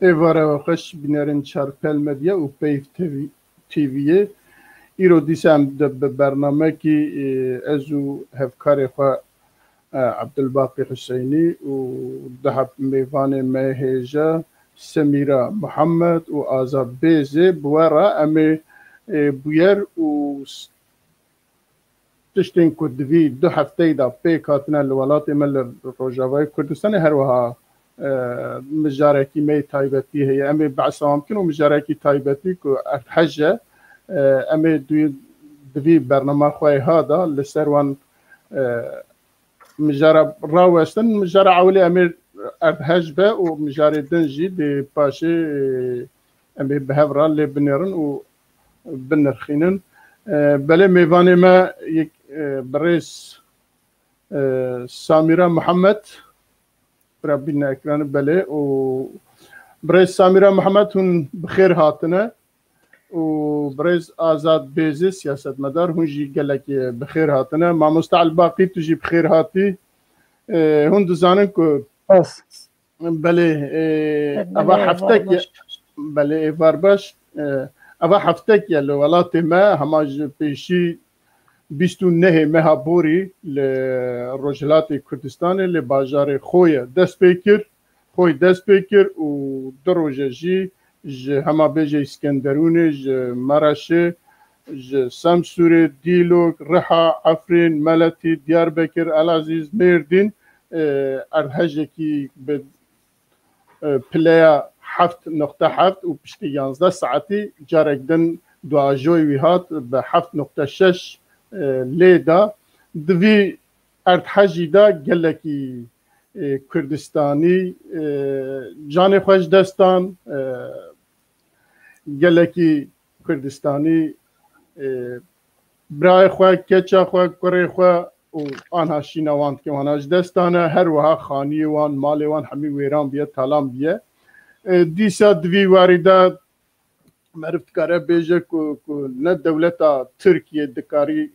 ایواره و خوش بینرین چارپل مدیا و پیف تیویه ایرو دیسم دب برنامه کی ازو هفکار خوا عبدالباقی حسینی و دهب میوان مهیجا سمیرا محمد و آزاد بیزه بوارا امی بویر و تشتین کردوی دو هفته دا پیکاتنا الولات مل روجاوای کردستان هر وها مجارکی می تایبتی هی امی بعثام کنو مجارکی تایبتی کو حجه امی دوی برنامه خواه هادا لسروان مجارة راوستن مجارة عولي أمير أرهج با ومجارة دنجي بباشي أمير بهفران اللي بنيرن وبنرخينن بلي ميفاني ما يك بريس ساميرا محمد ربنا أكران بلي وبريس ساميرا محمد هن بخير هاتنا وبريز آزاد بيزي سياسة مدار هنجي قال لك بخير هاتنا مع مستعل باقي تجي بخير هاتي هون دزانن كو بس بلي أبا حفتك بلي فارباش أبا حفتك يا الولات ما هما بيشي بيستو نهي مها بوري للرجلات كردستان اللي باجاري خويا دست بيكر خوي دست بيكر ودروجة جي هما بيجي اسكندروني مراشه سامسوري ديلوك رحا عفرين ملتي دياربكر العزيز ميردين ارهجكي بلايا حفت نقطة حفت وبشتي 11 ساعتي جاركدن دواجوي ويهات بحفت نقطة شش ليدا دوي ارتحجي دا قالكي كردستاني جاني خوش دستان گلکی کردستانی برای خوا کچا خوا کره خوا و آنها شینوان که آنهاش دستانه هر وها خانی وان مال وان همی ویران بیه تالام بیه دیسا دوی واردات مرفت کاره بیجه که نه دولتا ترکیه دکاری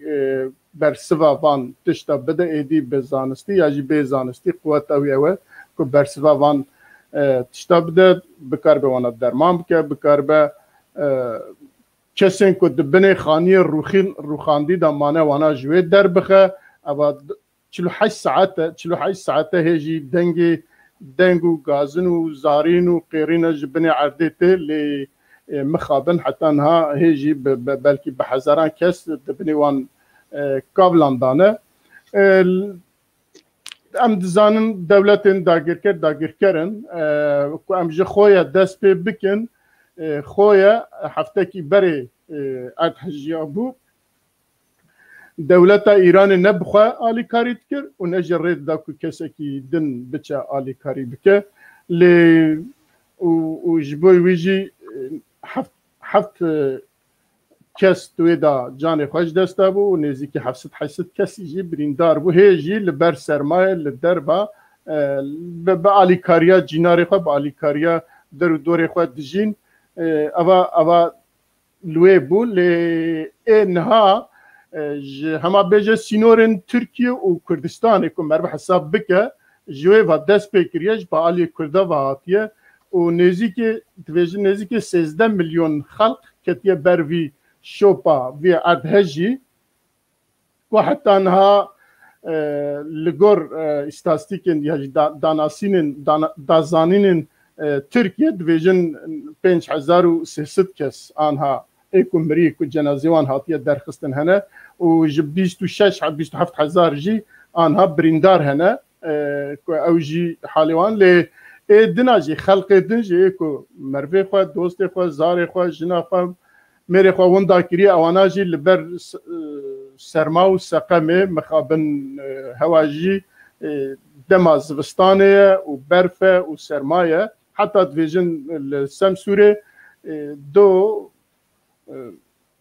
بر سوا وان تشتا بده ایدی بزانستی یا جی بزانستی قوت اوی اوه که بر سوا وان تشتا بده بکار به وانا درمان بکه بکار به کسین که دبنه خانی روخاندی دا مانه وانا جوید در بخه اما 48 ساعته هجی دنگو گازن و زارین و قیرین جبنه عرده ته لی مخابن حتی انها هجی بلکی بحزاران کس دبنه وان کابلان دانه ام دزانن دولتین داگیر کرن که ام جه خویا دست پی بکن خويا حفتكي بري اتحجيابو دولتا ايران نبخوا آلي كاري تكر ونجريت داكو كسكي دن بچا آلي كاري بك لي وجبوي ويجي حفت كس تويدا جاني خوش دستابو ونزيكي حفست كس يجي بريندار بو هيجي لبر سرماية للدربا بآلي كاريا جيناري خوا بآلي كاريا درو دوري خوا دجين اوا لوی بو لی انها هما بيجي سينورن تركيا و كردستان يكون مربح حساب بك جوي و دست بكريج بالي كردا واتيه و نزيكي تفيجن نزيكي 16 مليون خلق كتيه بروي شوبا في ادهجي وحتى انها لغور استاتستيكن يا داناسينن دازانينن تركيا دفيجن 5300 كس آنها ايكم مريك وجنازيوان هاتيه درخستن هنا و 26 جي آنها بريندار هنا او جي حاليوان لي دناجي خلق دنجي ايكو مرفي خوا دوستي خوا زاري خوا جنا خوا ميري خوا وندا كري اواناجي لبر سرما و سقمه مخابن هواجي دماز بستانيه و برفه و سرمايه حتى دفيجن السمسوري دو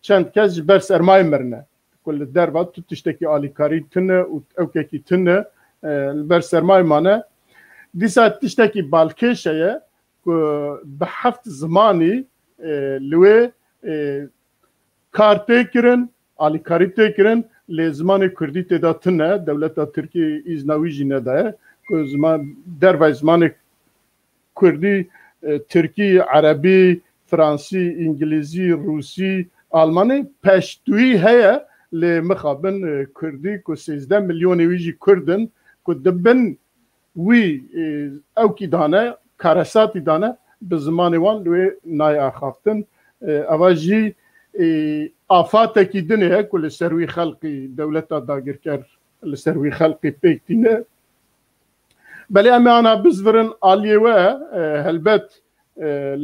چند کس بر سرمایه مرنه کل دربات تو تشتکی آلیکاری تنه و اوکیکی تنه بر سرمایه مانه دیسا تشتکی بالکشه که به 7 زمانی لوی کار تکرن آلیکاری تکرن لی زمان کردی تدا تنه دولتا ترکی ایزناوی جینه ده که در و زمان کردی ترکی، عربی، فرانسی، انگلیزی، روسی، آلمانی پشتویی هەیە لێ مخابن کوردی کو 13 ملیۆنی ویژی کوردن کو دبن وی ئەوکی دانە کارەساتی دانە bi zimanê wan wê nayaxaftin ewa jî afatekî dinê ye ku li ser wî xelqî dewleta dagirker li ser wî xelqî pêk tîne belê em ê ana bizvirin aliyê we helbet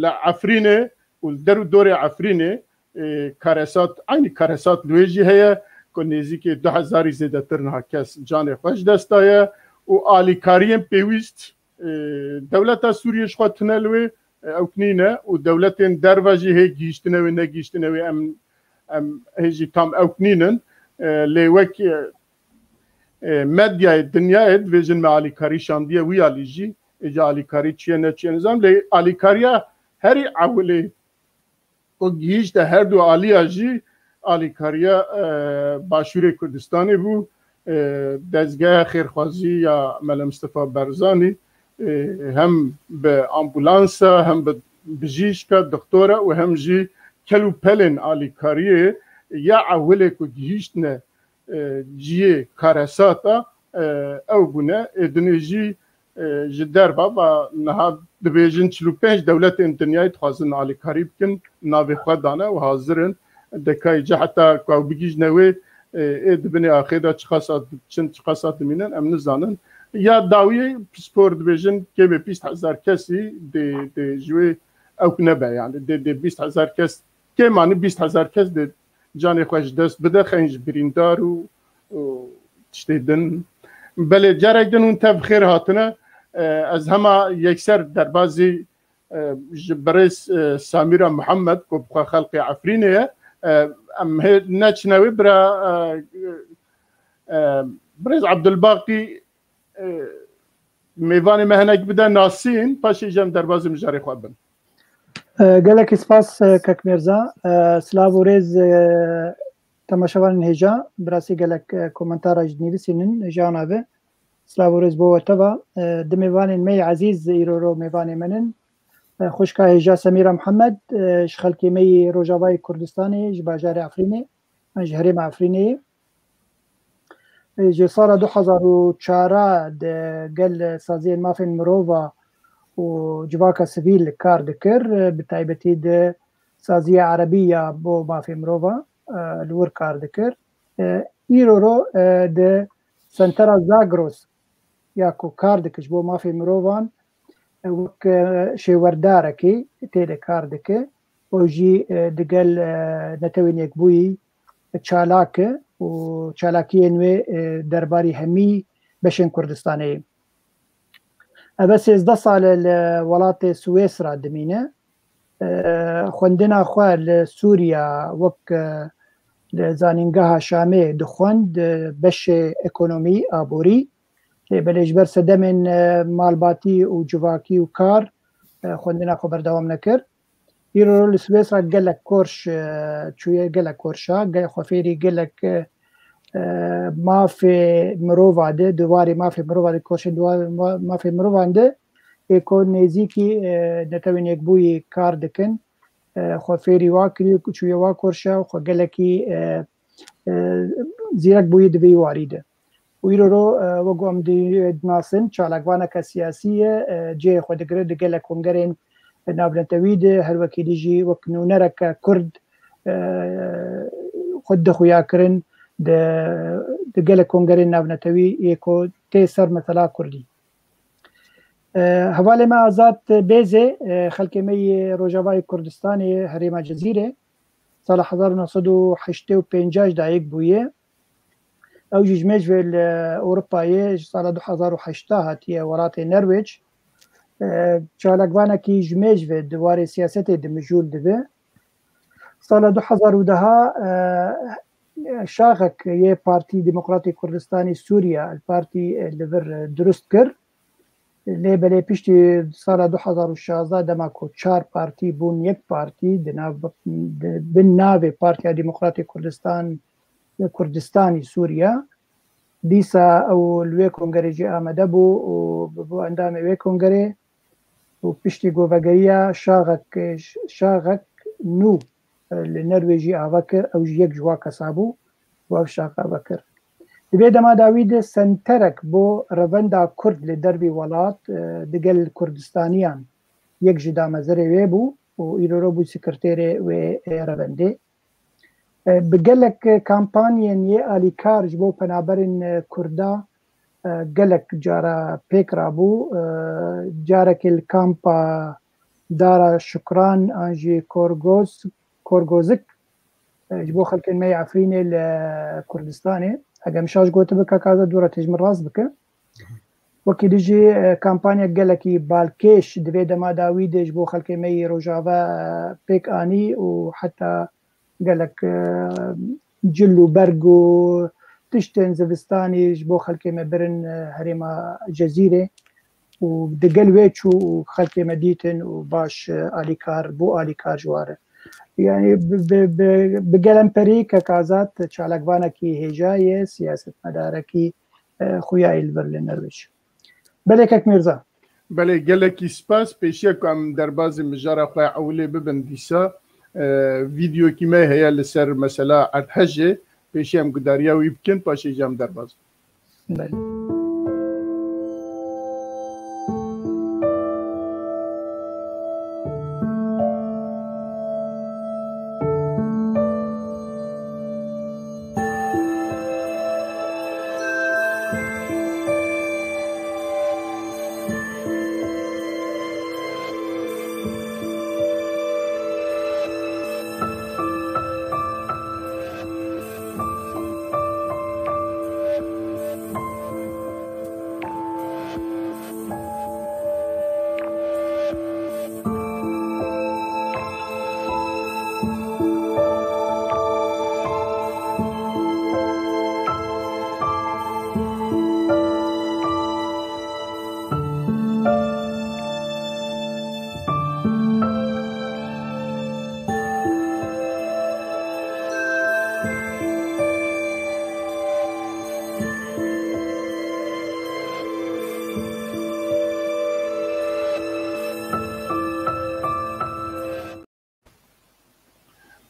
li Efrînê û li der û dorê Efrînê karesat aynî karesat li wê jî heye ku nêzîkî 2000 zêdetir niha kes canê xwe ji dest daye û alîkariyên pêwîst dewleta Sûriyê ji xwe tune li wê ew nîne û dewletên derve jî hê gîştine wê negîştine wê em hê jî tam ew nînin lê wek medyayê dinyayê dibêjin me alîkarî şandiye wî alî jî êca alîkarî çiye ne çiye nizam lê alîkariya herî ewilê o gihîşte her du aliya jî alîkariya Başûrê Kurdistanê bû dezgeha xêrxwazî ya Mele Mustafa Barzanî hem bi ambulansa hem bi bijîşka doktora û hem jî kel û pelên alîkariyê ya ewilê ku gihîştine ciyê karesata ew bûne êdinê jî ji derva niha dibêjin 45 dewletên dinyayê dixwazin alîkarî bikin navê xwe dane û hazirin dekayê cih heta ku ew bigîjne wê ê dibinê axê de çi qasa dimînin em nizanin ya dawiyê pispor dibêjin kêmê 20,000 kesî dê ji wê ew nebe yani dê 20,000 kes kêmanî 20,000 kes dê canê xwe ji dest bide xeyên ji birîndar û tiştê din belê carek din hûn tev xêr hatine ez hema yekser derbazî ji birêz Samîra Mihemed ku bixwe xelqê Efrînê ye em hê neçine wê bira birêz Ebdulbaqî mêvanê me hinek bide nasîn paşê jem derbazî mijarê xwe bin. Gelekî spas Kekmêrza silav û rêz temaşevanên hêja birasî gelek komentara ji nivîsînin ji ana ve silav û rêz bo we teva di mêvanên me ezîz îroro mêvanê me nin xwişka hêja Semîra Mihemed ji xelkê me yê Rojavayê Kurdistanê ji bajarê Efrînê ji herêma Efrînê ji sala 2004 di gel saziyên mafên mirova û civaka sivîl kar dikir bi taybetî di saziya erebî ya bo mafê mirova li wir kar dikir îroro di sentera Zagros ya ku kar dikir bo mafê mirovan wek şêwerdarekî têde kar dike o jî di gel netewên yekbûyî çalak e û çalakiyên wê derbarî hemî beşên Kurdistanê ev 13 sal li welatê Swêsra dimîne xwendina xwe li Sûriya wek li zanîngeha Şamê dixwend beşê ekonomî aborî belê ji ber sedemên malbatî û civakî û kar xwendina xwe berdewam nekir îro li Swêsra gelek korş çûye gelek korşa xwe fêrî gelek mafê mirova de duwarê mafê mirova de korşên mafê mirovan de ê ku nêzîkî netewên yekbûyî kar dikin xwe fêrî wa kirî çûye wa korşa xwe gelekî zîrek bûyî divê warî de îro wek em dinasin çalakvaneka siyasî ye cihê xwe digire di gelek kongerên navnetewî de her wekî de jî wek nûnereka Kurd xwe dixuya kirin di gelek kongerên navnetewî ê ku tê ser mesela Kurdî hevalê me Azad Bêzê xelkê me yê Rojavayê Kurdistanê herêma Cezîrê sala 1985 dayîk bûye ew jî ji mêjvê li Ewropayê ji sala 2008 hatiye welatê Nerwêc çalakvanekî ji mêjvê di warê siyasetê de mijûl dibe sala 2010 şaxek yê Partî Demokratîk Kurdistanê Sûriya partî li vir durust kir lê belê piştî sala 2016 dema ku 4 partî bûn yek partî bin navê Partiya Demokratîk Kurdistanê Sûriya dîsa ew li wê kongerê jî amade bû û bi bo endamê wê kongerê û وبشتي جوفاجريا شاغك نو النرويجي أفكر أو جيك جواك سابو وأفشاق أفكر بيدا ما داويد سنترك بو رفندا كرد لدربي ولات دقل كردستانيان يك جدا مزري ويبو وإيرو سكرتيري ورفندي بقلك كامبانيان يالي كارج بو بنابرن كردا قلك جارا بيكرا بو جارك الكامبا دارا شكران انجي كورغوزك جبو خلق المي عفريني لكردستاني اگه مشاش قوت بك كذا دورة تجمر راس بك وكي ديجي كامبانيا قلكي بالكيش دويدا ما داويد جبو خلق المي روجافا بيك اني وحتى قالك جلو برقو تشتن زفستاني جبو خلقي ما برن هريما جزيرة ودقل ويتشو وخلقي مديتن وباش آليكار بو آليكار جواره يعني بقل امبريكا كازات شالقوانا كي هجاية سياسة مداركي خوياي البرلين نرويج بلكك ميرزا بله گلکی سپاس پیشی کم در باز مجاره خواه اولی ببندیسا ویدیو کی ما هي لسر مثلا ارتحجه پیشی هم گداریا وی بکن پاشی جام در باز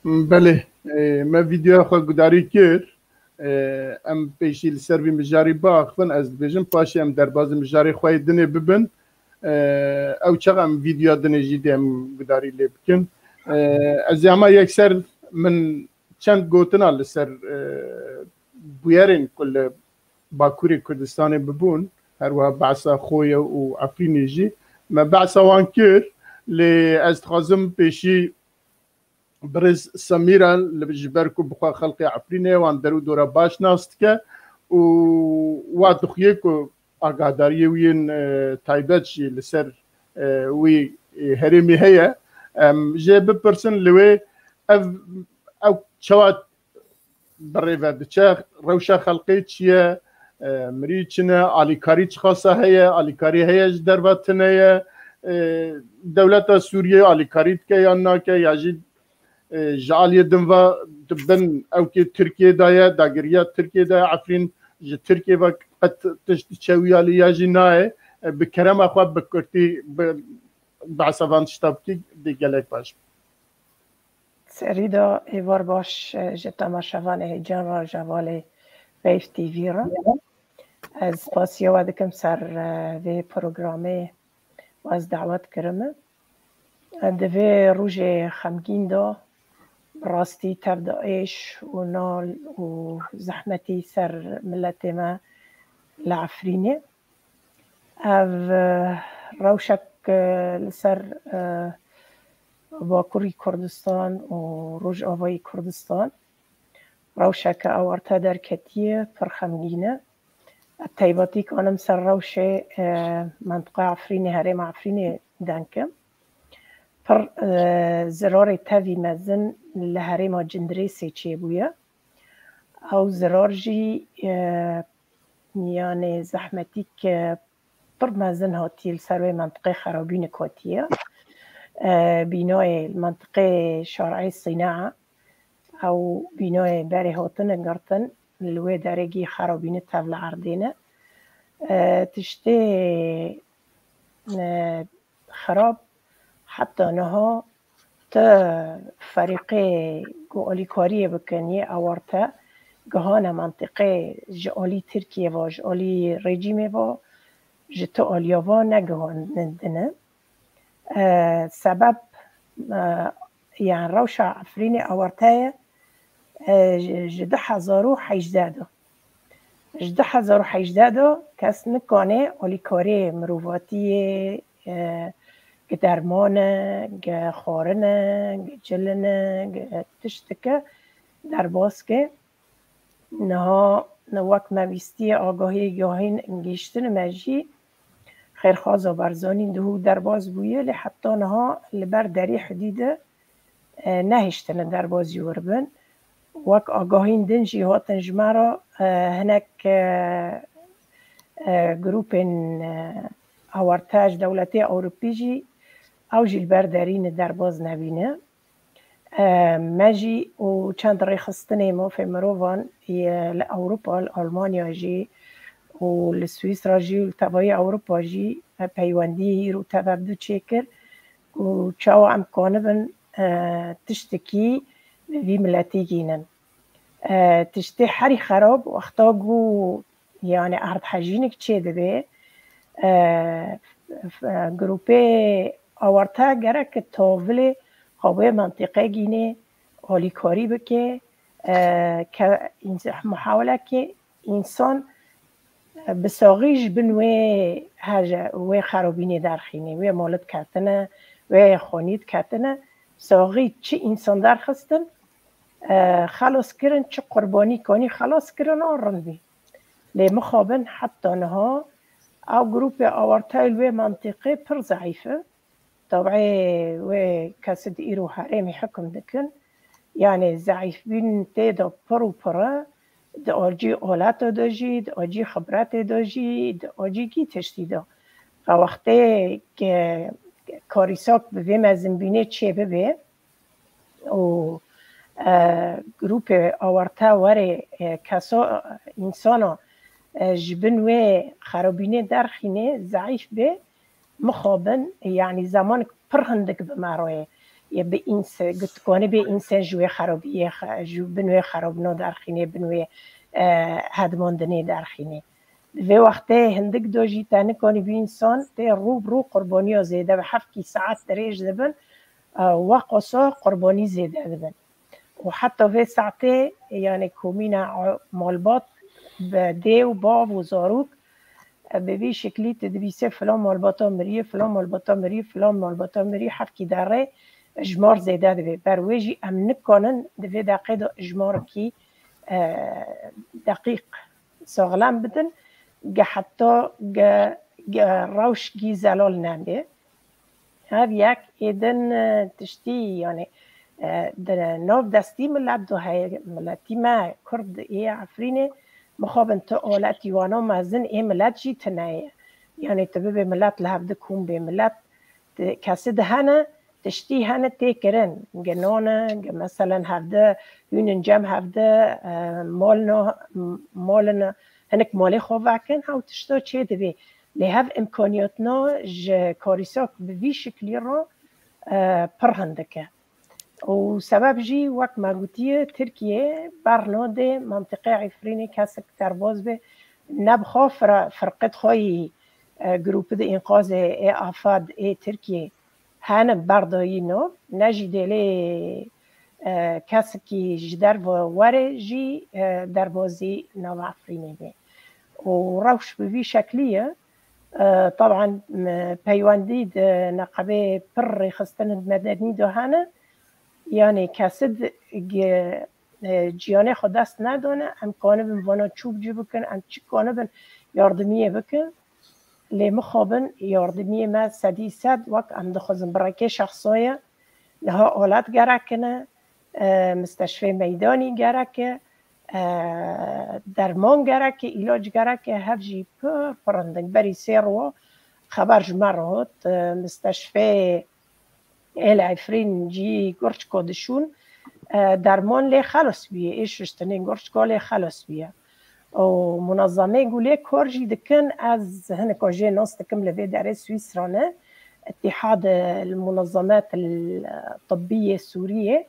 بله ما ویدیو خو گداری کرد ام پیشی لسروی مجاری باخفن از بجم پاشی ام در باز مجاری خواه دنه ببن او چقدر ام ویدیو دنه جیده ام گداری لی بکن از اما یک سر من چند گوتنا لسر بویرین کل باکوری کردستان ببون هر وها بعثا خویا و عفرینی جی ما بعثا وان کرد لی از تخازم پیشی برز سميرة اللي بجبركو بخوا خلقي عفرينه وان درو دورا باش ناستكه وادخيكو اقاداريه وين تايبتشي لسر وي هرمي هي جاب برسن لوي او شوات بريفا دچا روشا خلقي تشيا مريچنا اليكاري خاصه هي اليكاري هي دربتنه دولة سوريا اليكاري كيانا كياجي جالية دنوا دبن أو كي تركيا دايا داغريا تركيا دايا عفرين ج تركيا وقت تشتشوي على ياجيناي بكرم أخوة بكرتي بعصفان شتابكي ديجالك باش سريدا إيوار باش جتا مرشفان هيجان را جوالي ويف تي في را از باسيا ودكم سر في پروگرامي واز دعوت كرمه دفي روجي خمگين دا براستي تبدأ إيش ونال وزحمتي سر ملتي ما لعفريني أو روشك لسر باكوري كردستان وروج آوائي كردستان روشك أو ارتدر كتير فرخمجينة التايباتيك أنا مسر روشة منطقة عفريني هرم عفريني دانكم پر زرار تاوی مزن لهرما جندری سیچه بویا او زرار جی یعنی زحمتی که پر مزن هاتیل سروی منطقه خرابین کاتیه بینای منطقه شارعی صناعه او بینای بری هاتن گرتن لوی درگی خرابین تبل عردینه تشتی خراب حتى نها تا فريقي قولي كاريه بكنيه أورتا جهانا منطقة جالي تركيا و جالي رژیم و جت آلیاوا نگهان ندنه سبب يعني روشة عفريني أورتايا جده حزارو حيجدادو جده حزارو حيجدادو كاس نكانه آلی کاری مروفاتیه درمانه خارنه جلنه تشتکه در باز که نها نوک مویستی آگاهی گاهین انگیشتن مجی خیرخواز و برزانی دهو در باز بویه لی حتی نها لبر دری حدیده نهشتن در باز یوربن وک آگاهین دنجی هاتن جمعرا هنک گروپن آورتاج دولتی اوروپیجی او جیل بردارین در باز نبینه ماجي وكان ريخصتني مو في مروفان لأوروبا لألمانيا جي ولسويسرا جي وتبعي أوروبا جي بيواندي وتبعدو تشيكر وشاو عم كونبن تشتكي في ملاتي جينن تشتي حري خراب واختاقو يعني أرض حاجينك تشي دبي جروبي أورتا جرك التوفلي خواه منطقه گینه آلی کاری بکه که محاوله که انسان بساقیش بنوه هجا و خرابینه در خینه و مالت کتنه و خانیت کتنه ساقی چه انسان در خستن خلاص کرن چه قربانی کنی خلاص کرن آرن بی لی مخابن حتی نها او گروپ آورتایل و منطقه پر ضعیفه طبعا وكاسد إيرو حرامي حكم دكن يعني ضعيف بين تيدا برو برا دا أجي أولاتا داجي دا أجي خبرات داجي دا أجي كي تشتيدا فوقته كاريساك ببه مزن بينه چه ببه و گروپ آورتا وره کسا انسانا جبنوه خرابينه درخينه ضعيف به مخابن يعني زمان پرهندك بماروي يبي انسان قلت كوني بي انسان جوي خرابيه جو بنوي خرابنا در خينه بنوي هدماندني در خينه في وقته هندك دوجي تاني كوني بي انسان تي رو قرباني زياده بحفكي ساعات دريج دبن وقصا قرباني زياده دبن وحتى في ساعته يعني كومينا مالبات بدي وباب وزاروك ببی شکلی تدبیسه فلان مالباتا مریه فلان مالباتا مریه فلان مالباتا مریه حفکی داره اجمار زیده دوی برویجی ام نکنن دوی دقیق اجمار کی دقیق ساغلم بدن گه حتی روش گی زلال نمده هاو یک ایدن تشتی یعنی در ناف دستی ملت دو های ملتی ما کرد ای عفرینه مخابن تا آلت یوانا مزن ای ملت جی تنایه یعنی تبه به ملت لحفظه کن به ملت کسی ده هنه تشتی هنه تی کرن گنانه مثلا هفته یونن جم هفته مالنا هنک مالی خواه کن هاو تشتا چه ده لی هف امکانیاتنا کاریساک به وی شکلی را پرهنده که و سبب جی وقت مربوطیه ترکیه برناده منطقه عفرینه کسی که ترباز به نبخوا فرقت خواهی گروپ ده انقاذ ای آفاد ای ترکیه هنه بردایی نو نجی دلی کسی که جدر و وره جی دربازی نو عفرینه به و روش بوی شکلیه طبعا پیواندی ده نقبه پر خستن مدنی ده هنه یعنی کسی جیانه خود دست ندانه امکانه بین وانا چوب جی بکن ام چی کانه بین یاردمیه بکن لی مخابن یاردمیه ما صدی صد وقت ام دخوزم برکه شخصایه لها آلت گرکنه مستشفی میدانی گرکه درمان گرکه علاج گرکه هفجی پرندن بری سیروا خبر جمعرات مستشفی ال عفرین جی گرچ کادشون درمان لی خلاص بیه ایش رشتنین گرچ کالی خلاص بیه و منظمه گوله کار جی دکن از هنکا جه ناس دکم لوی داره سویسرانه اتحاد المنظمات الطبية السورية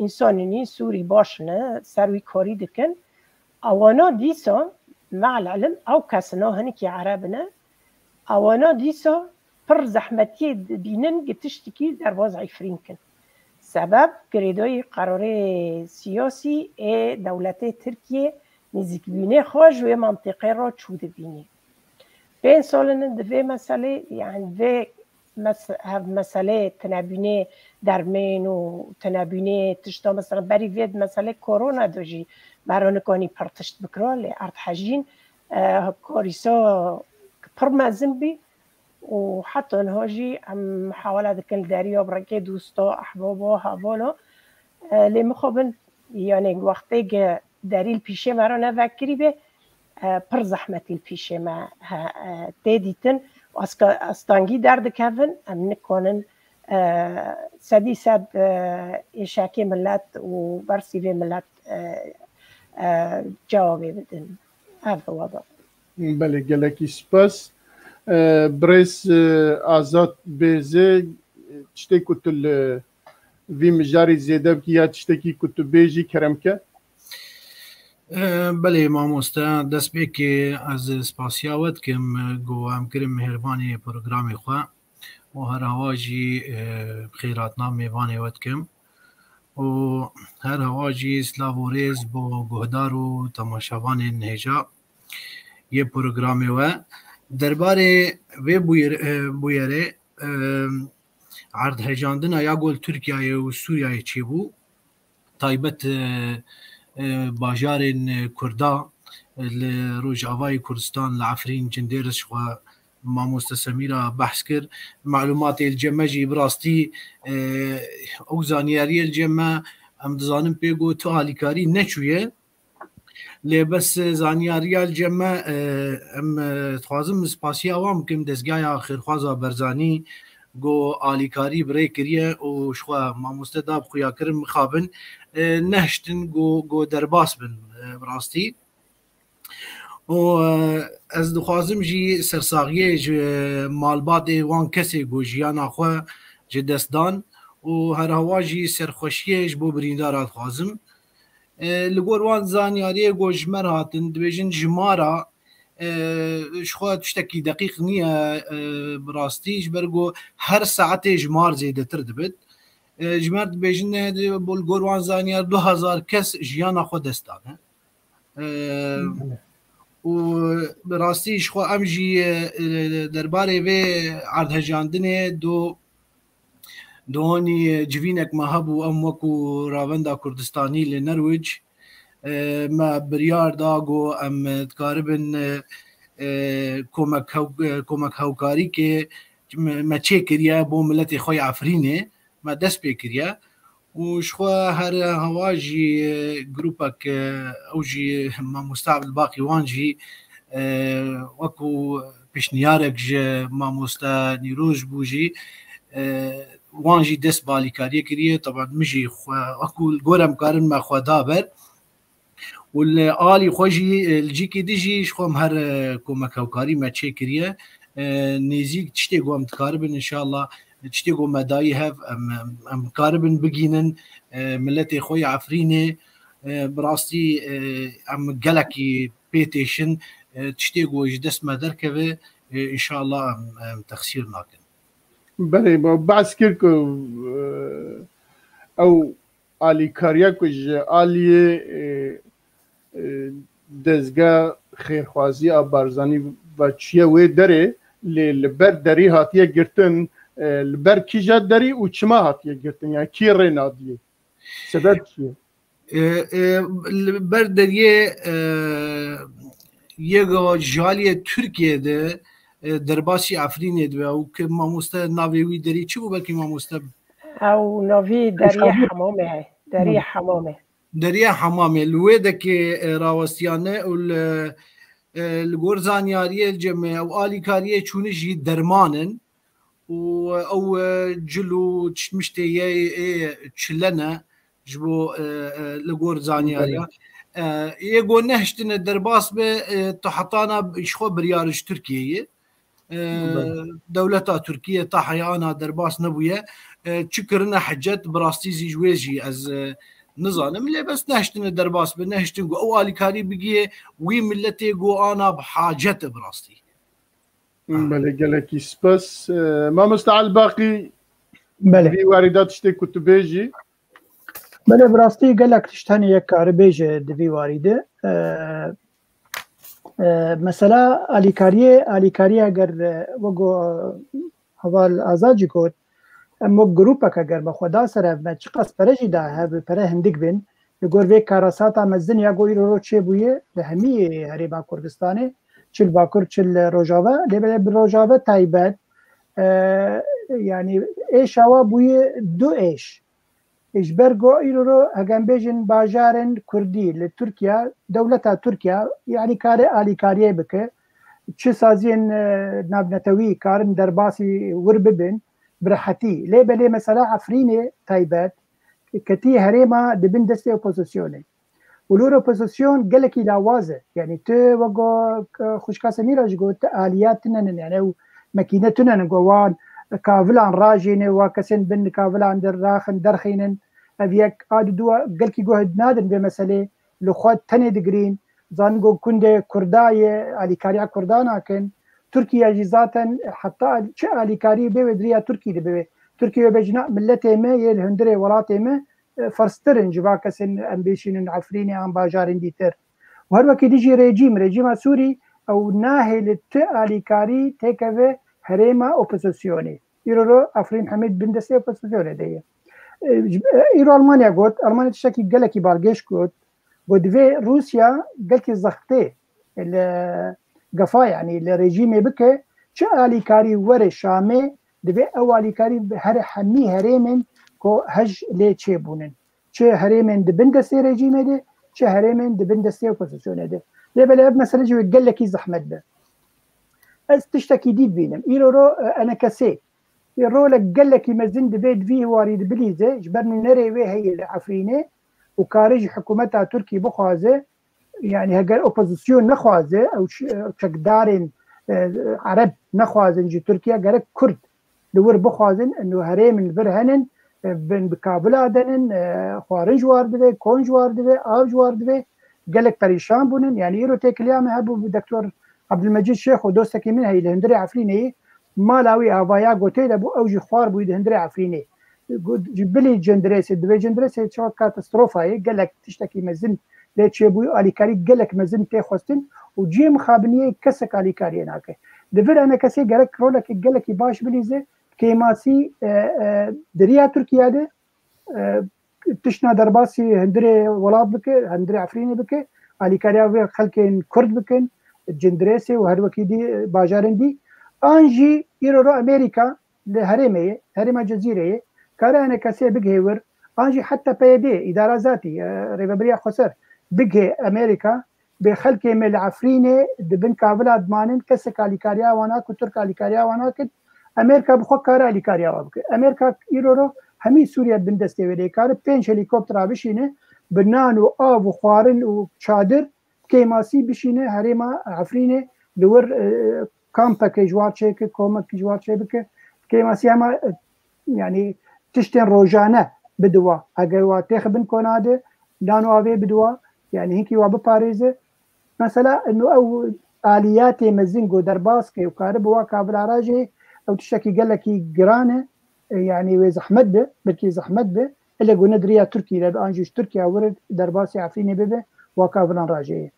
إنساني سوري باشنا سروي كوري دكن أوانا ديسا مع العلم أو كاسنا هنكي عربنا أوانا ديسا پر زحمتي بينن تشتكي در وضع فرينكن سبب گریدوی قرار سیاسی دولت ترکیه نزدیک بینه خوش و منطقه را چوده بینه. 5 سال دوی مسئله یعنی دوی مسئله تنبینه درمین و تنبینه تشتا مثلا بری وید مسئله کرونا دوجی برانه کانی پرتشت بکراله ارد حجین کاریسا پر مزم بی و حتی انهاجی هم محاولة دكان داريا بركي دوستا أحبابا هوالا اللي مخابن يعني وقتی داری البيشة مرا نفكري به پر زحمتي البيشة ما تديتن واستانجي درد كفن ام نكونن سدي سد إشاكي ملات وبرسي في ملات جوابي بدن هذا الوضع. بله گلکی سپاس. بريس آزاد بيزي تشتي كتل في مجاري زيادة بكيا تشتكي كتل بيجي كرمكة بله ماموستا دست بيكي از سپاسیاوت كم گو هم کرم مهرباني پروگرامی خواه و هر هواجي خيراتنا ميواني وت كم و هر هواجي سلاوريز بو گهدارو تماشاوان نهجا یہ پروگرامی و درباره و بویره عرض هجاندنا یا گل ترکیه و سوریه چی بو تایبت باجار کردا لروجاوای کردستان لعفرین جندیرش و ماموستا سمیرا بحث کرد معلومات الجمجی براستی او زانیاری الجمه ام دزانم پیگو تو حالیکاری نچویه لبس زانیاریا الجمه ام خوازم سپاسی عوام کم دزگاه خیرخوازا برزانی گو آلیکاری برای کریه و شخوا ماموسته داب خویا کرم مخابن نهشتن گو درباس بن براستی و از دخوازم جی سرساغیه مالبات وان کسی گو جیانا خواه جدستان و هر هوا جی سرخوشیه جبو بریندارات خوازم لگور وان زانیاریه گو جمر هاتن دویجن جمارا شخوا تشتكي دقيق نية براستيج برغو هر ساعته جمار زيده تردبت جمار بيجن بولغوروان زانيار 2000 كس جيانا خو دستان و براستي شخوا امجي درباري في عرض هجاندنه دوني جوينك مهبو اموكو راوندا كردستاني لنرويج ما بريار داغو ام تقاربن کومک هاوکاری که ما چه کریه بو ملت خوی عفرینه ما دست بی کریه و شخوا هر هواجی گروپک اوجی ما مستعب باقی وانجی وکو پیشنیارک جه ما مستا نیروز بوجی وانجی دست بالی کاریه کریه طبعا مجی وکو الگورم کارن ما خوا دابر والآلي خوجي الجيكي ديجي شخوم هر كومك هوكاري ما تشيكريه نيزيك تشتي قوم تقاربن ان شاء الله تشتي قوم مداي هاف ام قاربن بقينن ملتي خوي عفرينه براستي ام جلكي بيتيشن تشتي قوم جدس ما دركبه ان شاء الله ام تخسير ناكن بله بعد كيركو او آلي كارياكو آلي دزگاه خیرخوازی آبارزانی و چیه و داره لبر داری هاتیه گرتن لبر کی جد داری و چما هاتیه گرتن یعنی کی رینادیه سبب چیه؟ لبر داریه یه جالیه ترکیه ده درباسی عفرینه ده و که ماموسته ناویوی داری چی بود که ماموسته؟ او ناوی داری حمامه داری حمامه دریا حمامه الويدة كي راوستيانه الغورزانياريه الجمع او آلي كاريه چونجي درمانن او جلو تشمشتي چلنا جبو الغورزانياريه يغو نهشتن درباس به تحطانا بشخو بريارج تركيا دولتا تركيا تا حيانا درباس نبويا تشكرنا حجت براستي زي جويجي از نظام اللي بس نهشتن درباس بنهشتن او اليكاري بقيه وي ملتي جو انا بحاجه براستي بله قالك سباس ما مستعل باقي بله في واردات شتي كتبيجي بله براستي قالك تشتني يك عربيجه دبي وارده مثلا اليكاري اگر وگو حوال آزاجی کود اما گروپا که اگر بخدا سره بچقاس پرجی ده هب پره هندیک بین لگور وی کاراساتا مزن یا گوی رو چه بویه لهمی هریبا کردستانه چل باکر چل روجاوه لبه روجاوه تایبت يعني ايش هوا بوي دو ايش برگو ایرو هگم بیجن باجارن کردی لترکیا دولتا ترکیا يعني کار آلیکاریه بکه چه سازین نابنتوی کارن درباسی ور ببن برحتی لی بلی مثلا عفرینه تایبت کتی هریما دبن دسته اپوزیسیونه ولور اپوزیسیون گلکی لاوازه يعني تو وگو خوشکاس میراج گوت آلیات تنن يعني ماكينه تنن گوان كافلان راجين وكسن بن كافلان در راخن درخينن ابيك اد دو قلكي جهد نادن بمساله لخوات تني دغرين زانغو كنده كرداي علي كاريا كردانا كن تركيا جزاتا حتى علي كاري بودريا تركي دبي تركيا بجنا ملته ما يلهندري ولاته ما فرسترن جواكسن امبيشن عفريني ام باجارين ديتر وهر وقت يجي ريجيم سوري او ناهل علي كاري تكفي هريما اوبوزيسيوني يرو افرين حميد بندسي اوبوزيسيوني دي يرو المانيا قلت المانيا تشكي قالكي بارجيش قلت ودفي روسيا قالكي زختي القفا يعني الريجيم بك شالي كاري ور شامي دفي اولي كاري هر حمي هريمن كو هج لي تشيبونن شي هريمن دبندسي ريجيم دي شي هريمن دبندسي اوبوزيسيوني دي بلا مثلا جي قالكي زحمت ده تشتكي ديد بينم يرو انا كسي يرو لك قال لك يمزن دبيت فيه واريد بليزه جبرني نري وي هي العفرينه وكارج حكومتها تركي بخوازه يعني هجر اوبوزيسيون نخوازه او تشكدارين عرب نخوازن جي تركيا قالك كرد دور بخوازن انه هريم البرهنن بن بكابلادن خوارج واردوي كونج واردوي اوج واردوي قالك بريشان بونن يعني يرو تكليام هبو دكتور عبد المجيد شيخ ودوستك من هي الهندري عفريني مالاوي افايا قوتي ابو اوجي خوار بو الهندري عفريني جبلي جندريس دبي جندريس شو كاتاستروفا قال لك تشتكي مزن ليش ابو اليكاري قال لك مزن تي خوستن وجي مخابنيه كسك اليكاري هناك دبر انا كسي قال لك رولك قال لك باش بليزه كيماسي دريا تركيا ده تشنا درباسي هندري ولاد بك هندري عفريني بك اليكاري خلكين كرد بكن جندريسي وهر وكيدي باجارن دي انجي يرو امريكا لهرمه هرمه جزيره كان كاسي بيغيور انجي حتى بيدي اداره ذاتي ريبابريا خسر بيغي امريكا بخلك مل عفرينه دبن كابل ادمانن كسكالي كاريا وانا كتركالي كاريا وانا كد امريكا بخكار الي كاريا وابك امريكا يرو همي سوريا بندستي ودي كار بينش هليكوبتر بشينه بنانو اب وخوارن وشادر كيماسي بشينه هريما عفرينه دور كامبا كجوار شيك كوما كجوار شيك كيماسي ما يعني تشتن روجانه بدوا اجوا تخبن كوناده دانو ابي بدوا يعني هيك واب باريزه مثلا انه او اليات مزنجو درباسكي وكاربوا كابل راجي او تشكي قال لك جرانه يعني وزحمت به بلكي زحمت به الا قلنا دريا تركي لا انجيش تركيا ورد درباسي عفيني ببه وكابلان راجي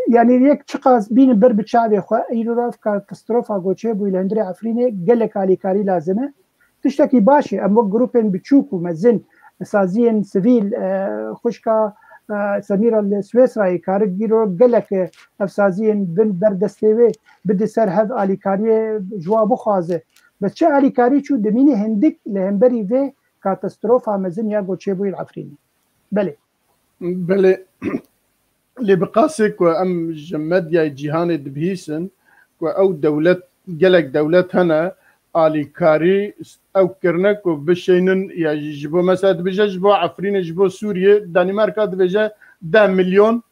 يعني يك تشقاس بين برب شعبي خو ايروف كاتاستروفا غوتشي بو الهندري عفريني قال لك علي كاري لازمه تشتكي باشي اما جروبين بتشوكو مزن سازين سيفيل خشكا سميره السويسراي كارجيرو قال لك افسازين بن بردستيوي بدي سر هذا علي كاري جواب خازه بس شو علي كاري شو دميني هندك لهمبري في كاتاستروفا مزن يا غوتشي بو العفريني بلي اللي بقاسك وام جمد يا جيهان دبهيسن او دولت قالك دولت هنا الي كاري او كرنك وبشينن يا جيبو مثلا بجبو عفرين جبو سوريا دنمارك دبجا 10 مليون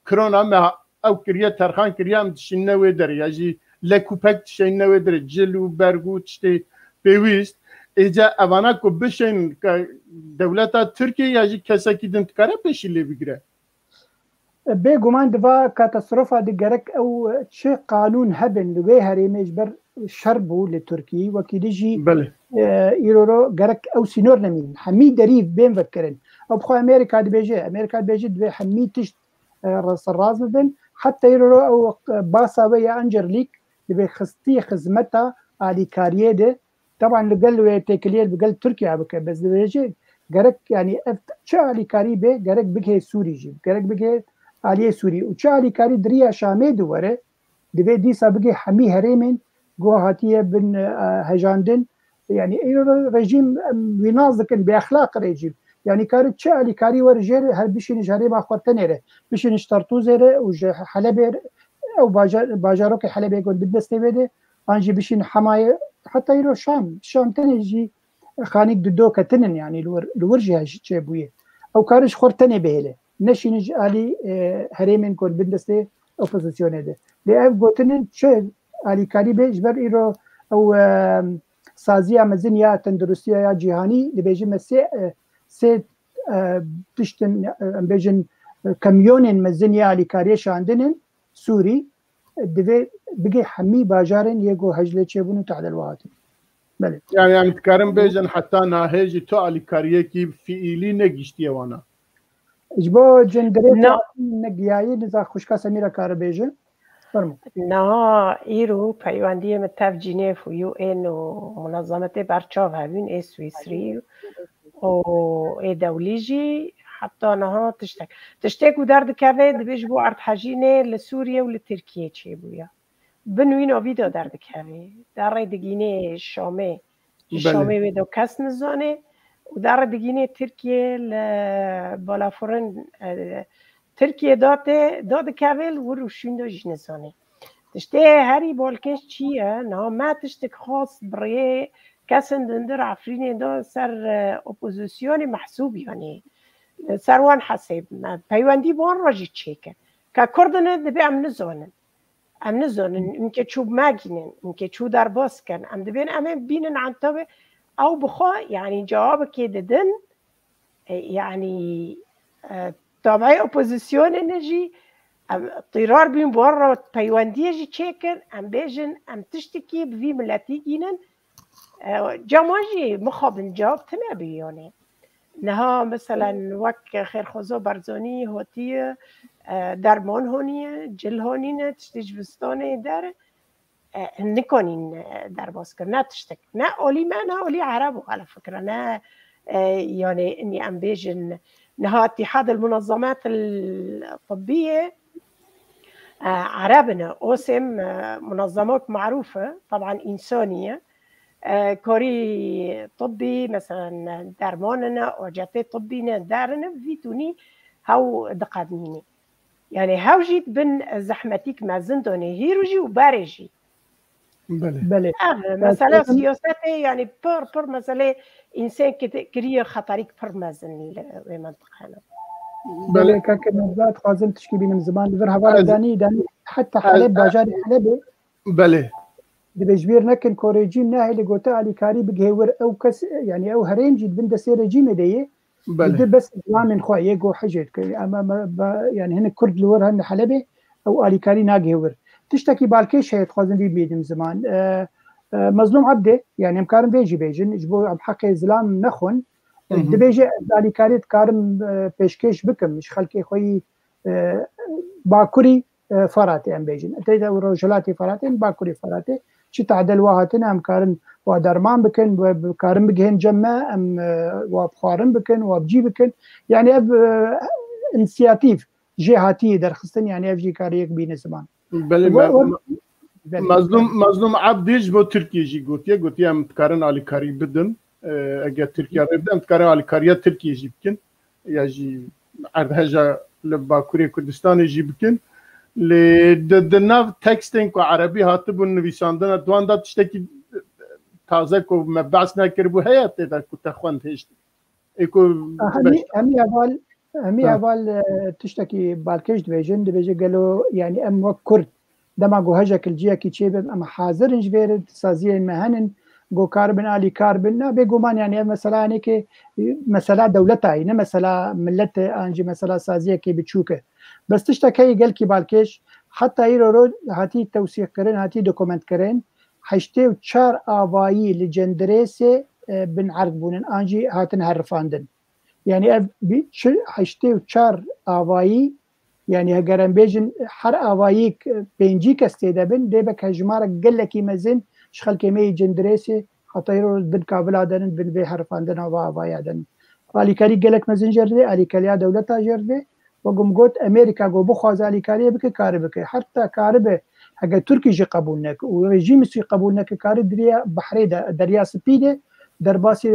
كورونا مع او كريا ترخان كريا متشنه ودر يا جي لکوپک تشین نودر جلو برگو تشتی پیویست ایجا اوانا کو بشین که دولتا ترکیه یا جی کساکی دنتکاره پیشیلی بگیره بێگومان دوا کاتەسرۆفا دگەرەک ئەو چه قانون هەبن لێ هەرێمێش بەر شەر بوو لە تورکی وەکی دژی ئیرۆرۆ گەرەک ئەو سینۆر نەمین هەمی دەریف بێن بکردن ئەو بخۆ ئەمریکا دەبێژێ دوێ هەمی تشت ڕاز ببن حتى ئیرۆرۆ ئەو باساوە یا ئەنجەرلیک دەبێ خستی خزمەتە ئالیکاریە دێ طبعا لەگەل وێ تێکلێر بگەل تورکیا بکە بەس دەبێژێ گەرەک ینی چه ئالیکاری بێ گەرەک بگێ سووریژی گەرەک بگێ عالیه سوری و چه علیکاری دریا شامه دوره دوی دیسا بگه همی هرمین گوهاتیه بن هجاندن یعنی این رژیم ویناز دکن به اخلاق رژیم یعنی کار چه علیکاری ورجر هر بشینش هرم آخورتنه بشینش ترتوزره و حلبه او باجارو که حلبه گل بدسته بده آنجی بشین حمایه حتی ایرو شام تنجی خانیک دو کتنن یعنی لورجی هش چه بویه او کارش خورتنه بهله نشینج علی هرمین کل بندسته اپوزیسیونه ده لیاف گوتنن چه علی کاری بیش بر ایرو او سازی مزن یا تندرستی یا جهانی لبیجی سه تشتن بیجن کمیونن مزن یا علی کاری شاندنن سوری دوی بگه همی باجارن یگو هجله چه بونو تعدل واحد بله يعني تكرم بیجن حتی ناهجی تو علی کاریه کی فعلی نگیشتی وانا اجبو جندريت نگیایی نزا خوشکا سمیرا کار بیجه فرمو نه ایرو پیوندی متف جنیف و یو این و منظمت برچاو هبین ای سویسری و ای دولیجی حتی نه تشتک و درد که دبیج بو ارد حجینه لسوریه و لترکیه چی بویا بنوین و ویدو درد که در رای دگینه شامه ویدو کس نزانه و در دگینه ترکیه بالافورن ترکیه داد کاول و روشون دو جنسانه تشته هری بالکش چیه نه ما تشتک خاص برای کسن دندر عفرین دا سر اپوزیسیون محسوب یعنی سروان حساب پیوندی بان راجی چیکه که کردنه دبی ام نزانن اینکه چوب ماگینن اینکه چوب در باز کن ام دبین ام بینن عن طبع او بخوا يعني جواب كده دن يعني طبعا اپوزيسيون نجي اضطرار بين برا بيوانديه جي تشيكر ام بيجن ام تشتكي بفي ملاتي جينن جاماجي مخابن جواب تنابي يعني نها مثلا وك خير خوزو برزوني هوتي درمان هونيه جل هونيه تشتيج بستانه داره نکنین در باز کردن نتشتک نه اولی من نه اولی عربو على فكرة نه يعني اني ام بيجن نها اتحاد المنظمات الطبية عربنا اوسم منظمات معروفة طبعا انسانية كوري طبي مثلا درماننا وجاتي طبينا دارنا فيتوني هاو دقادنيني يعني هاو جيت بن زحمتيك ما زندوني هيروجي وبارجي بله مثلا سياسته يعني بر مثلا انسان كريه خطريك بر مازن المنطقه بله كان نبات خوازم تشكي بين زمان بر هوا داني حتى حلب باجار حلب بله دبجبير نكن كوريجيم ناهي اللي قلت علي كاري بجهور او كس يعني او هرين جد بند سير رجيم دي بله بس من خو يجو حجر اما يعني هن كرد لور هن حلبي او علي كاري ناجهور تشتكي بالكيش هي تخازن في بيدم زمان مظلوم عبده يعني مكارم بيجي بيجن اجبو بحق زلام نخون دبيجي علي كاري كارم بيشكيش بكم مش خلكي خوي باكوري فراتي ام بيجن تيدا ورجلاتي فراتين باكوري فراتي شي تعدل واهاتنا ام كارن ودرمان بكن وكارم بجهن جمع ام وبخارم بكن وبجي بكن يعني اب انسياتيف جهاتي درخستن يعني افجي كاريك بين زمان بله مظلوم عبدیش با ترکیه جی گوتیه هم تکارن آلی کاری بدن اگر ترکیه رو بدن تکارن آلی کاریه ترکیه جی بکن یا جی عرضه لباکوری کردستان جی بکن لدناف تکستین که عربی هاتبون نویساندن دوان داد تشتکی تازه که مبعث نکربو هیت دا که تخواند هشت همی اول تشتكي بالكش دبيجن قالوا يعني ام وك كرد دما جو هجك الجيا كي تشيب اما حاضر جبير سازيه مهنن جو كاربن الي كاربن بيجومان يعني مثلا يعني كي مثلا دولتها هنا مثلا ملت انجي مثلا سازيه كي بتشوكه بس تشتكي قال كي بالكيش حتى يرو هاتي توثيق كرين هاتي دوكومنت كرين حشتي وشار آبایی لجندريسي بن عربون انجي هاتن هرفاندن يعني حشتي وشار آبایی يعني هجرن بيجن حر آباییک بينجي كستيدا بن ديبك هجمارك قلكي مزن شخل كمي جندريسي حتى يرو بن كابل عدن بن بي هرفاندن آبایی عدن علي كاري قلك مزن جرده علي كاليا دولتا جرده وقم قلت أمريكا قو بخواز علي كاري بك كاربك حتى كاربه هجا تركي جي قبولناك ورجيم سي قبولناك كاري دريا بحري دريا سبيده درباسي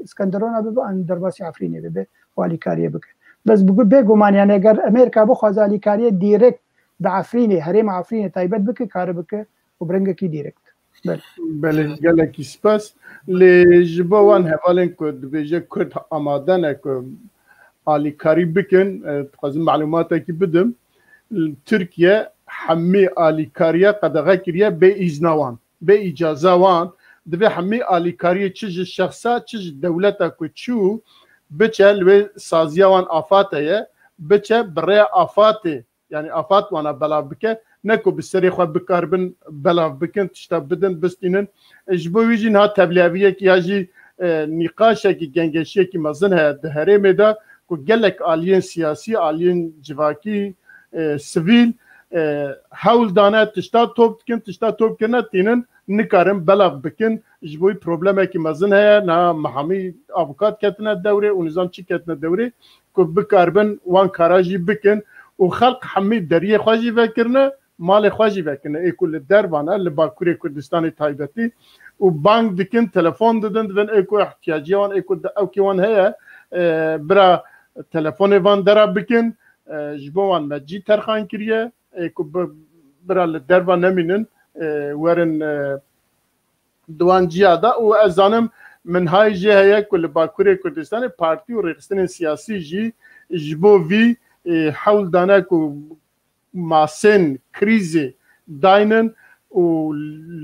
اسكندرونا ببا ان درباسي عفريني ببا وعلي كاري بك بس بيقول مان يعني اگر امريكا بخواز علي كاري ديريكت بعفريني هريم عفريني تايبت بك كاربك وبرنجك ديريكت بله گلکی سپاس لجبوان هوالن کد بیجه کد آمادن که علی کاری بکن تخزم معلوماتی که بدم ترکیه حمی علی کاریه قدغه کریه به ایزنوان به اجازه وان دبی حمی علی کاریه چیز شخصا چیز دولتا که چو بچه لوی سازیه وان آفاته بچه برای آفاته یعنی آفات وانا بلا بکه نکو بسری خواه بکاربن بلا بکن تشتا بدن بستینن جبوی جین ها تبلیغیه که یاجی نقاشه که گنگشیه که مزن ها دهره میده که گلک آلیین سیاسی آلیین جواکی سویل حول دانه تشتا توب کنه تینن نکارن بلا بکن جبوی پروبلمه که مزن ها نا محامی آفوکات کتنه دوره و نظام چی کتنه دوره که بکاربن وان کاراجی بکن و خلق حمید دریه خواجی وکرنه مال خواجی وکرنه ای کل دربانه لباکوری کردستان تایبتی و بانک دکن تلفن دادن دون ای کو احتیاجی وان ای کو او کی وان هیا برا تلفن وان درا بکن جبوان مجی ترخان کریه ای کو برا لدربا نمینن ورن دوان جیادا و ازانم من های جی هیا کل باکوری کردستان پارتی و رئیسان سیاسی جی جبو وی حول دانه کو ماسن کریزی داینن و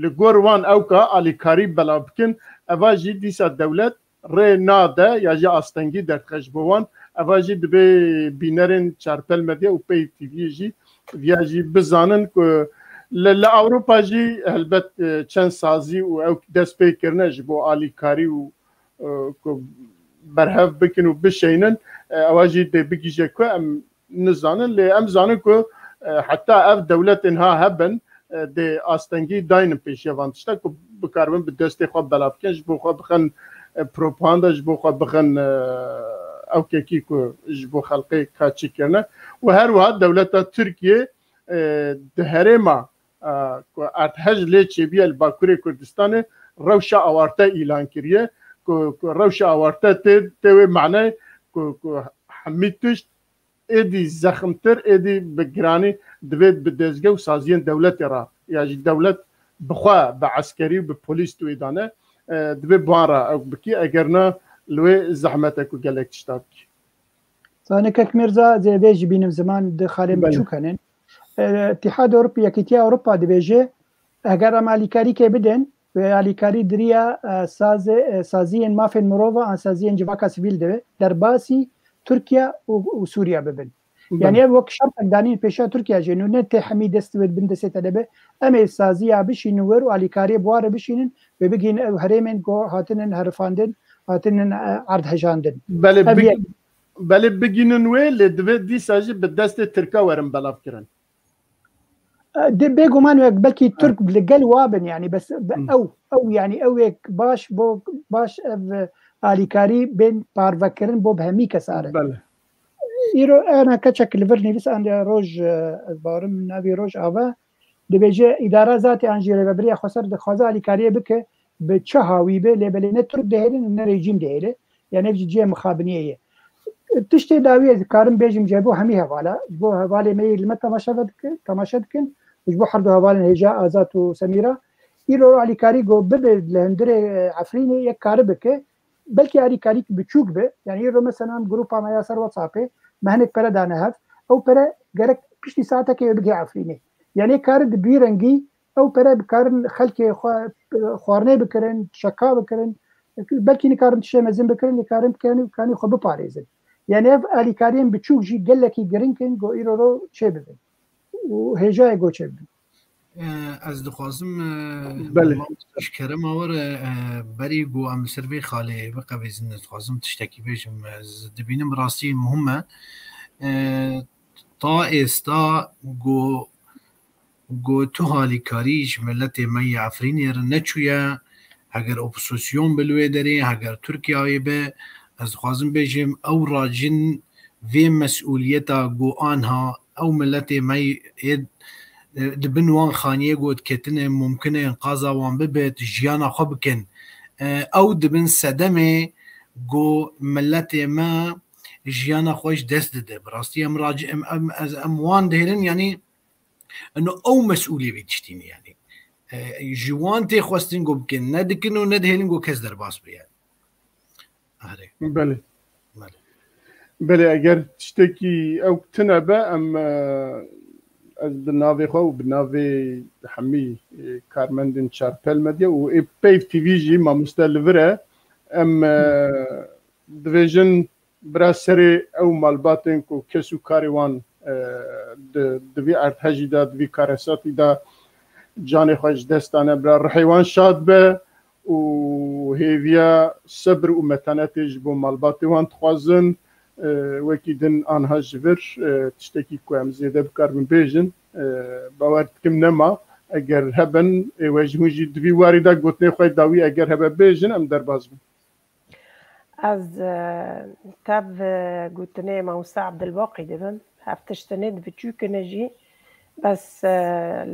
لگور وان اوکا آلی کاری بلا بکن اواجی دیسا دولت ری ناده یا جا آستنگی در خشبوان اواجی دبی بینرین چارپل مدیا و پی تیوی جی ویا جی بزانن که لأوروپا جی هلبت چند سازی و او دست پی کرنه جبو آلی کاری و برهف بکن و بشینن اواجی دی بگیجه که نزانن لی ام زانن که حتی اف دولت انها هبن دی آستنگی داینم پیش یوانتشتا که بکاربن به دستی خواب بلافکن جبو خواب بخن پروپاندا جبو خواب بخن او که جبو خلقی کاچی کرنه و هر وقت دولت ترکیه دهرما ارتهج لی چیبی الباکوری کردستان روشا آوارتا اعلان کریه که روشا آوارتا تیوی معنی که حمیدتش ایدی زخمتر ایدی بگرانی دوید بدزگه و سازین دولت را یعنی دولت بخواه به عسکری و به پولیس تو ایدانه دوید بوان را او بکی اگرنا لوی زحمت کو گلک تشتاب کی سانکک مرزا زي بيجي بين زمان دخالين بچوكنن اتحاد اوروبي يكتيا اوروبا دبيجي اگر اماليكاري كي بدن واليكاري دريا سازين مافن مروفا ان سازين جواكا سيفيل ده درباسي تركيا وسوريا ببن يعني وقت شرط دانين بيشا تركيا جنو نت حميد استود بندسه تدبه ام سازيا بشينور واليكاري بوار بشينن ببگين هريمن جو هاتنن هرفاندن هاتنن عرض هجاندن بله بگینن وی دي ساجي بالدست تركا ورم بلاف كرن دي بيجو مانو بلكي ترك لقل وابن يعني بس او يعني او باش بو باش اليكاري بين بارفكرن بو بهمي كساره بله يرو انا كتشك لفرني بس عند روج بارم نبي روج ابا دي بيجي اداره ذاتي انجيري ببريا خسر دخوازه اليكاري بك بتشهاوي به لبلين ترك دهرين ان ريجيم دهره يعني جي مخابنيه تشتي داويه كارم بيجم جابو همي هوالا جبو هوالا مي لما تماشدكن وجبو حردو هوالا هجاء ازات وسميره يرو علي كاري جو ببل لهندري عفريني يك كاربك بلكي علي كاري بتشوك به يعني يرو مثلا جروبا ما ياسر واتساب مهنك برا دانهف او برا جرك بشتي ساعتك يبقى عفريني يعني كارد بيرنجي او برا بكارن خلكي خوارنه بكرن شكا بكرن بلكي نكارن تشي مزن بكرن نكارن كاني خو بپاريزن يعني اف اليكارين بچوك جي گلكي گرينكن گو ايرو چه ببن و هجای گو چه ببن از دخوازم بله شکرم آور بری گو ام سروی خاله بقویزن دخوازم تشتکی بیشم دبینم راستی مهمه تا استا گو تو حالی کاریش ملت می عفرینی را نچویا اگر اپوزیسیون بلوی داری اگر ترکیه به از خوازم بیشم او راجن وی مسئولیتا گو آنها او ملت می دبن وان خانیه گود کتنه ممکنه انقاذا وان ببت جیانا خو بکن او دبن صدمه گو ملت ما جیانا خوش دست ده براستی ام راجع ام وان دهرن يعني انه او مسؤوليه بتشتيني يعني جوان تي خوستين گو بکن ندکن و ندهلن گو کس در باس بیاد بله بله اگر تشتكي او تنبه ام از بناوی خو بناوی حمی کارمندن چارپل مدیا و پیف تی وی جی ما مستلوره ام دیویژن براسری او مالباتن کو کسو کاریوان دوی ارتحجی دا دوی کارساتی دا جان خوش دستانه برا رحیوان شاد به و هیویا صبر و متانتش بو مالباتی وان تخوازن وکی دن آنها جبر تشتکی که هم زیده بکار من بیجن باورد کم نما اگر هبن وجهونجی دوی وارده گوتنه خواهی داوی اگر هبه بیجن هم در باز بن از تاب گوتنه موسى عبد الباقي دبن هفتشتند بتشوك نجي بس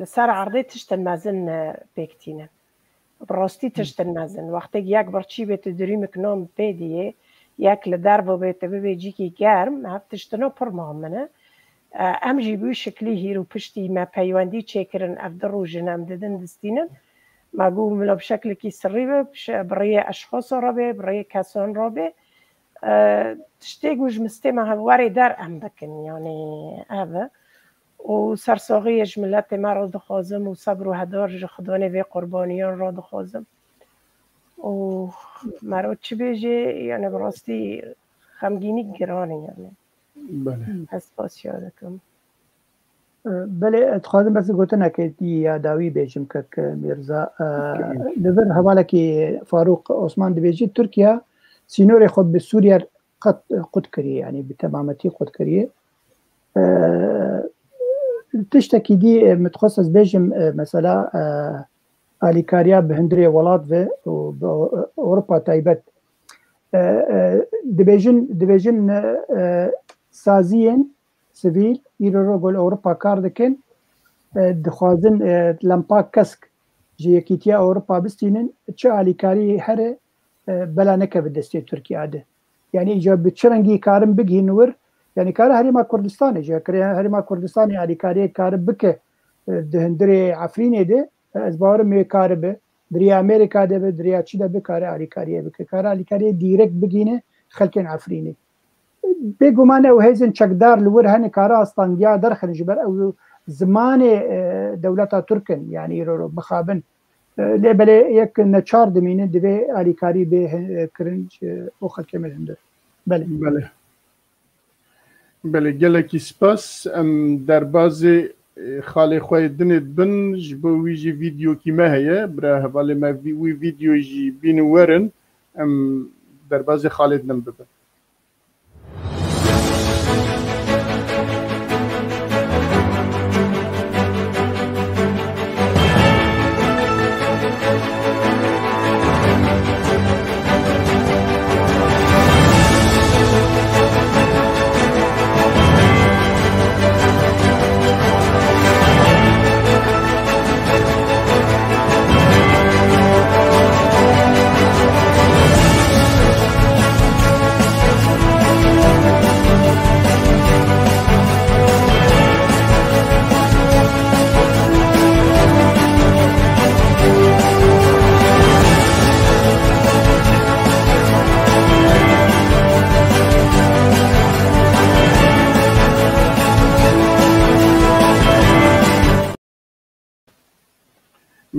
لسر عرضي تشتن مازن بيكتينه براستي تشتن مازن وقتی یک برچی بیت دریمک نام پیدیه یک لدربو بیت ببیجی کی گرم هفتشتنو پر مهمنه ام جیبو شکلی هیرو پشتی ما پیواندی چکرن افدر رو جنم ددن دستینن ما قوم لو بشكل كي سريبه بريه اشخاص رابه بريه كاسون رابه تشتيجوج مستمع واري دار ام بكن يعني هذا وسرساغي جملات ما رو دخازم وصبر وهدار خدانه في قربانيان رو دخازم و مرا چه بيجي يعني براستي خمگيني گرانه يعني بله اسپاس یادکم بله تخوازم بس گوتنه که یاداوی بیجم که میرزا لبر حواله که فاروق عثمان دبیجی ترکیه سینور خود به سوریا قد کریه يعني بتمامتي قد کریه تشتكي دي متخصص بیجم مثلا آلیکاریا به هندری ولاد و اوروپا تایبت دبیجن سازین سیویل ایرو گل اوروپا کار دکن دخوازن لمپا کسک جیکیتیا اوروپا بستینن چه آلیکاری هر بلا نکه به دستی ترکیه ده یعنی ایجا بچرنگی کارم بگی نور یعنی کار هریما کردستانه جا هریما کردستانه آلیکاری کار بکه دهندری عفرینه ده از باورم کار به دریا امریکا ده به دریا چی ده بکاره آلیکاری بکه کار آلیکاری دیرک بگینه خلکن عفرینه بگمانه و هیزن چکدار لور هنی کارا استانگیا درخن جبر او زمان دولتا ترکن یعنی رو بخابن لبله یک نچار دمینه دوی آلیکاری به کرنج او خلک مهنده بله گلکی سپاس ام در باز خاله خواه دنید بن جبو ویجی ویدیو کی ما هیه برا حواله ما ویدیو جی بین ورن ام در باز خاله دنم ببن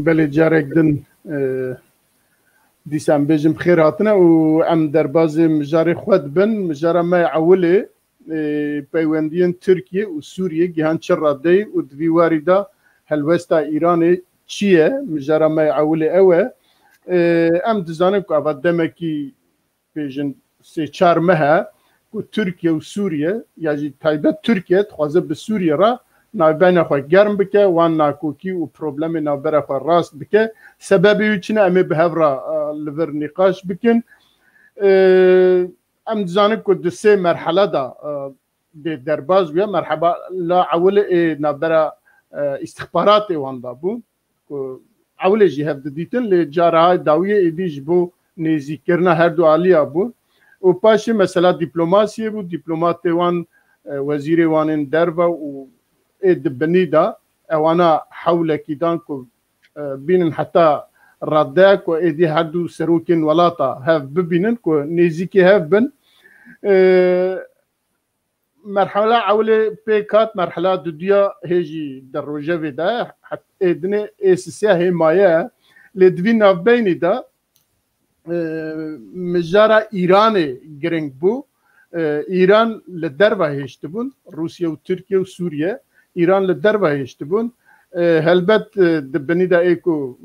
بله جارك دن دیسان بجم خیر هاتنه و ام درباز مجاری خود بن مجارا ما عوله پیوندین ترکیه و سوریه گهان چر راده و دویواری دا هلوستا ایران چیه مجارا ما عوله اوه ام دزانم که اول دمکی بیجن سه چار ماه که ترکیه و سوریه یعنی تایبت ترکیه تخوازه به سوریه را نابین خو گرم بکه وان ناکوکی و پروبلم نابر خو راست بکه سببی چنه امی به هفرا لور نقاش بکن ام دزانم که دو سه مرحله دا درباز بیا مرحبا لا اول نابر استخبارات وان دا بو اول جی هفت دیتن لجارهای داویه ایدیج بو نیزی کرنا هر دو عالیا بو و پاش مثلا دیپلماسی بو دیپلمات وان وزیر وان دروا و دبني دا اوانا حول كيدان كو بينن حتى رداك و ايدي هادو سروكين ولاطا هاف ببينن كو نيزيكي هاف بن مرحلة عولي بيكات مرحلة دوديا هيجي دروجة دا حتى ايدني اساسيا هي مايا لدوين ناف بيني دا مجارة ايراني جرينج بو ايران لدربا هيشتبون روسيا و تركيا و سوريا ایران لدربه هشتبون هلبت دبنی دا ایکو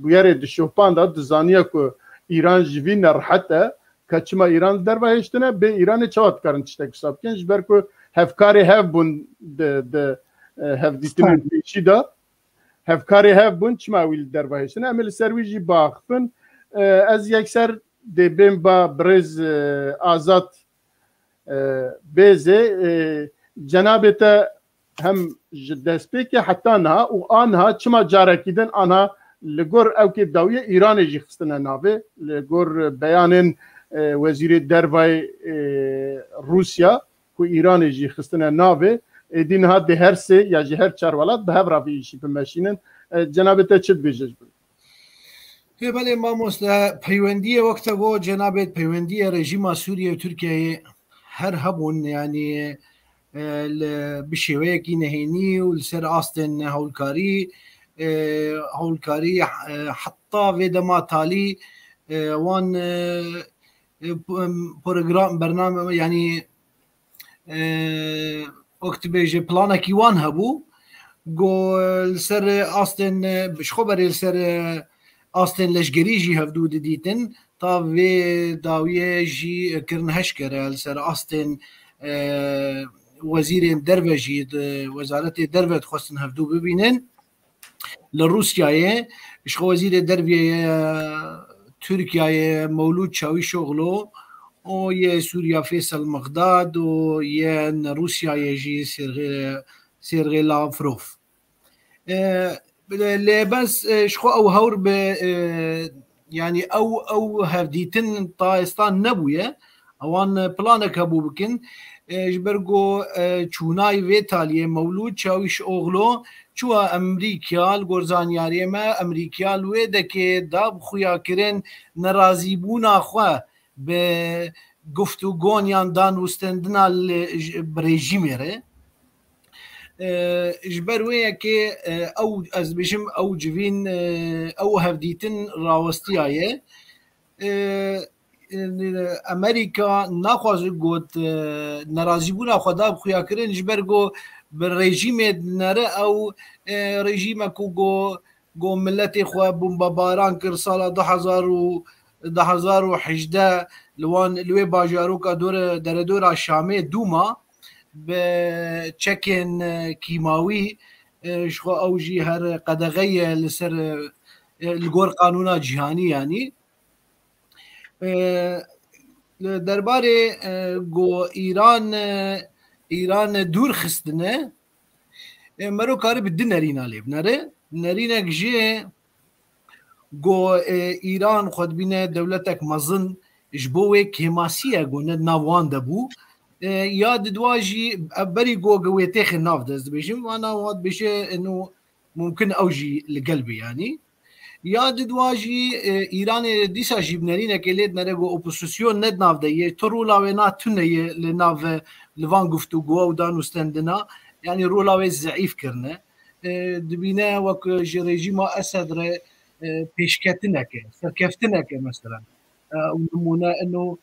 بیاره دشوپان دا دزانیه که ایران جوی نرحته که چما ایران دربه هشتنه به ایران چواد کرن چتک حساب کنش بر که هفکاری هف بون هف دیتنی بیشی دا هفکاری هف بون چما ویل دربه هشتنه امیل سرویجی باخفن از یکسر دی بین با برز آزاد بیزه جنابتا هم دسپیک حتی نه و آنها چما جارکیدن آنها لگور او که داویه ایران جی خستنه ناوه لگور بیان وزیر دروای روسیا که ایران جی خستنه ناوه دین ها ده هر سه یا جی هر چار ولاد به هر راویشی بمشینن جنابت چه بیجش بود بله ما مسلا پیوندی وقت بو جنابت پیوندی رژیم سوریه و ترکیه هر هبون یعنی بشوية نهيني والسر أصلا هولكاري حتى في دما تالي وان برنامج يعني وقت بيجي بلانا كيوان هبو جو السر أصلا بش خبر السر أصلا لشجري جي هفدو ديتن تا في داوية جي كرن هشكر السر أصلا وزير دربجي وزارة دربت خواستن هفدو ببينن لروسيا اش وزير دربية تركيا مولود شاوي شغله و يه سوريا فيصل مغداد و يه روسيا يجي سيرغي لافروف بس شخو او هور يعني او هفديتن طايستان نبويه اوان بلانك هبو بكن جبرگو چونای وی تالیه مولود چاویش اوغلو چوا امریکیال گرزانیاری ما امریکیال وی دکه داب خویا کرن نرازی بونا خواه به گفتگونیان دان وستندنا برژیمه ره جبر وی که او از بشم او جوین او هفدیتن راوستیایه امریکا نخواست گوت ناراضی بونا خدا بخویا کرن جبرگو بر رژیم نره او رژیم کو گو ملت خو بمباران کر سال 2018 لوان لوی باجاروکا دور شامه دوما به چکن کیماوی شخو اوجی هر قدغه لسر الگور قانونا جهانی یعنی درباره گو ایران دور خستنه مرو کاری به نرینا لیب نرینا گجه گو ایران خود بینه دولتک مزن جبوه کماسیه گو ناوان دبو یاد دواجی بری گو گویته خناف دست بشیم وانا واد بشه انو ممکن اوجی لقلبي يعني یاد دواجی ایران دیسا جیب نرینه که لید نرگو اپوزیسیون ند ناف ده تو رولاوی نا تونه لناف لوان گفتگو و دانوستندنا یعنی رولاوی ضعیف کرنه دبینه وک رژیم اسد را پیشکتنه که سرکفتنه که مثلا نمونه انه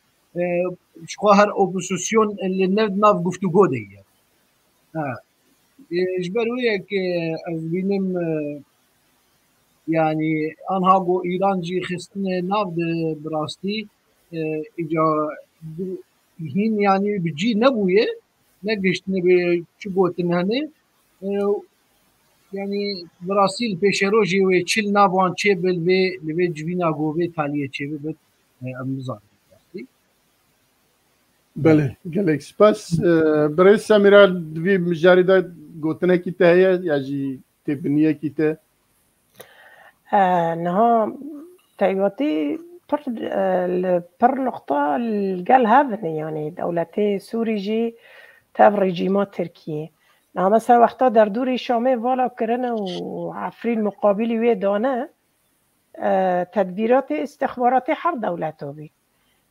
شخوا هر اپوزیسیون اللي ناف گفتگو دیگه اجبرویه که از بینم يعني آنها گو ایران جی خستن ناف براستی اجا هین يعني بجي نبويه نقشتنا بشو قوتن هنه يعني براسيل بيشروجي ويتشل نافوان تشيبل لبي جبينا قوبي تاليه تشيبل امزان بله گلک سپاس برای سمیرا دوی مجاریده گوتنه کی تهیه یا جی تبنیه کی ته نها تایواتی پر نقطة القال هذا يعني دولتي سوري جي تاف رجيمات تركيا نها مثلا وقتا در دوری شامه والا کرنه و عفرین مقابلی وی دانه تدبیرات استخبارات هر دولت ها بید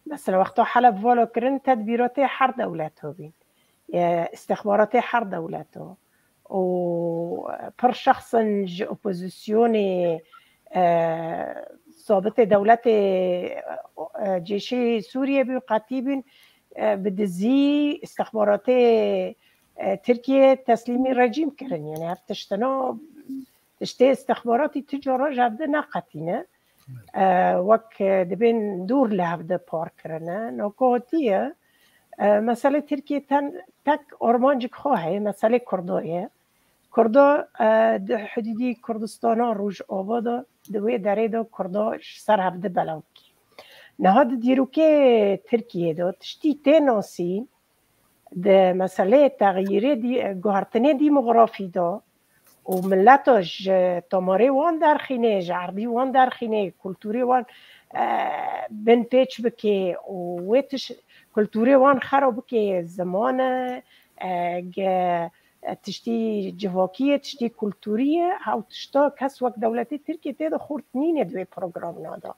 مثلا وقتا حلب والا کرن تدبیرات هر دولت ها بید استخبارات هر دولت ها و پر شخصا اپوزیسیون ثابت دولت جيشي سوريا بقتيب بدزي استخبارات تركيا تسليمي رجيم كرن يعني هفتشتنا تشتي استخباراتي تجارة جابده ناقتينه وك دبين دور لهفده بار كرنه نوكوتيه مسألة تركيا تك أرمانجك خواهي مسألة كردوية کردا حدودی کردستان روج آبادا دوی دره دا کردا سر هفته بلاو کی نهاد دیروکه ترکیه دا تشتی تناسی ده مسئله تغییر گوهرتنه دیموغرافی دا و ملتاش تماره وان در خینه جعردی وان در خینه کلتوری وان بن پیچ بکه و ویتش کلتوری وان خراب بکه زمان تشتي جواكية تشتي كولتورية أو تشتا كس وقت دولتي تركيا تيدا خورتنين دوي بروغرام نادا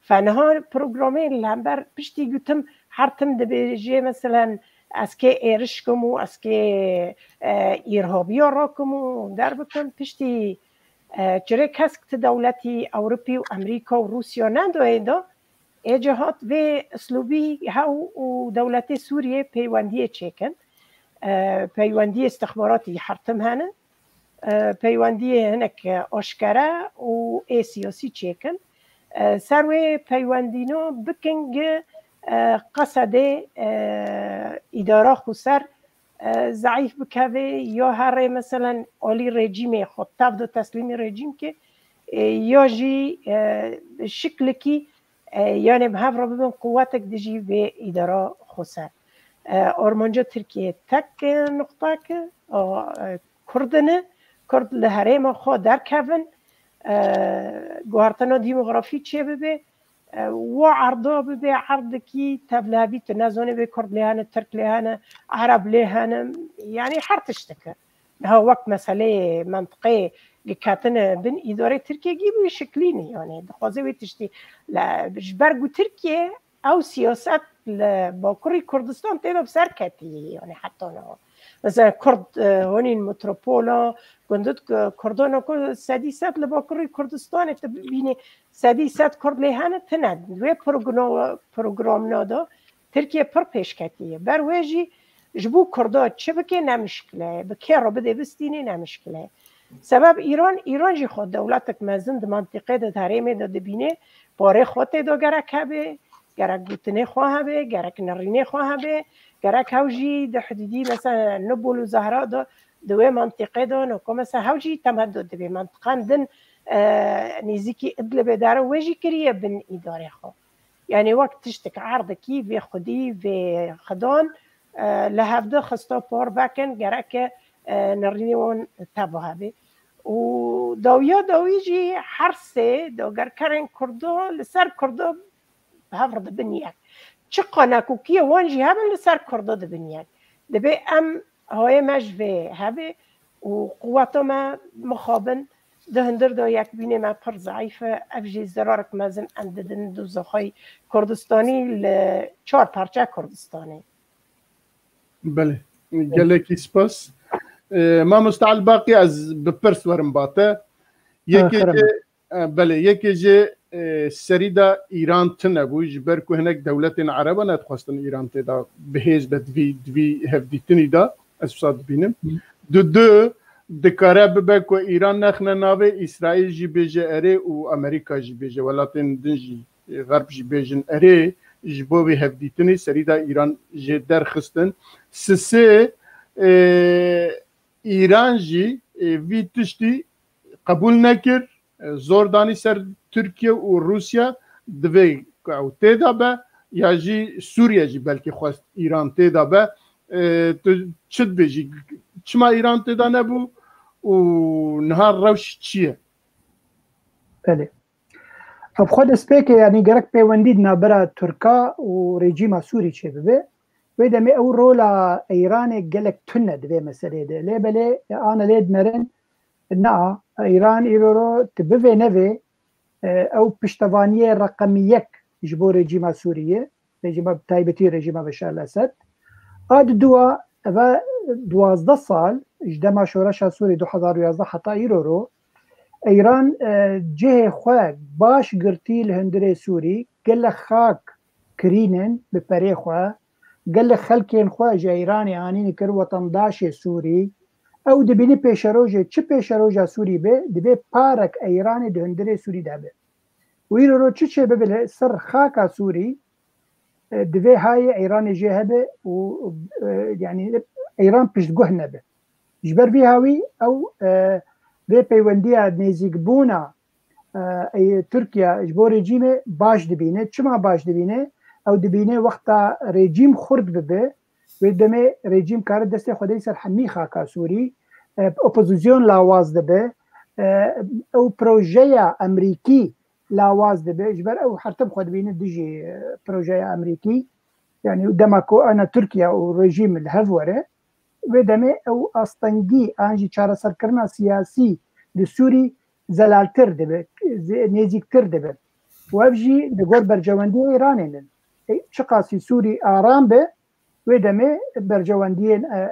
فنها بروغرامين لامبر بشتي قلتم حرتم دبيجي مثلا اسكي ايرشكمو اسكي إرهابية راكمو در بكم بشتي جري كسكت دولتي أوروبي وأمريكا وروسيا ناندو ايدا اجهات في اسلوبي هاو ودولتي سوريا بيواندية تشيكن پیوندی استخباراتی حرتم هنه پیوندی هنک آشکره و سیاسی چیکن سروی پیوندینو بکنگ قصد اداره خسر ضعیف بکوه یا هر مثلا آلی رژیم خود تفد و تسلیم رژیم که یا جی شکل کی یعنی به هفر ببین قوتک دیجی به اداره خسر آرمانجا ترکیه تک نقطه که کردنه کرد لحریم خود در کون گوهرتنا دیموغرافی چه ببه و عرضا ببه عرض کی تبلابی تنازونه به کرد لحانه ترک لحانه عرب لحانه یعنی هر تشتکه ها وقت مسئله منطقه گکاتنه بین اداره ترکیه گیبوی شکلینه یعنی دخوازه وی تشتی برگو ترکیه او سیاست باكوري كردستان تيدا بسر كتي يعني حتى أنا مثلا كرد هونين متروبولا قندت كردانا كل سادسات لباكوري كردستان تبيني سادسات كرد لهانة تند وي برنامج نادا تركيا پر پیش كتي برواجي جبو كردات شبكة نمشكلة بكيرو بده بستيني نمشكلة سبب إيران جي خود دولتك مزند منطقة ده هرمه ده دبينه باره خود ده گرکه گرک گوتنه خواه به گرک نرینه خواه به گرک هاوجی ده حدودی مثلا نبول و زهرا ده دوی منطقه ده نکو مثلا هاوجی تمدد به منطقه دن نزیکی ادلب داره ویجی کریه بن اداره خواه یعنی وقت تشتک عرض کی و خودی و خدان لحفظه خستا پار بکن گرک نرینه وان تباه به و داویجی هر سه داگر کرن کرده لسر کرده هفرض بنياك شقنا كوكيه وانجي هبل لسر كرده بنياك دبي ام هاي مجفي هبه وقواته ما مخابن ده هندر دا یک بینه ما پر ضعیفه افجی زرارک مزن انددن دو زخای کردستانی لچار پرچه کردستانی بله گلکی سپاس ما مستعل باقي از بپرس ورم باته یکی بله یکی جه سریدا ایران تنبو جبر که هنگ دولت عربا نتخواستن ایران تدا بهیز بدوی هفدیتنی دا اسفاد بینم دو دکاره ببه که ایران نخنه ناوه اسرائیل جی بیجه اره و امریکا جی بیجه ولاتن دنجی غرب جی بیجن اره جبوی هفدیتنی سریدا ایران جی در خستن سه ایران جی وی تشتی قبول نکر زور دانی سر ترکیه و روسیا دوی او تیدا به یا جی سوریه جی بلکه خواست ایران تیدا به تو چد بیجی چما ایران تیدا نبو و نهار روش چیه؟ بله خب خود سپیک یعنی گرک پیوندید نابرا ترکا و رژیم سوری چه ببه و دمی او رولا ایران گلک تنه دوی مسئله ده لی بله آن لید نرن نه ایران ایرو تبوی نوی او پشتوانی رقمی یک جبو رژیم سوریه رژیم تایبتی رژیم بشار الاسد آد دوا و 12 سال اجدما شورش سوری 2011 حتی ایرو ایران جه خواه باش گرتی لهندره سوری گل خاک کرینن بپره خواه گل خلکین خواه جه ایرانی آنین کر وطن داش سوری او دبینی پیشروجه چه پیشروجه سوری به دبی پارک ایرانی لهندره سوری ده به و ایرو چه ببله سر خاک سوری دبی های ایران جه به و یعنی ایران پشتگوه نبه جبر بی هاوی او به پیوندی نزیک بونا ترکیه جبو رژیم باش دبینه چما باش دبینه او دبینه وقتا رژیم خورد ببه و دمه رژیم کار دسته خودی سر حمی خاکا سوری اپوزیسیون لاواز دبه او پروژه امریکی لاواز دبه جبر او حرتب خود بینه دیجی پروژه امریکی يعني دمكو انا تركيا ورژیم الهفوره و دمه او استنگی انجی چاره سرکرنا سیاسی لسوری زلالتر دبه نزیکتر دبه و افجی دگور برجواندی ایرانین شقاسی سوری آرام به و دمه برجواندی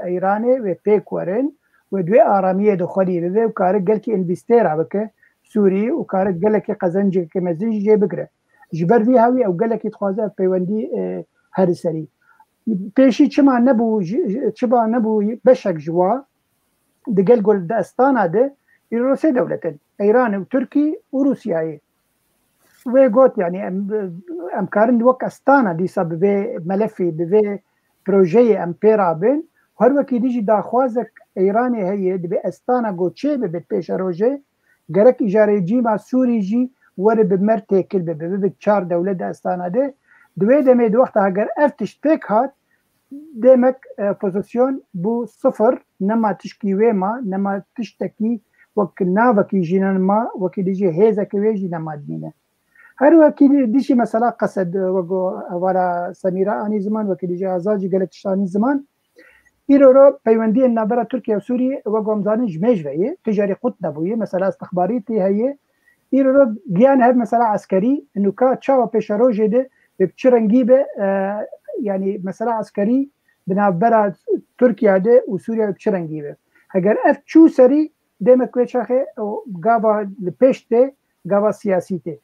ایرانی و پیکورن و دوی آرامیه دخلی به و کار گل کی انوستر بکه سوری و کار گل کی قزنج کی مزنج جه بگره جبر وی هاوی او گل کی تخوازه پیوندی هر سری پیشی چما نبو بشک جوا دگل گل داستانه ده روسیه دولتن ایران و ترکی و روسیه و گوت یعنی ام کارن وک استانه دی سبب ملفی به پروژه ام پیرابن هر وکی دیجی داخوازک ایرانی هی به استانه گوچه به پیش روزه گرک اجاره جی ما سوری جی ور به مرته کل به چهار دولت استانه ده دوی دمه دو وقت اگر افتش پیک هات دمک پوزیسیون بو صفر نما تشکی ویما نما تشتکی وک ناوکی جینن ما وکی دیجی هیزه که ویجی نما دینه هر وکی دیجی مثلا قصد وگو وارا سمیرا آنی زمان وکی دیجی آزاجی گلتشتانی زمان ایرو رو پیوندی نبرا ترکیه و سوری وگو امزانی جمیج ویه تجاری قط نبویه مثلا استخباری تی هیه ایرو رو گیان هر مثلا عسکری انو که چاو پیش رو جده بچرنگی به يعني مثلا عسكري بنابرا تركيا ده وسوريا بچرنگی به اگر اف چو سری دمك وچخه غابا لپشته غابا سياسيته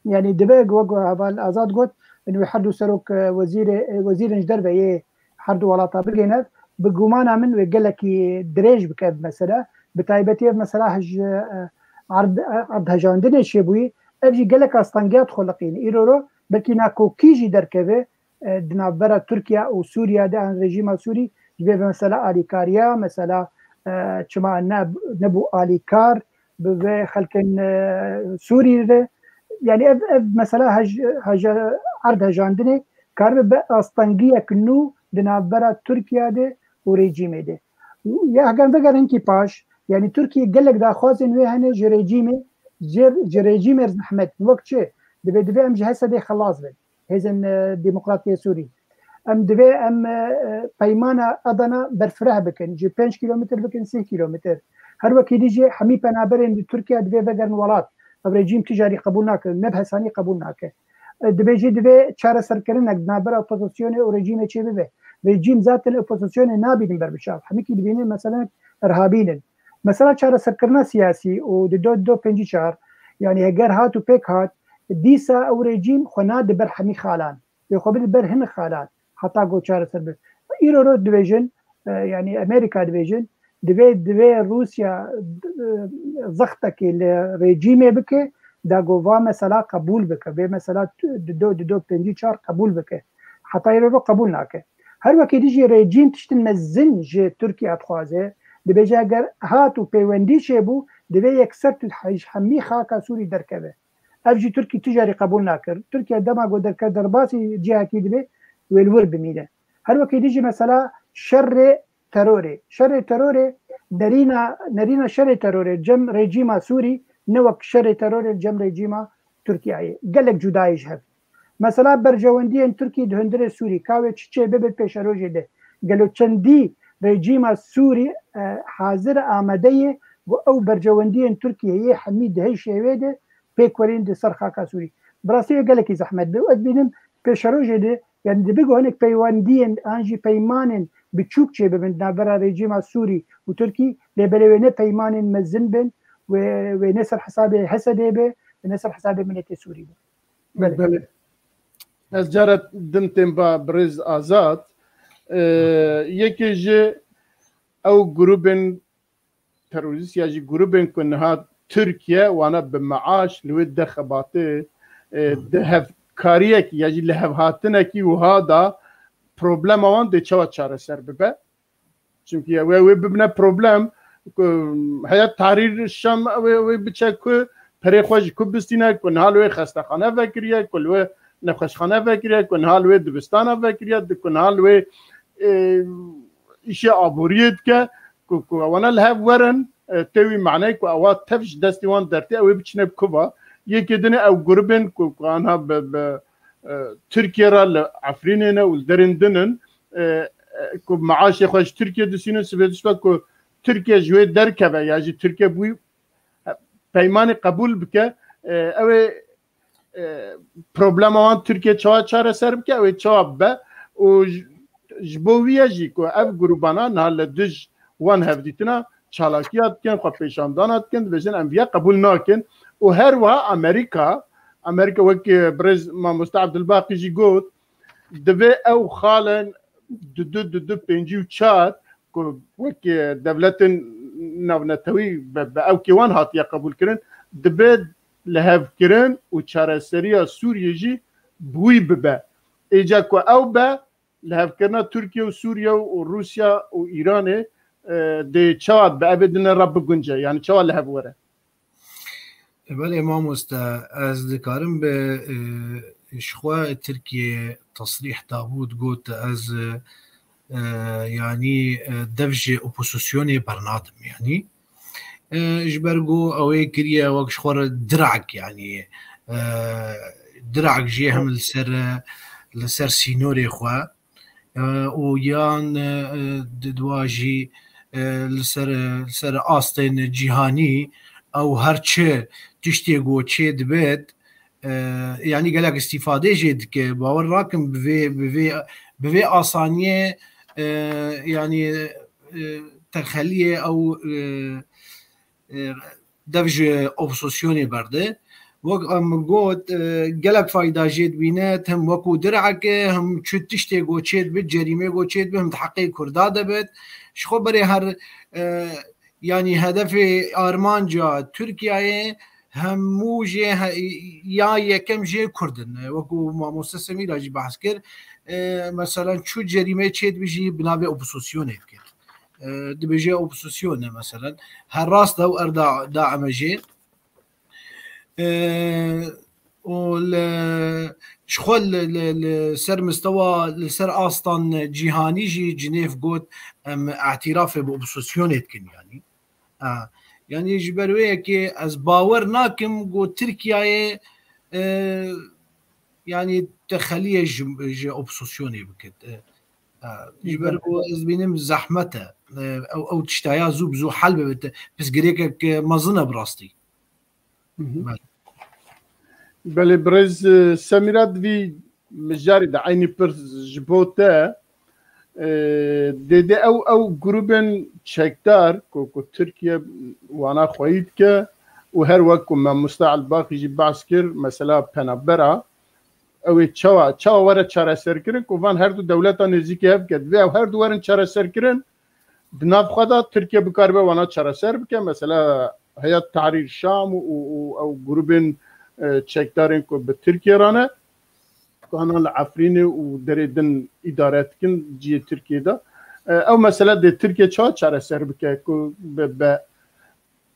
يعني دبه گو اول آزاد گوت انه حدو سروك وزير نجدر به حدو ولا طابقينه بگومانا من وقالكي دريج بك مثلا بتايبتي مثلا هج عرض هجاندنه شبوي ابجي قالك استنجات خلقين ايرو بلكي ناكو كيجي دركبه دنابرا تركيا و سوريا ده عن رژیم سوری جبه مثلا آلیکاریا مثلا چما نبو آلیکار به خلکن سوری ده يعني مثلا هج عرض هجاندنه کار به استنگی کنو دنابرا تركيا ده و رژیم ده یا هگن بگر انکی پاش يعني تركيا گلک دا خوازن وی هنه جرژیم محمد وقت چه دبي ام جهه ده خلاص بد هزن ديمقراطيه سوري ام دبي ام پیمانه ادنا برفره بكن جي 5 كيلومتر بكن 6 كيلومتر هر وقت يجي حمي بنابرين تركيا دبي بگرن ولات رژیم تجاری قبول ناکه نبه ثانی قبول ناکه دبي جي دبي چاره سرکرنک نابر اپوزیسیون او رژیم چه به رژیم ذات الاپوزیسیون نابیدن بر بشار حمي کی دبینه مثلا ارهابين مثلا چاره سرکردنا سیاسی و دو پنجی چار يعني اگر هات و پیک هات دیسا او رژیم خنا د بر حمی خالان خو بر هن خالان حتا گو چاره سر به ایرو دیویژن يعني امريكا ديفيجن دبي روسيا زختك الرجيم بك دا جوفا مثلا قبول بك بمثلا دو بنجي شهر قبول بك حتى يرو قبول ناك هر وقت يجي رجيم تشتن مزن جي تركيا تخوازه دبي جاگر هاتو بيوندي شبو دبي يكسر تحيش حمي خاكا سوري دركبه افجي تركي تجاري قبول ناكر تركيا دما جو دركه درباسي جهه كي دبي والور بميده هر وقت يجي مثلا شر تروري نرينا شر تروري جم رجيم سوري نوك شر تروري جم رجيم تركيا قالك جدايش هف مثلا برجواندي ان تركي دهندر سوري كاوي تشي ببل بيشروجي ده قالوا تشندي رجيم سوري حاضر آمده او برجواندي ان تركي هي حميد هي شيوده بيكورين دي صرخه سوري براسي قالك زحمت بينم بيشروجي ده يعني دي بيجوا هناك بيواندين انجي بيمانن بتشوكشي بين نابرا رجيم سوري وتركي لبلوينه بيمانن مزنبن ونسر حسابي حسدي به ونسر حسابي ملتي سوري بله از جارت دمتن با برز آزاد یکی جه او گروبن تروریست یا جه گروبن کنها ترکیه وانا بمعاش لود دخباته ده کاریه کی یا جه لحف هاتنه کی و هادا problem avan de çava çare ser bibe. Çünkü ve bibne problem hayat tahrir şam ve biçek ku pere xoj ku bistine ku hal ve xastaxane vekriye ku ve nefxane vekriye ku hal ve dibistana vekriye ku hal ve işe aburiyet ke ku wana lev veren tevi mعنی ku avat tefş destivan derti ev biçne kuba yekidine ev grubin ku anha be تركيا عفريننا والدرندنن كو معاش يخش تركيا دسينن سبيدسبا كو تركيا جوي دركبه يعني تركيا بوي بيمان قبول بك او بروبلم وان تركيا چوا چاره سر بك او چوا به او جبويه جي كو اف جروبانا نال دج وان هفديتنا چالاكيات كن خو پیشاندانات كن بجن انبياء قبول ناكن وهر وا امريكا وكي برز ما مستعد الباقي جي قوت دبي او خالن دو بنجي وشات وكي دولتن نونتوي او كيوان هات يا قبول كرن دبي لهف كرن وشاره سريا سوريا جي بوي ببا ايجا كو او با لهف كرنا تركيا وسوريا وروسيا وايران دي شات بابدن رب گنجه يعني شو لهف وره بله ما از ذکرم به اشخوا ترکیه تصریح داوود گوت از يعني دفج اپوزیسیونی برنادم يعني اجبرگو اوه کریه وقت شخور درعك يعني درعك جيهم لسر سينوري خوا ويان دواجي لسر آستين جيهاني او هرچه تشتي گوچه دبت يعني قالك استفاده جد که باور راكم بفي آسانيه يعني تخليه او دفج اوبسوسيوني برده وقت قلت قالك فايده جد بينات هم وكو درعك هم شو تشتي گوچه دبت جريمه گوچه دبت هم تحقيق كردا دبت شخو بري هر يعني هدف آرمانجا تركيا هموجه يا يكم جي كردن وكو ماموستا سمير اجي بحث كر مثلا شو جريمه تشيد بيجي بنابي اوبوزيسيون كر دبيجي اوبوزيسيون مثلا هالراس دو اردا داعم جي وال شخول لسر مستوى لسر اصلا جهاني جي جنيف قوت اعتراف باوبوزيسيون كن يعني يعني يجبرويه كي از باور ناكم قو تركيا يعني تخليه اوبسوسيوني بكت يجبرو از بينم زحمته او تشتايا زوب زو حلبه بس قريك مظنه براستي بله برز سميرات في مجاري دا عيني برز جبوتا دي او جروبن تشكدار كو تركيا وانا خويد ك وهر وقت ما مستعل باقي جي باسكر مثلا بنابرا او تشوا ورا تشارا سركرن كوفان هر دو دولتا نزيكي هب كد و هر دو ورن تشارا سركرن دناف خدا تركيا بكاربه وانا تشارا سر بك مثلا هي تحرير الشام او جروبن تشكدارن كو بتركيا رانا كان العفريني ودريدن ادارات كن جي تركيا دا او مثلا دي تركيا تشارا سر بك كو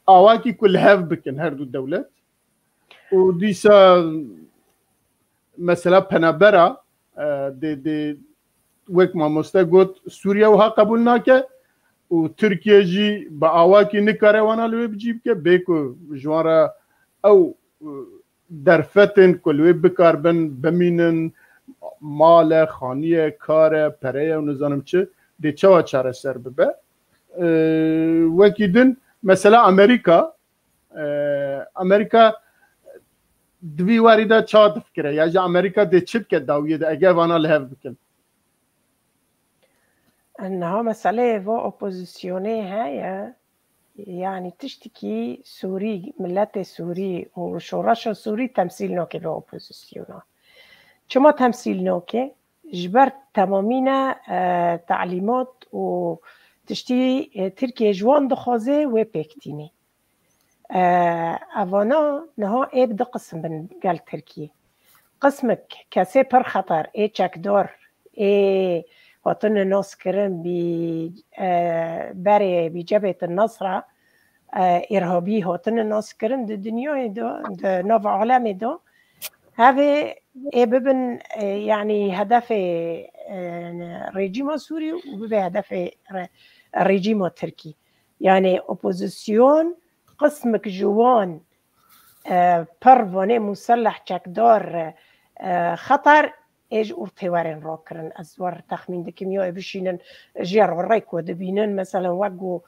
اواكي كل هاف بكن هر دو دولت وديسا مثلا پنابرا دي وك ما مستقوت سوريا وها قبول ناكه و تركيا جي باواكي نكاره وانا لو بجيب كه بيكو جوارا او درفتن كل بكاربن بمينن مال خانيه كاره پره و نظام چه دي چوا چاره سر ببه وكيدن مثلا امريكا دوی واریدا چا تفکره یا جا امریکا دی چپ که داویه ده اگه وانا لحف بکن انها مسألة و اپوزیسیونه هاي يعني تشتكي سوري ملت سوري وشورش سوري تمثيل نوكي و اپوزیسیونه چما تمثيل نوكي جبر تمامين تعليمات و تشتي تركيا جوان دخوازه و بيكتيني اوانا نها ابدا قسم من قال تركيا قسمك كاسي پر خطر اي چكدار اي هاتن الناس كرن بري بجبهة النصرة ارهابي هاتن الناس كرن دي دنيا دا نوع عالم دا هذا اي ببن يعني هدف ريجيم سوري وببن هدف الريجيم التركي يعني اوبوزيسيون قسمك جوان پروانه مسلح چکدار خطر ايج ارتوارن راكرن ازوار تخمين دكم يا بشينن جير وريك ودبينن مثلا وقو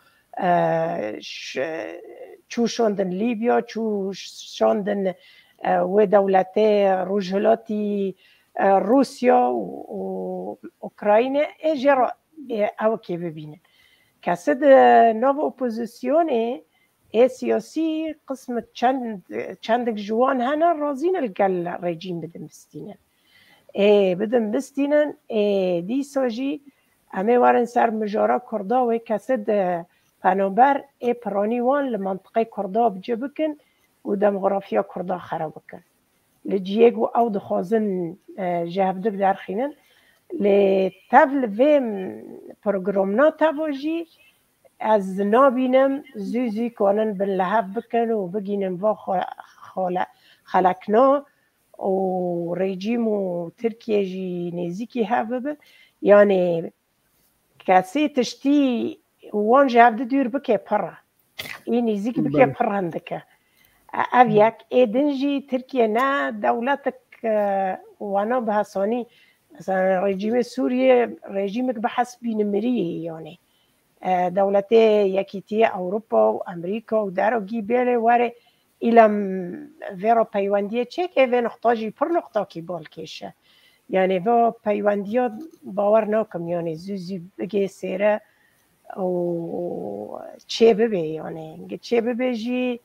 چو شوندن ليبيا چو شوندن ودولتي روجهلاتي روسيا واوكراينا ايجر او كي ببينن كاسد نوف اوبوزيسيوني سياسي قسم چندك جوان هنا رازين القل ريجيم بدم بستينن بدم بستينن دي ساجي امي وارن سر مجارة كردا و كسد پنابر پراني وان لمنطقة كردا بجبكن و دمغرافيا كردا خرابكن لجيگو او دخوازن جهبدك در خينن لتفل فيم پروگرامنا تواجي از نابینم زوزی کنن بن لحب بکن و بگینم و خلقنا و رژیم و ترکیه جی نزیکی هفته یعنی کسی تشتی وان جهبده دور بکه پره این نزیک بکه پرندکه اویک ایدنجی ترکیه نه دولتک وانا بحثانی مثلا رژیم سوریه رژیمک بحسبی نمریه یعنی دولتي يكيتية أوروبا وأمريكا ودارو جيبيلي واري إلى فيرو بايواندية تشيك إيه نحتاجي بر نقطاكي بالكيشة يعني فو بايواندية باورناكم يعني زوزي بجي سيرة و تشي ببي يعني تشي ببي جي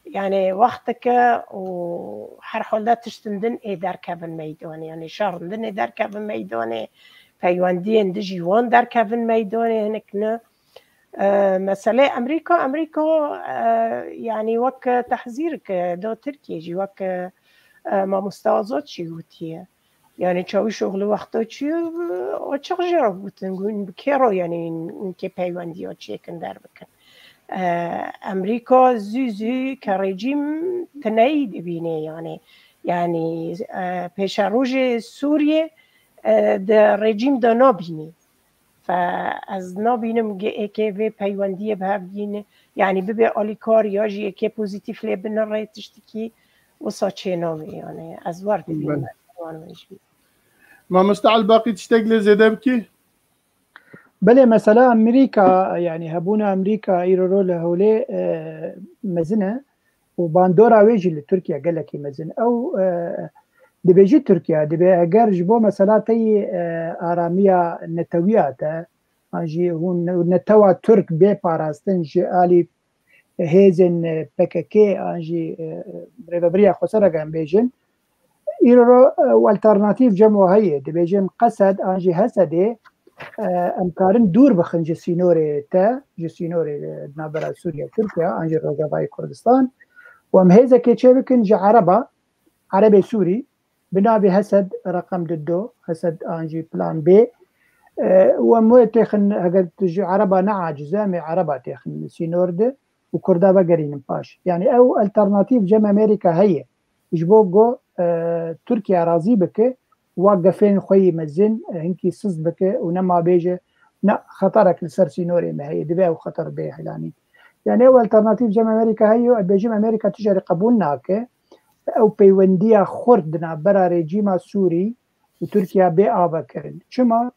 يعني وقتك وحر حولات تشتندن إيه دار كابن ميداني يعني شهرندن إيه دار كابن ميداني پیوندی دجی وان در کافن میدانه هنکنا مسئله امریکا يعني وك تحذيرك دا تركيا جي وك ما مستوازات شي قوتيه يعني چاوي شغل وقتا چي و چغجرا قوتن بكيرو يعني انكي پیوندی چي کن در بکن امريكا زوزو كريجيم تنايد بينه يعني پیش روج سوريا ده رژیم دا نابینی فاز نابینم که به پیوندی به بگینه یعنی ببه آلیکار یا جی که پوزیتیف لی بنا رای تشتکی و ساچه نامه یعنی از ورد بینه ما مستعل باقي تشتاق لزيادة بكي؟ بله مثلا امريكا يعني هبونا امريكا ايرو لهولي مزنه وباندورا ويجي لتركيا قال لك مزن او دبيجي تركيا دبي اگر جبو مثلا تي آرامية نتوياته انجي هون نتوى ترك بي باراستن جي آلي هيزن بككي انجي بريبريا خسرة كان بيجن إيرو والترناتيف جمو هي دبيجن قصد انجي هسدي امكارن دور بخن جسينوري تا جسينوري نابرا سوريا تركيا انجي روجافاي كردستان وام هيزا كي بكن جي عربي سوري بنابي هسد رقم ددو هسد انجي بلان بي ومو تخن هقد تجي عربا نعا جزامي عربا تخن سينورد وكردا بقرين باش يعني او الترناتيف جم امريكا هي جبوغو تركيا راضي بك واقفين خوي مزن هنكي سز بك ونما بيجي نا خطرك لسر سينوري ما هي دبا وخطر بيه يعني او الترناتيف جم امريكا هي بيجي امريكا تجري قبولناك او بيونديا خردنا برا ريجيما سوري وتركيا بي آبا كرن چما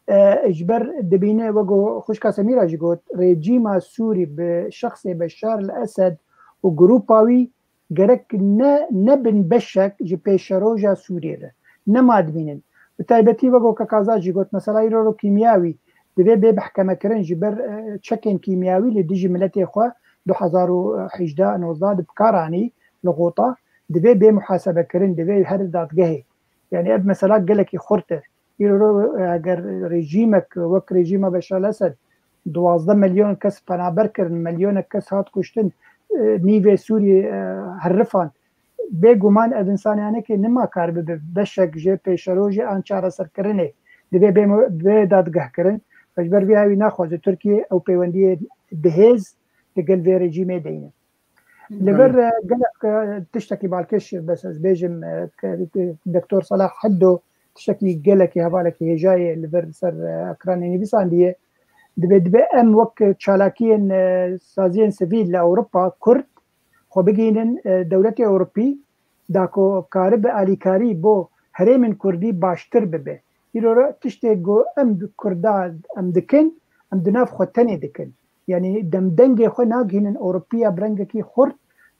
اجبر دبينه وگو خوشكا سميرا جيگوت ريجيما سوري بشخص بشار الأسد وجروباوي جرك نبن بشك جي بيشروجا سوري نما دبينن بتايبتي وگو كاكازا جيگوت مثلا يرو كيمياوي دبي بي بحكمة كرن جبر تشكين كيمياوي لديجي ملتي خوا 2011 19 بكاراني لغوطة دبي بي محاسبة كرن دبي هر دات جهي يعني اب مثلا قالك خورته يرو اگر رژیمک وک رژیم بشار الاسد 12 مليون کس پنابر کردن مليون کس هات کشتن نیو سوری هرفان بگومان از انسانیانه که نما کار به بشک جه پیشروج آن چاره سر کرنه دبی به دادگاه کرن فجبر بیاوی ناخوز ترکیه او پیوندی دهز تقل في رژیم دینه لبر قالك تشتكي بالكش بس بيجم دكتور صلاح حدو تشكي قالك هبالك هي جاي لبر سر اكراني بيسانديه دبي ام وك تشالاكين سازين سيفيل لاوروبا كرد خو بگینن دولت اوروبی داکو کارب الیکاری بو هرمن کردی باشتر ببه ایرو تشته گو ام کرداد ام دکن ام دناف خوتنی دکن يعني دم دنگه خو ناگهینن اوروبیا برنگه کی خورد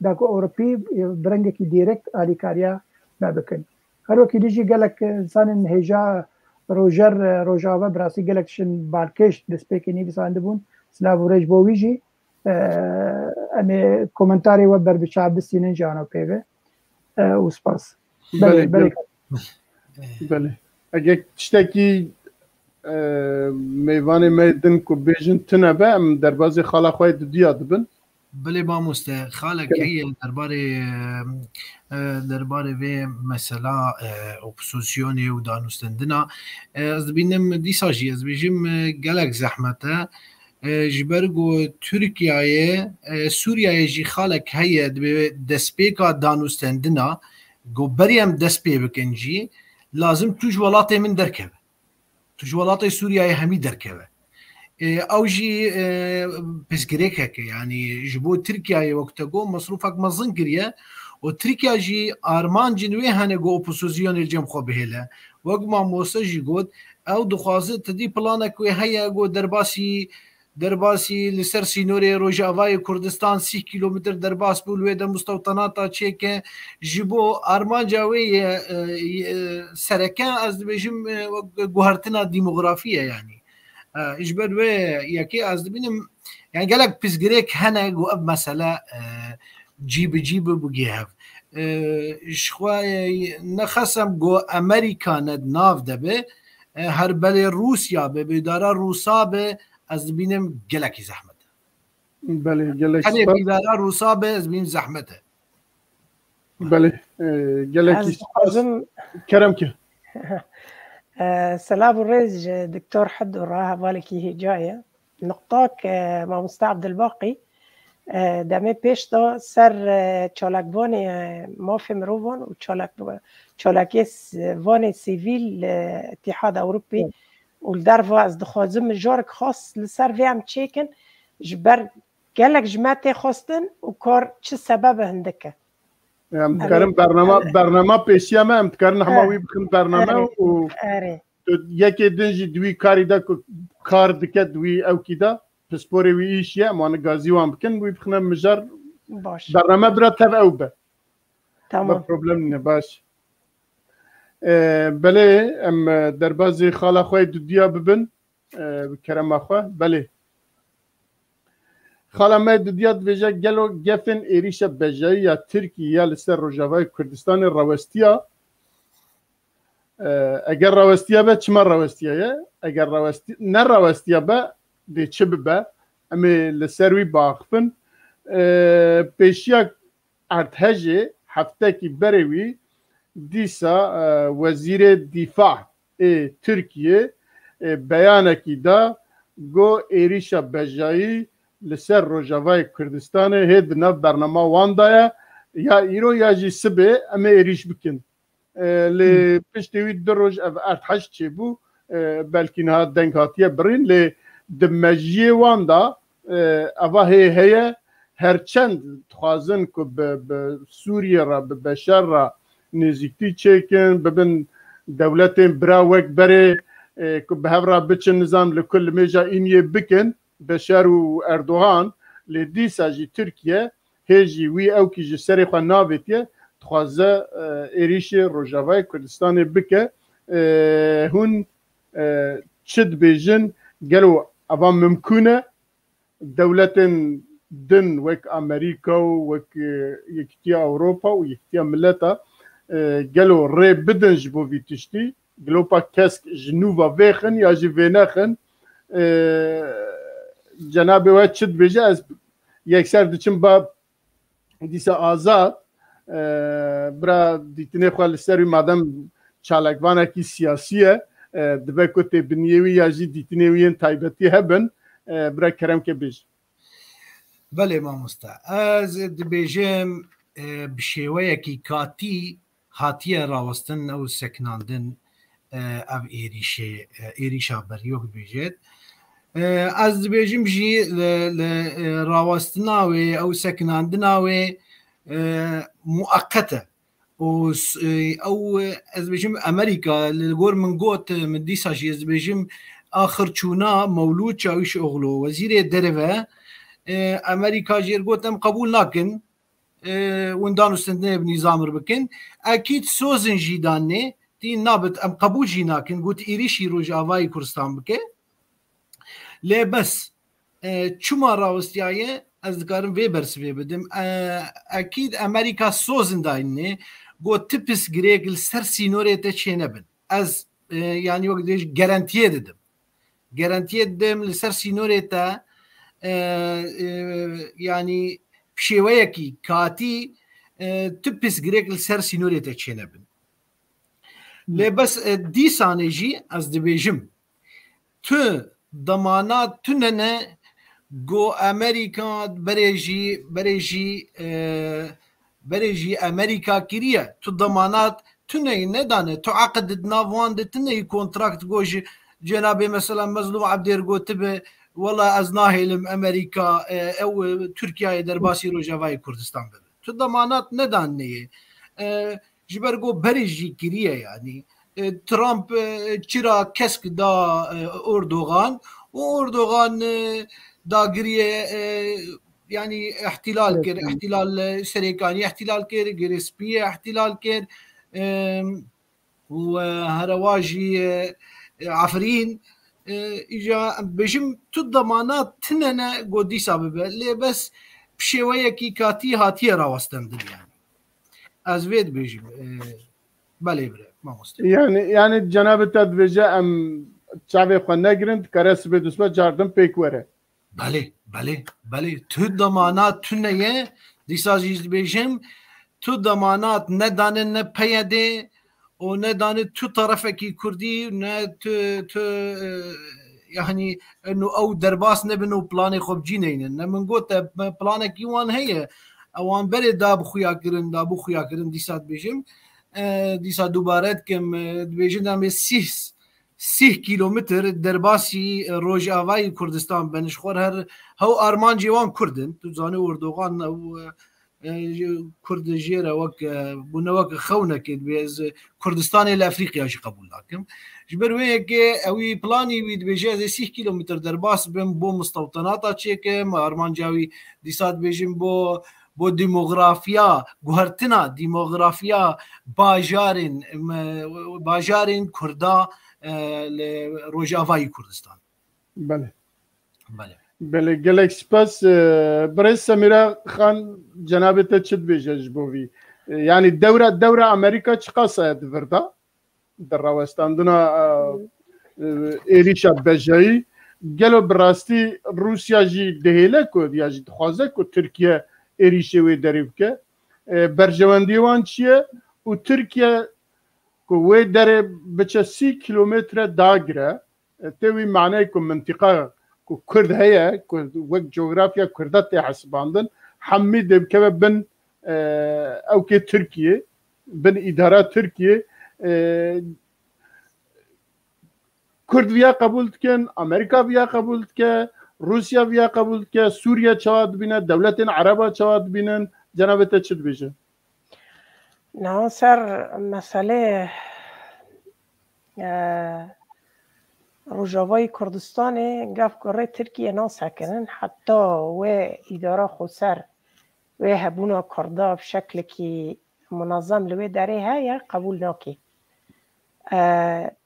داکو اوروبی برنگه کی ديريكت الیکاریا نابکن هر وقت دیجی گلک انسان هجا روجاوا براسي گلک شن بالکش دسپیکنی بسانده بون سلاو رج بویجی امي كومنتاري وبر بشعب السنين جانو بيبه وسباس بله اگه تشتكي ميواني ميدن كو بيجن تنبه ام دربازي خالا خواه دياد بن بله با مسته خالق هي درباره و مثلا اپوزیسیونی و دانستندنا از بینم دیساجی از بیجم گلک زحمته جبرگو ترکیه سوریه جی خالق هي دسپیکا دانستندنا گو بریم دسپی بکنجی لازم توش ولاته من درکبه توش ولاته سوریه همی درکبه او جي بسكريكك يعني جبو تركيا وقت جو مصروفك مزن كريا وتركيا جي ارمان جنوي هانه جو اوبوزيسيون الجم خو بهله وقما موسى جي جود او دخوازه تدي بلانك وي هيا جو درباسي لسر سينوري روجافاي كردستان 6 كيلومتر درباس بولوي د مستوطنات تشيك جبو ارمان جاوي سركان از بجم جوهرتنا ديموغرافيه يعني اجبر و یکی از ببینم يعني قالك بسجريك هنا جو اب مساله جيب بوجيهف شخوای نخسم جو امریکا ندناف دبه هر بل روسیا به بداره روسا به از ببینم قالك زحمت بله قالك hani بداره روسا به از ببینم زحمته بله قالك كرم که سلام الريز دكتور حد وراها بالك هي جايه نقطاك مع مستعبد الباقي دمي بيشتا سر تشالاكبوني ما في مروفون وتشالاكيس فوني سيفيل اتحاد اوروبي والدرفا از دخوازم جارك خاص لسر فيام تشيكن جبر قالك جماعتي خاصتن وكار چه سبب هندكه متكرم برنامه پیشیا ما متكرم حماوي بخن برنامه و یکی دنجی دوی کاری دا کار دکه دوی او کی دا پسپوری وی ایشیا ما نگازی وام بکن وی بخنم مجر برنامه برا تب او به تمام بروبلم نباش بله ام دربازی خاله خوی دودیا ببن کرم اخوه بله خاله ما دودیا دویجه گلو گفن ایریش بجایی یا ترکیه یا لسر روجاوای کردستان روستیا اگر روستیا به چما روستیا اگر روستی نه روستیا به دی چه به امی لسروی باخفن پیشیا ارتهجه هفته کی بروی دیسا وزیر دفاع ترکیه بیانکی دا گو ایریشا بجایی لسر روجاوای کردستان هید نو برنامه واندایا یا ایرو یا جی سبه اما ایریش بکن لی پشتوی در روز ارتحش چه بو بلکه نه دنگ هاتیه برین لی دمجیه واندا اوه هیه هرچند تخوازن که به سوریه را به بشر را نزیکتی چکن ببین دولتین برا وک بره که به هفرا بچن نظام لکل میجا اینیه بکن بشار و اردوغان لدیسا جی ترکیه هجی وی او کی جی سری خواه ناویتیه تخوازه ایریش روجاوای کردستان بکه هون چد بیجن گلو اوان ممکنه دولتین دن وک امریکا و وک یکتیا اوروپا و یکتیا ملتا گلو ری بدنج بو ویتشتی گلو پا کسک جنوبا ویخن یا جی وینخن جناب وقت چد بیجه از یکسر دچم با دیسا آزاد برا دیتنه خواه لسروی مادم چالکوانه کی سیاسیه دبه کتی بنیوی یا جی دیتنهوین تایبتی هبن برا کرم که بیج بله مامۆستا ئەز دەبێژم بشێوەیەکی کاتی هاتیە ڕاوەستن ئەو سەکناندن ئەو ئێریشا بەریۆک بێژێت ئەز دەبێژم ژی لە ڕاوەستناوێ ئەو سەکناندناوێ موقەتە ئەو ئەز دەبێژم ئەمریکا لە گۆر من گۆت من دیساژی ئەز دەبێژم آخر چوونا مەولود چاویش ئۆغلۆ وەزیرێ دەرەوە امریکا جیر گوتم قبول نکن وندان استندنه بنظامر بکن اکید سوزن جیدانه دی نابت ام قبول جی نکن گوت ایریشی روجاوای کردستان بکه لی بس چما راوستیایه از دکارم وی برس وی بدم اکید امریکا سوزن داینه گوت تپس گریگل سر سینوره ته چه نبن از یعنی وقت دیش گارانتیه ددم لسر سینوره ته يعني بشويكي كاتي تبس جريك السر سينورية تشينبن لي بس دي سانيجي از دبيجم تو ضمانات تننا جو امريكا بريجي امريكا كيريا تو ضمانات تني ندانه تعقد نافوان تني كونتراكت جوج جنابي مثلا مظلوم عبدير قوتبه والله از ناهلم امریکا او ترکیه درباسی روجاوای کردستان بده تو ضمانات ندان نیه جبرگو برجی کریه یعنی ترامپ چرا کسک دا اردوغان و اردوغان دا گریه يعني احتلال كير احتلال سريكاني احتلال كير جريسبية احتلال كير وهرواجي عفرين اجا بجم تو ضمانات تننا قدي سببه لي بس بشويه كي كاتي هاتي راوستن يعني از ويد بجم بله بره ما مست يعني جناب تدوجه ام شعبي خنا گرند كرس بدوسبه جاردم پیکوره بله تو ضمانات تنيه دیساجیز بجم تو ضمانات ندانه نه پیاده و ندانه تو طرفکی کردی نه تو يعني انه او درباس نبنو بلاني خوب جينين من قلت بلانك يوان هي اوان بري داب خويا كرن ديسات بيجم ديسات دوبارات كم بيجن دام 6 كيلومتر درباسي روجاوای کردستان بنشخور هو ارمان جوان كردن تو زاني اردوغان او كرد جيرا وك بنوك خونك بيز كردستان لافريقيا شي قبول لكم جبر ويك اوي بلاني ويد بيجاز 6 كيلومتر درباس بين بو مستوطنات تشيك ارمان جاوي ديسات بيجن بو دیموغرافیا گوهرتنا دیموغرافیا باجارین کردا روجاوای کردستان. بله بله بله گلک سپاس برای سمیرا خان جنابت چت بیجش بوی یعنی دوره امریکا چقدر ساعت وردا در راوستاندنا ایریشا بجایی گلو براستی روسیا جی دهیله کد یا جی خوازه کد ترکیه ایریشه وی دریب که برجواندیوان چیه و ترکیه که وی داره بچه 30 کیلومتر داگره توی معنی که منطقه که کرد هیا که وقت جغرافیا کردت حسباندن حمی دب که بن او که ترکیه بن اداره ترکیه کرد ویا قبول کن امریکا ویا قبول که روسیا ویا قبول که سوریه چواد بینه دولت عربا چواد بینن جنابت چت بیشه نه سر مسئله روجاوای کردستان گفت که ترکیه ناسکنن حتی و اداره خسر و هبونا کردا بشکل که منظم لوی داره های قبول ناکی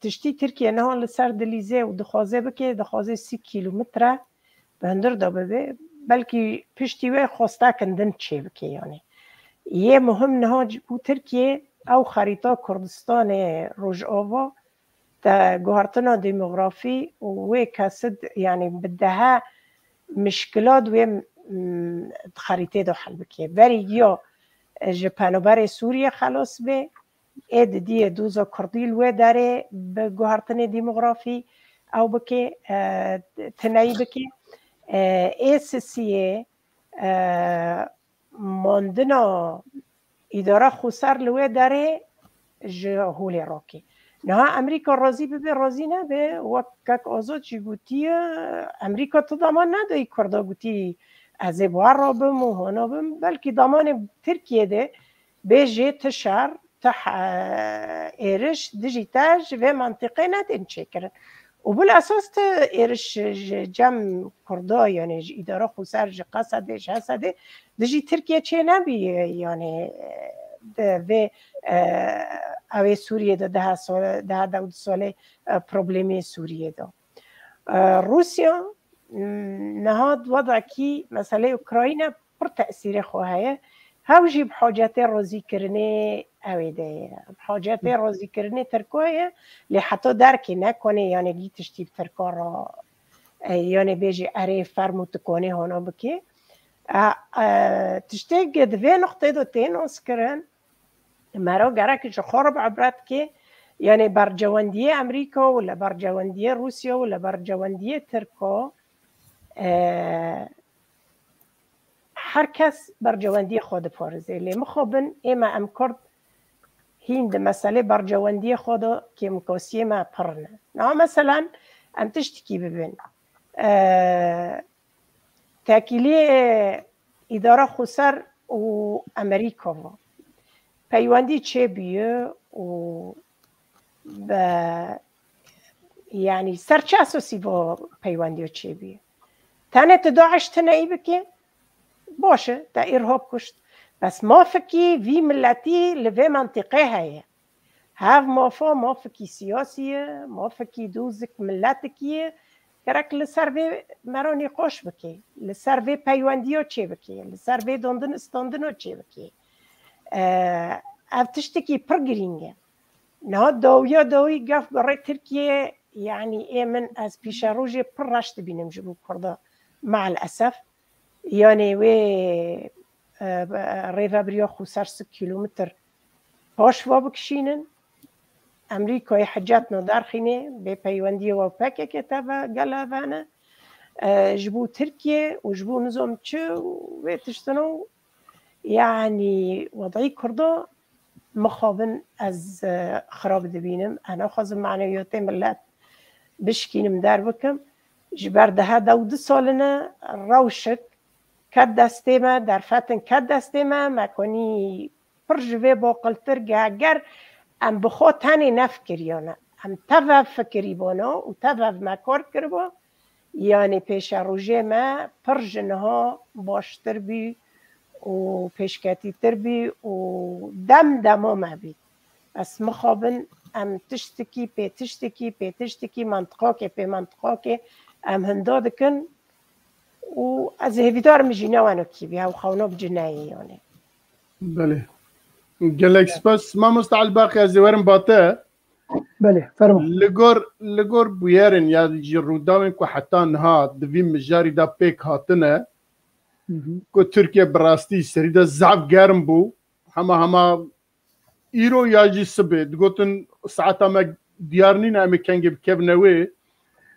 تشتی ترکیه نه لسر دلیزه و دخوازه بکه دخوازه 30 کیلومتره به هندر دا ببه بلکه پشتی و خواسته کندن چه بکه یعنی یه مهم نه بو ترکیه او خریطه کردستان روجاوا تا گوهرتنا دیموغرافی و کسد یعنی بدها مشکلات و خریطه دو حل بکه بری یا جپانوبر سوریه خلاص به اید دیه دوزا کردیل و داره به گوهرتن دیموغرافی او بکه تنایی بکه ایسسیه ماندنا اداره خسر لوه داره جهول راکی نه امریکا راضی به راضی نه به وقت آزاد چی گوتی امریکا تو دامان ندایی کرده گوتی از بوار را بم و هانا بم بلکه دامان ترکیه ده بیجه تشار تح ایرش دیجیتاج و منطقه ندین چه کرن و بالاساس تا ایرش جمع کرده یعنی اداره خسر جه قصدش هسته دیجی ترکیه چه نبی یعنی و اوی سوریه ده ساله پروبلمی سوریه ده روسیا نهاد وضع کی مسئله اوکراین پر تأثیر خواهی هاوجی بحاجت رازی کرنه اوی ده بحاجت رازی کرنه ترکوه لی حتی درکی نکنه یعنی گی تشتیب ترکا را یعنی بیجی اره فرمو تکونه هانا بکی تشتیب دوی نقطه دو تینوس کرن مرا گرک جو خارب عبرت که یعنی برجواندی امریکا ولا برجواندی روسیا ولا برجواندی ترکا هر کس برجواندی خود پارزه لی مخابن ایما ام کرد هیند مسئله برجواندی خود که مکاسی ما پرنه نه مثلا ام تشتکی ببین تاکیلی اداره خسر و امریکا و پیوندی چه بیه و یعنی سر چه اساسی با پیوندی چه بیه تنه داعش تنهی بکه باشه تا ارهاب کشت بس ما فکی وی ملتی لوی منطقه هایه هاو ما فکی سیاسیه ما فکی دوزک ملتکیه کرک لسر وی مرا نقاش بکه لسر وی پیوندی ها چه بکه لسر وی داندن استاندن ها چه بکه افتشتکی پر گرینگه نه داوی گفت برای ترکیه یعنی من از پیش روز پر رشت بینم جبو کرده مع الاسف یعنی وی ریفا بریا خوسر 100 کیلومتر پاش و بکشینن امریکای حجات ندارخینه به پیوندی و پاکه که تبا گلافانه جبو ترکیه و جبو نظام چه و تشتنو يعني وضعي كردا مخابن از خراب دبینم انا خازم معنویات ملت بشکینم در بکم جبر ده دو سالنه روشک کد دسته ما در فتن کد دسته ما مکنی پرجوه با قلتر گهگر ام بخوا تنی نفکریانه ام توف فکری بانا و توف مکار کربا یعنی پیش روژه ما پرجنها باشتر بی و پیشکتی تر بی و دم ما بی بس مخابن ام تشتکی پی منطقه که پی منطقه که ام هندا دکن و از هیویدار مجینه وانو کی بیا و خونو بجنایی یعنی بله گلکس پس ما مستعل باقی از ورم باته بله فرما لگور بویرن یا جروداوین که حتی نها دویم مجاری دا پیک هاتنه که ترکیه براستی سری دا زعب گرم بو همه ایرو یا جی سبه دگوتن ساعتا ما دیارنین امی کنگی بکبنوی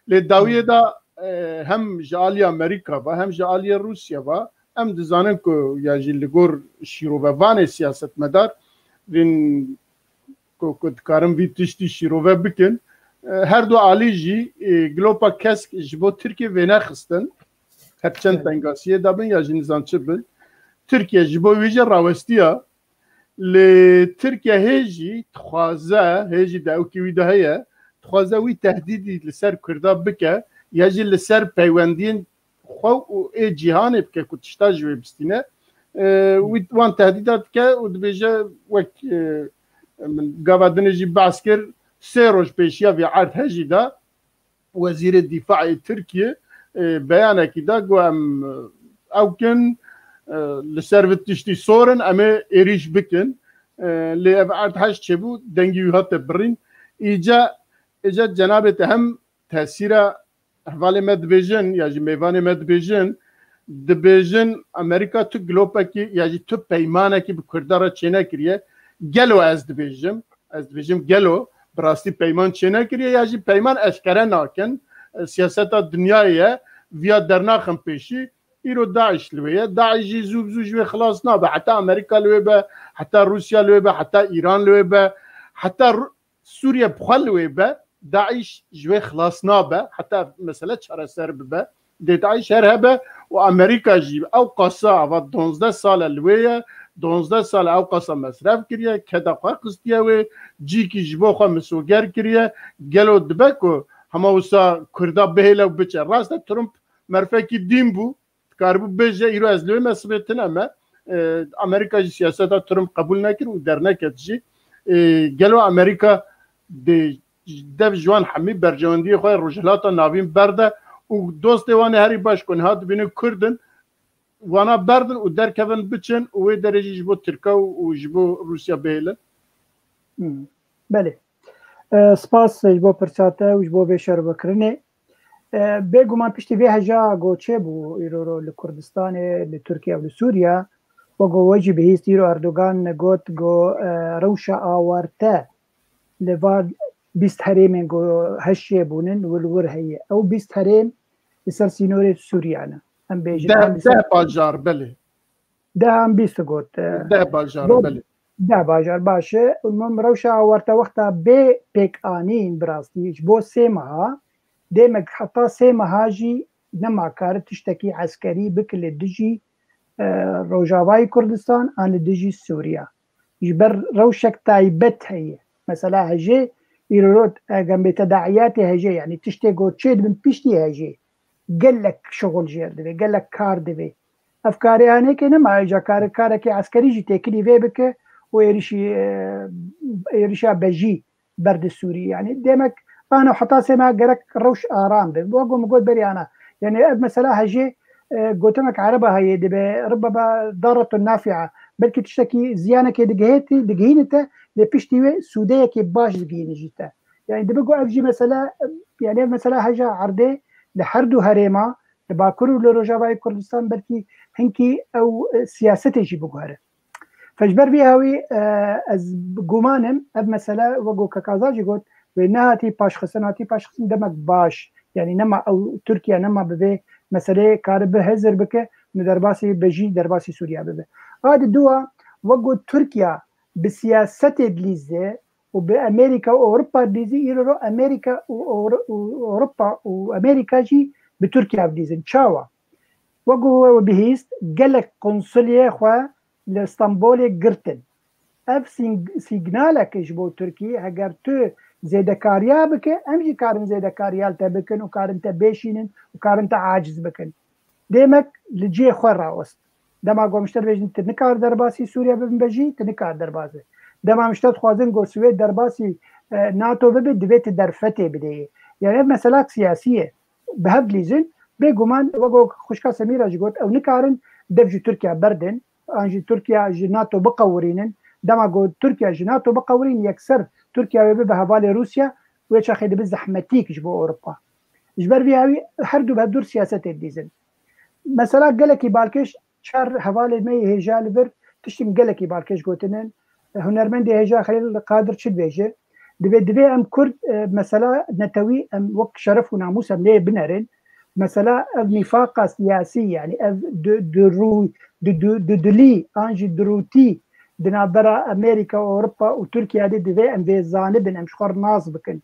لی داویه دا هم جالی امریکا و هم جالی روسیا و هم دزانن که یا جی لگور شیروبوان سیاست مدار وین که دکارم وی تشتی شیروبه بکن هر دو عالی جی گلوپا کسک جبو ترکیه وینا خستن هرچند تنگاسیه دابن یا جی نزان چه بل ترکیه جبو ویجه راوستیا لتركيا هيجي تخوازا هيجي داوكي ويدا هي تخوازا وي تهديدي لسر كردا بكا يجي لسر بيواندين خو اي جيهان بكا كنتشتاج ويبستينا وان تهديدات كا ودبيجا وك من قابدن يجي بعسكر سيروج بيشيا في عرض هيجي دا وزير الدفاع تركيا بيانا كدا قوام او كان لسرفت تشتي صورن اما اريش بكن لابعاد هاش تشبو دنجي هات برين اجا جناب هم تاثير احوال مدبيجن يا جميفان مدبيجن دبيجن امريكا تو جلوباكي يا جي تو بيمانه كي بكردارا تشينا كريه جلو از دبيجن جلو براستي بيمان تشينا كريه يا جي بيمان اشكره ناكن سياسات الدنيا فيا درناخم بيشي ایرو داعش لویه داعشی زوب زوجوی خلاص نابه حتی امریکا لویه حتی روسیا لویه حتی ایران لویه حتی سوریه بخل لویه داعش جوی خلاص نابه حتی مثلا چرا سر ببه داعش هر هبه و امریکا جیب او قصا و 12 سال لویه 12 سال او قصا مصرف کریه کدا خواه قصدیه و جی کی جبو خواه مسوگر کریه گلو دبکو همه وسا کردا بهیله و بچه راست ترمپ مرفکی دیم بو کاربو بجه ایرو از لوی مسئولیتن اما امریکا جی سیاست ترمپ قبول نکر و در نکد جی گلو امریکا دف جوان حمی برجواندی خواه رجلاتا ناوین برده و دوست وانه هری باش کن هاد بینه کردن وانا بردن و در کون بچن و درجی جبو ترکا و جبو روسیا بهیلن بله سپاس جبو پرساته و جبو بشار بکرنه بگومان پشتی وی هجا گوچه بو ایرو لکردستان لترکیه و لسوریا و گو وجی بهیست ایرو اردوگان گوت گو روشا آورته لواد بیست هریم گو هشه بونن والور هیه او بیست هریم لسر سینور سوریانا هم بیجن ده باجار بله ده هم بیست گوت ده باجار بله ده باجار باشه المهم روشا آورته وقتا بی پیک آنین براستی بو سیمها ديمك حتى سيما هاجي نما كارت تشتكي عسكري بكل الدجي روجاواي كردستان عن الدجي سوريا يجبر روشك تايبت هي مثلا هجي يرود جنب تداعيات هجي يعني تشتكي تشيد من بيشتي هجي قال لك شغل جير دبي قال لك كار دبي افكاري انا كي نما اجا كارك عسكري جي تكلي في بك ويرشي بجي برد السوري يعني ديمك انا وحتى سما قرك روش ارام بوقو مقول بري انا يعني مثلا هجي قلت لك عربه هي ربما ضاره نافعه بلكي تشتكي زيانه كي دقينته لبيشتي سوديه كي باش دقين جيتا يعني دبقو افجي مثلا يعني مثلا هجا عرضي لحردو هريما لباكرو لروجاواي كردستان بلكي هنكي او سياستي جي بقوها فجبر بيهاوي از قومانم اب مثلا وقو كاكازاجي قلت ونهاتي باش خسن دمك باش يعني نما او تركيا نما ببي مسألة كارب هزر بك ندرباسي بجي درباسي سوريا ببي هذه الدوا وقو تركيا بسياسة دليزة وبأمريكا وأوروبا دليزة يرو أمريكا وأوروبا وأمريكا جي بتركيا دليزة تشاوا وقو بهيست قالك قنصلية خوا لإسطنبول قرتن اف سيجنالك جبو تركيا هجر تو زيدكاريا بك امجي كارن زيدكاريا تبكن وكارن تبيشين وكارن عاجز بكن ديمك لجي خورا وسط دما گومشتر بجن تنکار درباسی سوریا ببن بجی تنکار دربازه دما مشتد خوازن گو سوید درباسی ناتو ببه دویت درفته بده يعني مسألة سياسية بهب ليزن بيجومان وجو خشكا سميرة جوت أو نكارن دفج تركيا بردن أنجي تركيا جناتو بقورينن دما جو تركيا جناتو بقورين يكسر تركيا ببه بالي روسيا ويش أخذ بزحمتيك جبو أوروبا جبر بيهاوي هردو بهدور سياسة الديزن مسألة قالك بالكش شهر حوالي مي هجا لبر تشتم قالك بالكش جوتنن هنرمندي هجا خليل قادر شد بيجي دبي ام كرد مسألة نتوي ام وك شرف وناموس ام ليه بنرن مسألة نفاق سياسي يعني دلي انجي دروتي دنابرا امريكا واوروبا وتركيا دبي ام بيزانبن ام شخور ناس بكن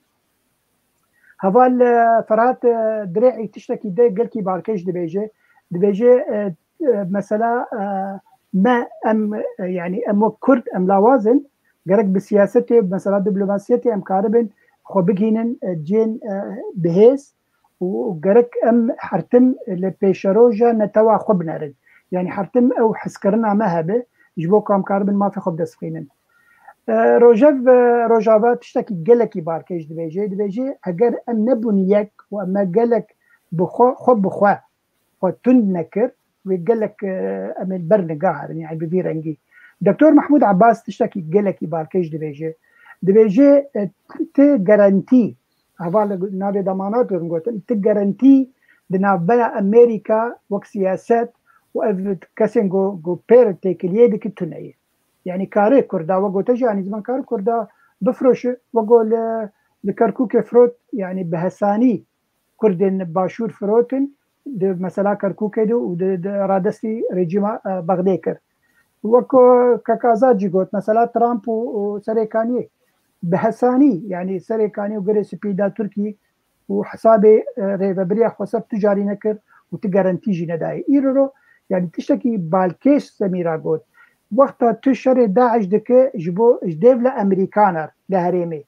هفال فرات دريعي تشتكي دي قلكي باركيش دبيجي مسألة ما ام يعني ام كرد ام لوازن جرك بسياسته بمسألة دبلوماسيته ام كاربن خو بجينن جين بهيس وجرك ام حرتم لبيشروجا نتوا خب نرد يعني حرتم او حسكرنا مهبه جبوك ام كاربن ما في خب دسخينن روجافا تشتكي جلكي باركيش دبيجي اگر ام نبنيك واما جلك بخو خب بخوا وتن نكر ويجلك ام البرن قاهر يعني بفيرنجي دكتور محمود عباس تشتكي جلكي باركيش دبيجي تي جارانتي هفال نابي ضمانات ورنقوتن تي جارانتي دنابلا امريكا وك سياسات و كاسين جو بير تيكليه ديك التنيه يعني كاري كردا وقو تجي يعني زمان كاري كردا بفروش وقو لكركوك فروت يعني بهساني كردن باشور فروتن مثلا كركوك دو ورادستي ريجيما بغديكر وكو كاكازات جيغوت مثلا ترامب وسريكاني بحساني يعني سريكاني وقري سبيدا تركي وحسابي ريفابريا حساب تجاري نكر وتجارنتي جي نداي ايرو يعني تشتكي بالكيش سميرا قوت وقتها تشري داعش دك جبو جديف لامريكانر لهريمي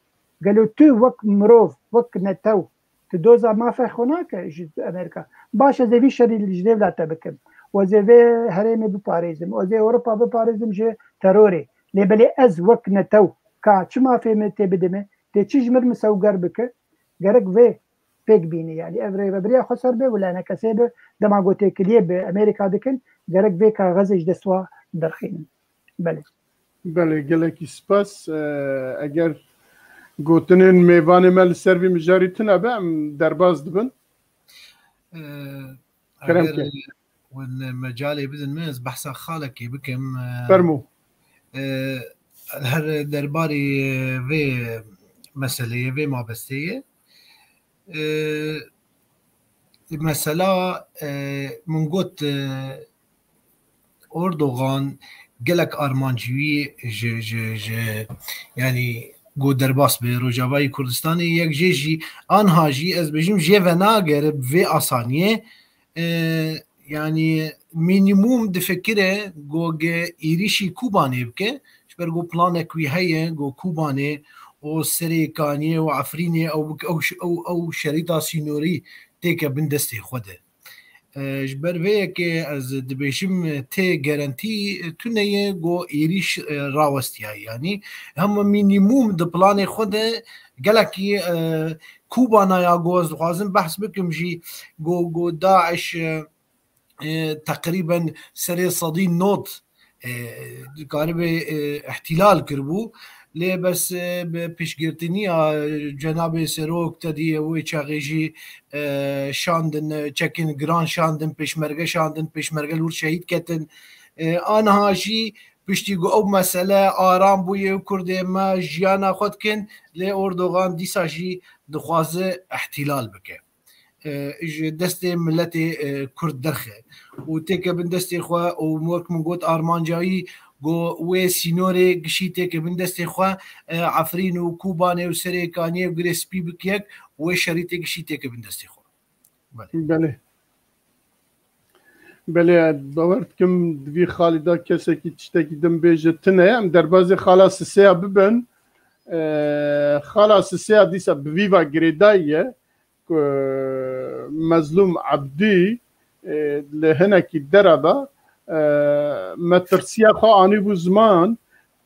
قالوا تو وك مروف وك نتو تدوزا ما في هناك امريكا باشا زي في شري الجديف لا تبكم وزي في هرمي بباريزم وزي اوروبا بباريزم جي تروري لبلي از وك نتو كا ما في متي بدمه تشجمر مسوقر بك غرق في بيك بيني يعني افري ببريا خسر به ولا انا كسبه دما قلت كليه بامريكا دكن غرق في كغزج دسوا درخين بله گلکی سپاس اگر گوتنین میوان مل سروی مجاری تنا بام درباز دبن اگر والمجال بدن مز بحث خالك بكم فرمو هر درباري في مسألة في ما بستية مسألة من قلت أردوغان قالك أرمانجوي يعني قو درباس بروجافاي كردستاني يك جيجي أنهاجي از بجيم جيفنا قرب في أصانية يعني مينيموم دفكره قو إيريشي كوباني بك شبر قو بلانك وي هيا قو كوباني أو سريكاني وعفريني أو شريطة سينوري تيكا بندستي خوده جبر ویک از دبیشم ته گارانتی تونه گو ایریش راوستیه یعنی هم مینیموم د پلان خود گلکی کوبانا یا گوز خوازم بحث بکم جی گو داعش تقریبا سری صدی نوت قارب احتلال کربو لی بس پیشگیرتنی جناب سروک تدیه و چاقیجی شاندن چکن گران شاندن پیشمرگه لور شهید کتن آنها جی پشتی گو او مسئله آرام بویه و کرده ما جیانا خود کن لی اردوغان دیسا جی دخوازه احتلال بکه دست ملت کرد درخه و تیکه بن دستی خواه و موک من گوت آرمانجایی گو و سینوری گشیته که بن دستی خواه عفرین و کوبانه و سریکانیه و گریسپی بکیک و شریطه گشیته که بن دستی خواه بله باورد کم دوی خالدا کسی که تشتکی دم بیجه تنه هم در بازی خلاص سیا ببن خلاص سیا دیسا بویوا گریداییه مظلوم عبدی لهنکی دربا مترسیا خو آنی بو زمان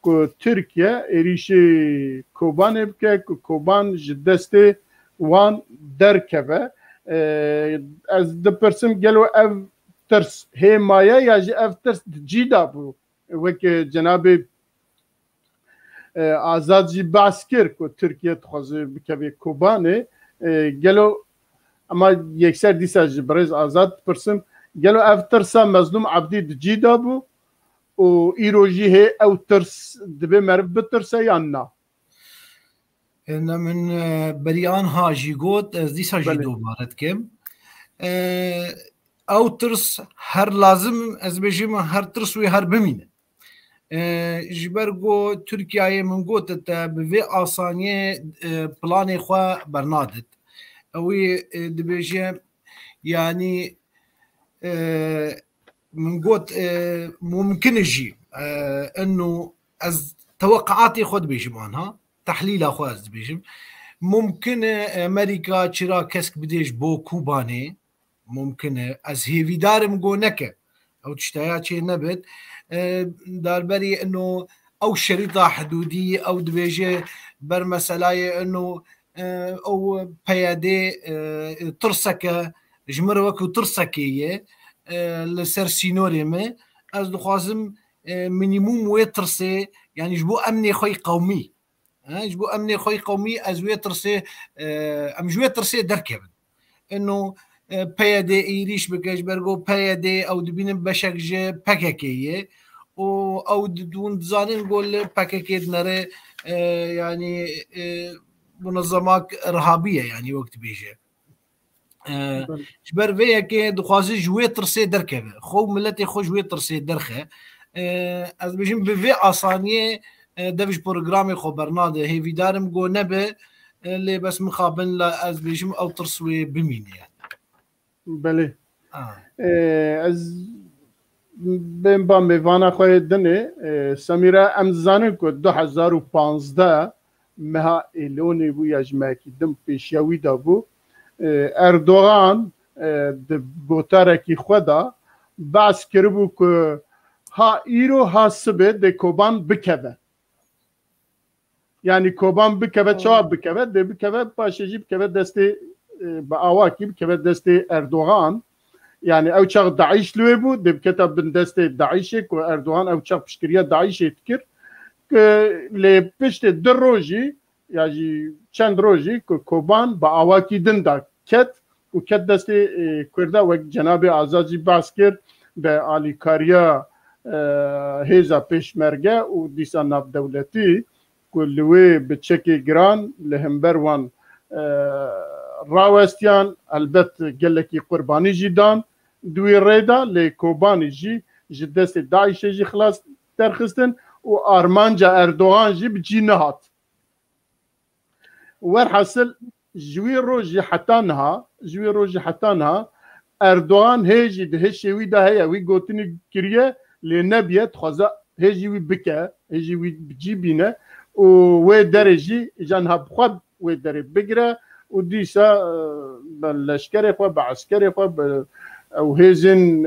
که ترکیه ایریشی کوبان بکه که کوبان جدسته وان درکبه از دپرسم گلو اف ترس همایه یا جی اف ترس جیدا بو وک جناب آزاد جی باس کرد که ترکیه تخوازه بکه کوبانه گلو اما یکسر دیسا جبرز آزاد پرسم گلو اف ترسا مظلوم عبدی جیدا بو و ایروژی هی او ترس دبی مرف بترسه یا نه إن من بريان هاجي قوت ديسا جي بله. دوبارت كم أو ترس هر لازم از بجيم هر ترس وي هر بمينه جبرگو ترکیه من قوت بفي آسانية بلاني خوا برنادت اوي دبيجي يعني من قوت ممكن يجي انه از توقعاتي خود بيجم عنها تحليل اخواز بيجم ممكن امريكا چرا كسك بديش بو كوباني ممكن از هيفي دارم قو نكه او تشتايا چه نبت داربري انه او شريطه حدوديه او دبيجي بر مساله انه او بيادي ترسكه جمر وكو ترسكيه لسر سينوري ما از دخوازم مينيموم ويترسي يعني جبو امني خوي قومي جبو امني خوي قومي از ويترسي ام جويترسي دركب انه بيادي ايريش بكاش برغو بيادي او دبين بشك جي باكاكيه او دون زانين نقول باكاكيه نرى يعني منظمات ارهابيه يعني وقت بيجي جبر فيا كي دخوازي جوي ترسي دركبه خو ملتي خو جوي ترسي درخه از بيجم بفي اسانيه دفش بروجرامي خو برنامج هي في دارم جو نبه اللي بس مقابل از بيجم او ترسوي بمين يعني بله از بین با میوان خواه دنه سمیره امزانه که 2015 مها ایلونی بو یجمعی دم پیشیوی دا بو اردوغان بوتارکی خدا بحث کربو که ها ایرو ها سبه ده کوبان بکوه یعنی کوبان بکوه چا بکوه ده بکوه پاشجی بکوه دسته با آواکی بکوه دسته اردوغان يعني او شغ داعش لويبو دب كتب بن دست داعشك واردوغان او شغ بشكريا داعش تكر لي بشت دروجي يعني چند روجي كوبان با اواكي دندا كت وكت دست كردا و جناب آزادی باسكر به آلیکاریا هيزا پشمرگه و دیسا ناب دولتی كلوي بتشكي جران لهمبروان راوستيان البت قالكي قرباني جدان دوي ريدا لكوباني جي جدست داعش جي خلاص ترخصتن وارمانجا اردوغان جي بجي نهات ورحصل جوي روجي حتى نها اردوغان هيجي دهشي وي دا هيا وي قوتني كريه لنبيت خزا هيجي وي بكا هيجي وي بجي بينا و درجي جانها بخد و دري بقرا وديسا باللشكري خو بعسكري خو او هيزن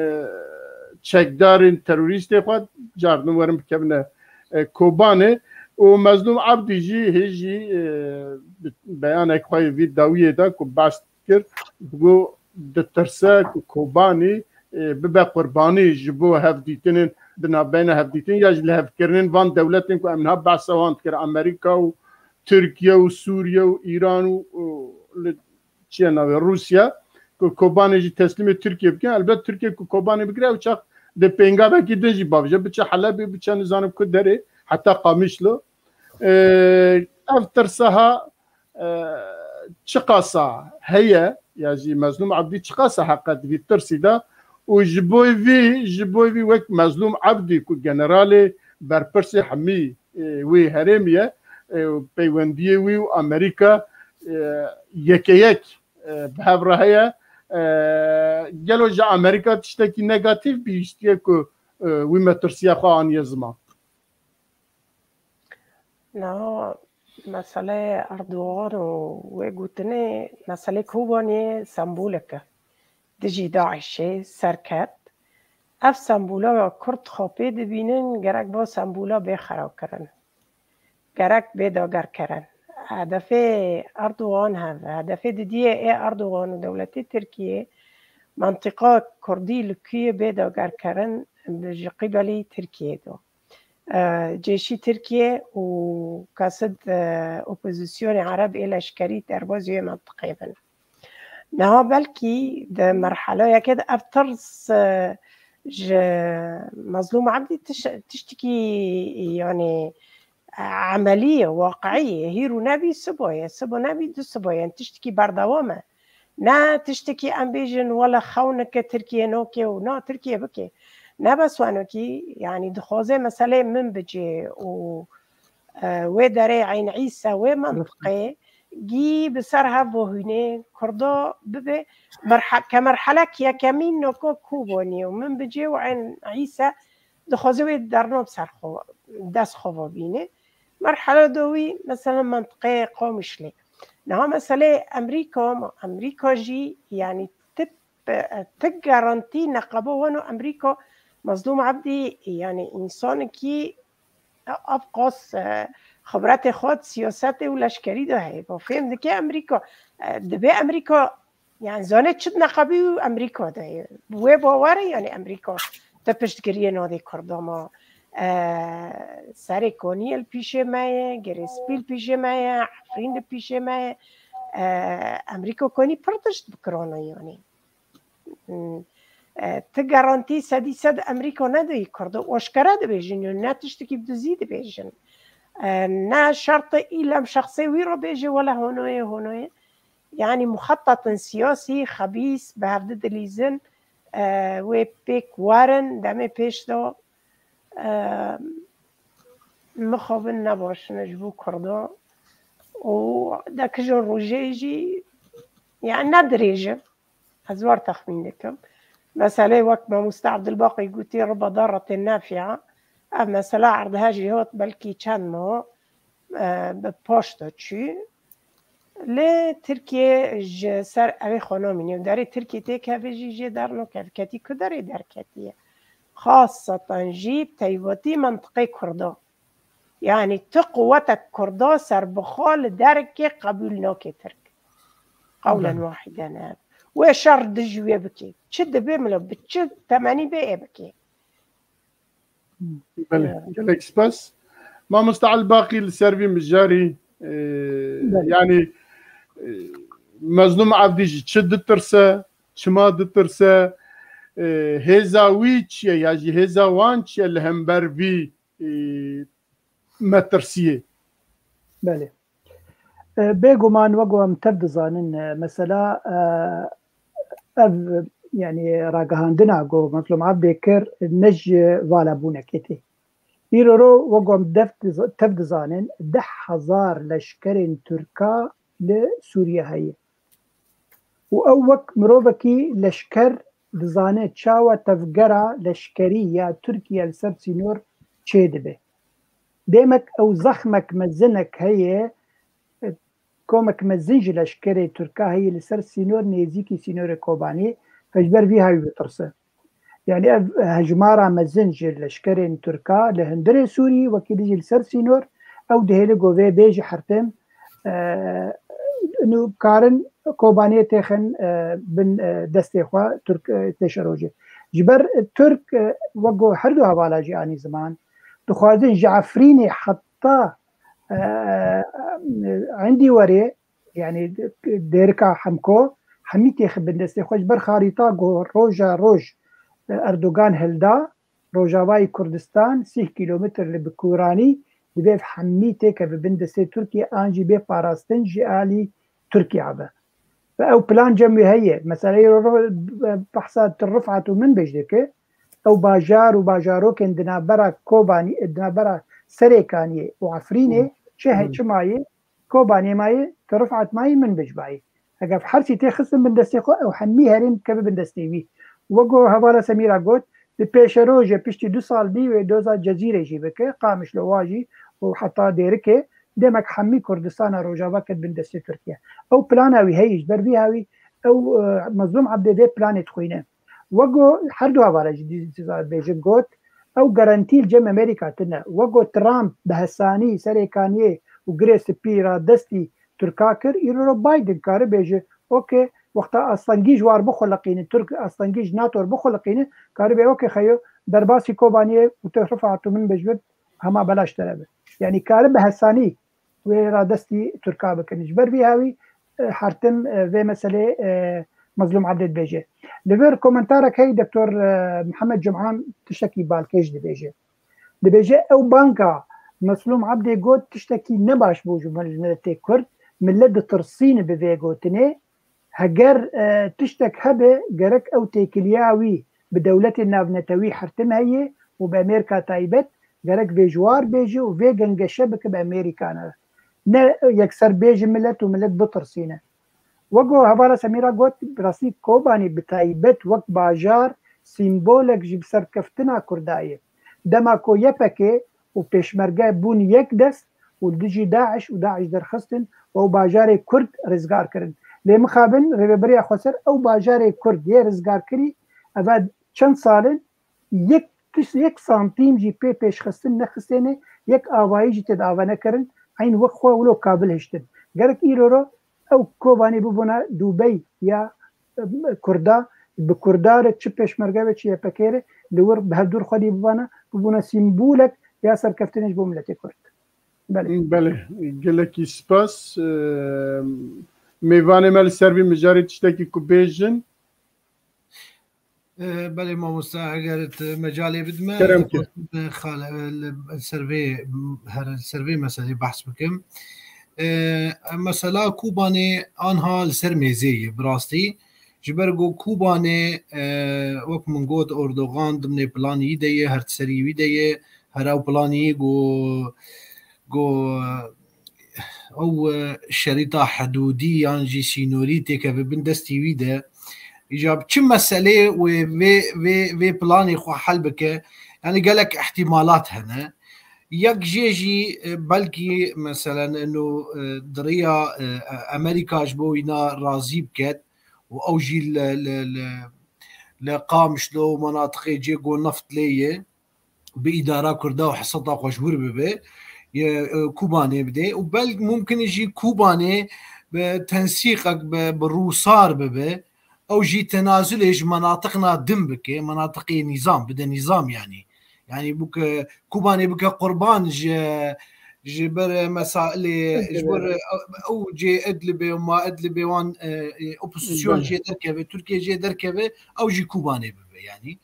تشكدارين تروريستي خو جاردن ورم بكبنا كوباني ومظلوم عبدي جي هيجي بيانك خوي في داويه دا كو باستكر بو دترسا كوباني ببا قرباني جبو هفديتين بنا بين هفديتين يجل هفكرين فان دولتين كو امنها بعسوان تكر امريكا تركيا وسوريا وايران وتشينا وروسيا كوباني جي تسليم تركيا بكن البته تركيا كوباني بكره وشاق د بينغا بكي دجي بابجه بچ حلب بچ نظام كدري حتى قامشلو افتر سها تشقاسا هي يا جي مظلوم عبدي تشقاسا حقت في ترسيدا وجبوي في وقت مظلوم عبدي كو جنرالي بربرسي حمي وي هرميه پیوندی وی و امریکا یک بهبره هیا گلو جا امریکا تشتکی نگاتیو بیشتیه که وی مترسیه خواه یزما نه مسئله اردوغان و گوتنه مسئله کوبانی سمبولکه دجی داعشی سرکت اف سمبولا کرد خوابه دبینن گرک با سمبولا به خراب کرن گرک به داگر کرن هدف اردوغان هم هدف دیگه اردوغان و دولت ترکیه منطقه کردی لکیه به داگر کرن قبلی ترکیه دو جيشي تركيا وكاسد اوبوزيسيون عرب الى لشكري دربازي منطقي بن نها بلكي ده مرحله كده افترس مظلوم عبدي تشتكي يعني عمليه واقعيه هيرو نبي سبويا سبو نبي دو سبويا تشتكي بردوامه نا تشتكي امبيجن ولا خونك تركيا نوكي ونا تركيا بكي نه بس وانو کی یعنی دخوازه مسئله من بجی و داره عین عیسا و منطقه گی بسرها بوهینه کرده ببه كمرحله که کمین نکو کوبانی و من بجی و عین عیسا دخوازه و درنو بسر دست خواه بینه مرحله دوی مثلا منطقه قومشلی نه مسئله امریکا جی یعنی تگارانتی نقبه وانو امریکا مظلوم عبدی يعني انسان کی ابقاس خبرت خود سیاست و لشکری داره با فهم دکه امریکا دبه امریکا يعني زانه چد نقبی و امریکا داره بوه باوره يعني امریکا تپشتگریه ناده کرداما سر کونیل پیشه مایه گریسپیل پیشه مایه حفرین پیشه مایه امریکا کنی پرتشت بکرانه يعني تگارانتی صدی صد امریکا ندهی کرده اشکره ده بیجن یا نه تشتکی بدوزی ده بیجن نه شرط ایلم شخصی وی رو بیجه ولا هونوه يعني مخطط سياسي خبيث بهفده دليزن و بيك وارن دمه پیش دو مخابن نباش نجبو کرده و دکجون روژه جی يعني ندريجه هزوار تخمين دكم مسألة وقت ما مستعبد الباقي قلتي ربا ضارة نافعة مسألة عرضها جهات بلكي كان ما بباشتا تشي لتركيا سر اوي خاناميني وداري تركيا تيكا بيجي جي دارنو كاتي كداري دار كاتية خاصة جيب تيواتي منطقة كردا يعني تقوتك كردا سر بخال دركي قبول نوكي ترك قولا واحدا وشر دجوية بكي تشد بيملو بتشد 80 بقى بكي بله جالك سباس ما مستعل باقي السيرفي مجاري يعني مظلوم عبدي تشد الترسة شماد الترسة هيزا ويتش ياجي هيزا وانش اللي هم بربي ما ترسيه بله بيجومان وقوم تبدو زانن مثلا يعني راجهاندنا جو مظلوم عبدي كر نج والا بونكتي يرو وقوم تبدو زانن 10,000 لشكر تركا لسوريا هي وأوك مروبكي لشكر دزانه تشاوى تفقرة لشكرية تركيا لسر سينور تشيدبه ديمك أو زخمك مزنك هي كومك مزنج لشكري تركا هي لسر سينور نيزيكي سينور كوباني فجبر فيها يبطرسه يعني هجمارة مزنج لشكري تركا لهندري سوري وكيديجي لسر سينور أو دهيلي قوة بيجي حرتم انو كارن كوباني تخن بن دستيخوا ترك تشروجي جبر ترك وقو حردو هوالا جاني زمان تخوازن جعفريني حتى عندي وري يعني ديركا حمكو حميتي بن دستيخوا جبر خارطة جو روج اردوغان هلدا روجاواي كردستان 6 كيلومتر لبكوراني بيف حميتي كبن دستي تركيا انجي بي باراستن جالي تركيا عبا أو بلان جمعي هي مثلا بحثات الرفعة من بجدك أو باجار وباجارو كان دنابرا كوباني دنابرا سريكاني وعفريني شهد شماي كوباني ماي كرفعت ماي من بجباي أقف حرسي تخص من دستيقو أو حمي هرم كبه من دستيوي وقو هوالا سميرا قوت بيشروجة بيشتي 2 سال دي ودوزا جزيرة جيبك قامش لواجي وحطا ديركي دمك حمي كردستان روجافا كد بن دستي تركيا او بلاناوي هيج بربي هاوي او مظلوم عبد دي بلانت خوينه وقو حردو عبارة جديد بيجن قوت أو جارانتي الجم أمريكا تنا وقو ترامب بهساني سريكانيه وغريس بيرا دستي تركاكر يرو بايدن كار بيجي أوكي وقتا أصلنجيج وار بخلقين ترك أصلنجيج ناتو بخلقين كار بي أوكي خيو درباسي كوبانيه وترفعتو من بجبد هما بلاش تلابه يعني كار بهساني ويرا دستي تركا بكنج بربي هاوي حرتم في مسألة مظلوم عبد بيجي لفير كومنتارك هي دكتور محمد جمعان تشتكي بالكيج دي بيجي او بانكا مظلوم عبد يقول تشتكي نباش بوجو ملتي كرد ملد ترسين بفيجو تني هجر تشتك هبه جرك او تيكلياوي بدولة النافنتوي حرتم هي وبامريكا تايبت جرك فيجوار بيجي وفيجن شبكه بامريكانا نا يكسر بيجي ملت وملت بترسينه وقو هبارة سميرا قوت براسي كوباني بتايبت وقت باجار سيمبولك جيب سركفتنا كردائي دماكو يبكي وبيشمرقا بون يكدس ودجي داعش وداعش درخستن و باجاري كرد رزقار كرن لي مخابن ريبريا خسر او باجاري كرد يه رزقار كري افاد چند سالن يك سانتيم جي بيش خستن نخستينه يك آوائي جي تدعوانه كرن عين وقفوا ولو كابل هشتن قالك إيرورو او كوباني ببونا دوبي يا كردا بكردار تش بيشمرقه تش يبكيره لور بهدور خدي ببونا سيمبولك يا سركفتنش بملتي كرد بله قالك سباس ميوانه مال سربي مجاري تشتكي كوبيجن بله ما مستعجلت مجالي بدما كرمك السرفي هر السرفي مثلا بحث بكم مثلا کوبانه آنها سرمزی براستی جبرگو کوبانه وقت من گفت اردوغان ضمن پلانی دیه هر سریوی دیه هر او پلانی گو او شريطة حدودية يعني سينوريتي كيف بندستي ويدا إجاب كم مسألة وفي بلاني خو حل بك يعني قالك احتمالات هنا يك جيجي بلكي مثلا انه دريا امريكا جبوينا راضي بكت واوجي لقام شلو مناطق جي جو نفط ليه باداره كردا وحصتها خوشبور ببي كوباني بدي وبل ممكن يجي كوباني بتنسيقك بالروسار ببي او جي تنازل مناطقنا دم بك مناطق نظام بدا نظام يعني بك كوباني بك قربان جبر مسائل جبر او جي ادلبي وما ادلبي وان اوبوزيسيون جي دركبه تركيا جي دركبه او جي كوباني يعني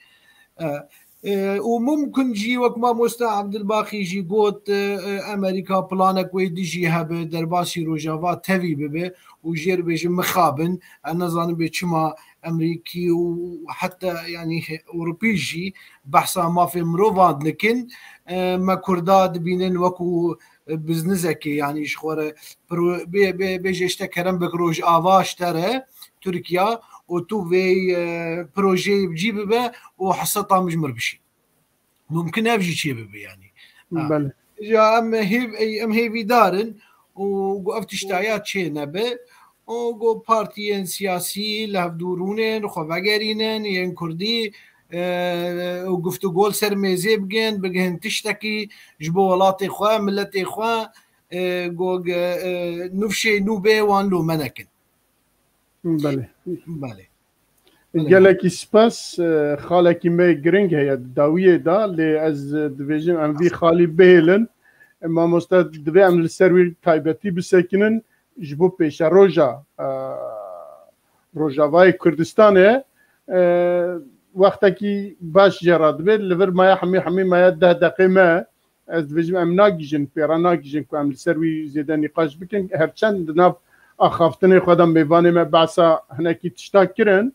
وممكن جي وقت ما مستع عبد الباقي جي قوت امريكا بلانك ويدي جي هب درباسي روجافا تفي ببه وجير بيجي مخابن انا ظن بيشما امريكي وحتى يعني اوروبي جي بحثا ما في مروفاد لكن ما كرداد بينن وكو بزنسك يعني شخوره بيجي اشتكرم بكروج افاش ترى تركيا وتو في بروجي بجيب به وحصتها مجمر بشي ممكن افجي شي به يعني بله جا ام هي في دارن وقفت اشتايات شي نبه وقو بارتيين سياسي لهفدورونن وخواقرينن ين كردي وقفتو قول سرميزي بقين تشتكي جبو ولاتي خواه ملتي خواه قو نفشي نوبي وان لو منكن بله بله قالك سباس خالك مي جرينج هي الداوية دا اللي از ديفيجن ام في خالي بيلن اما مستد دبي عمل السروي تايبتي بسكنن جبو بيش روجا روجافاي كردستان وقتكي باش جراد بيت لفر ما يحمي ما يده دقيمه از ديفيجن ام ناجين بيرا ناجين كو عمل السروي زيدا نقاش بكن هرچند ناف اخافتني خدم بيفاني ما بعسا هناكي تشتاكرن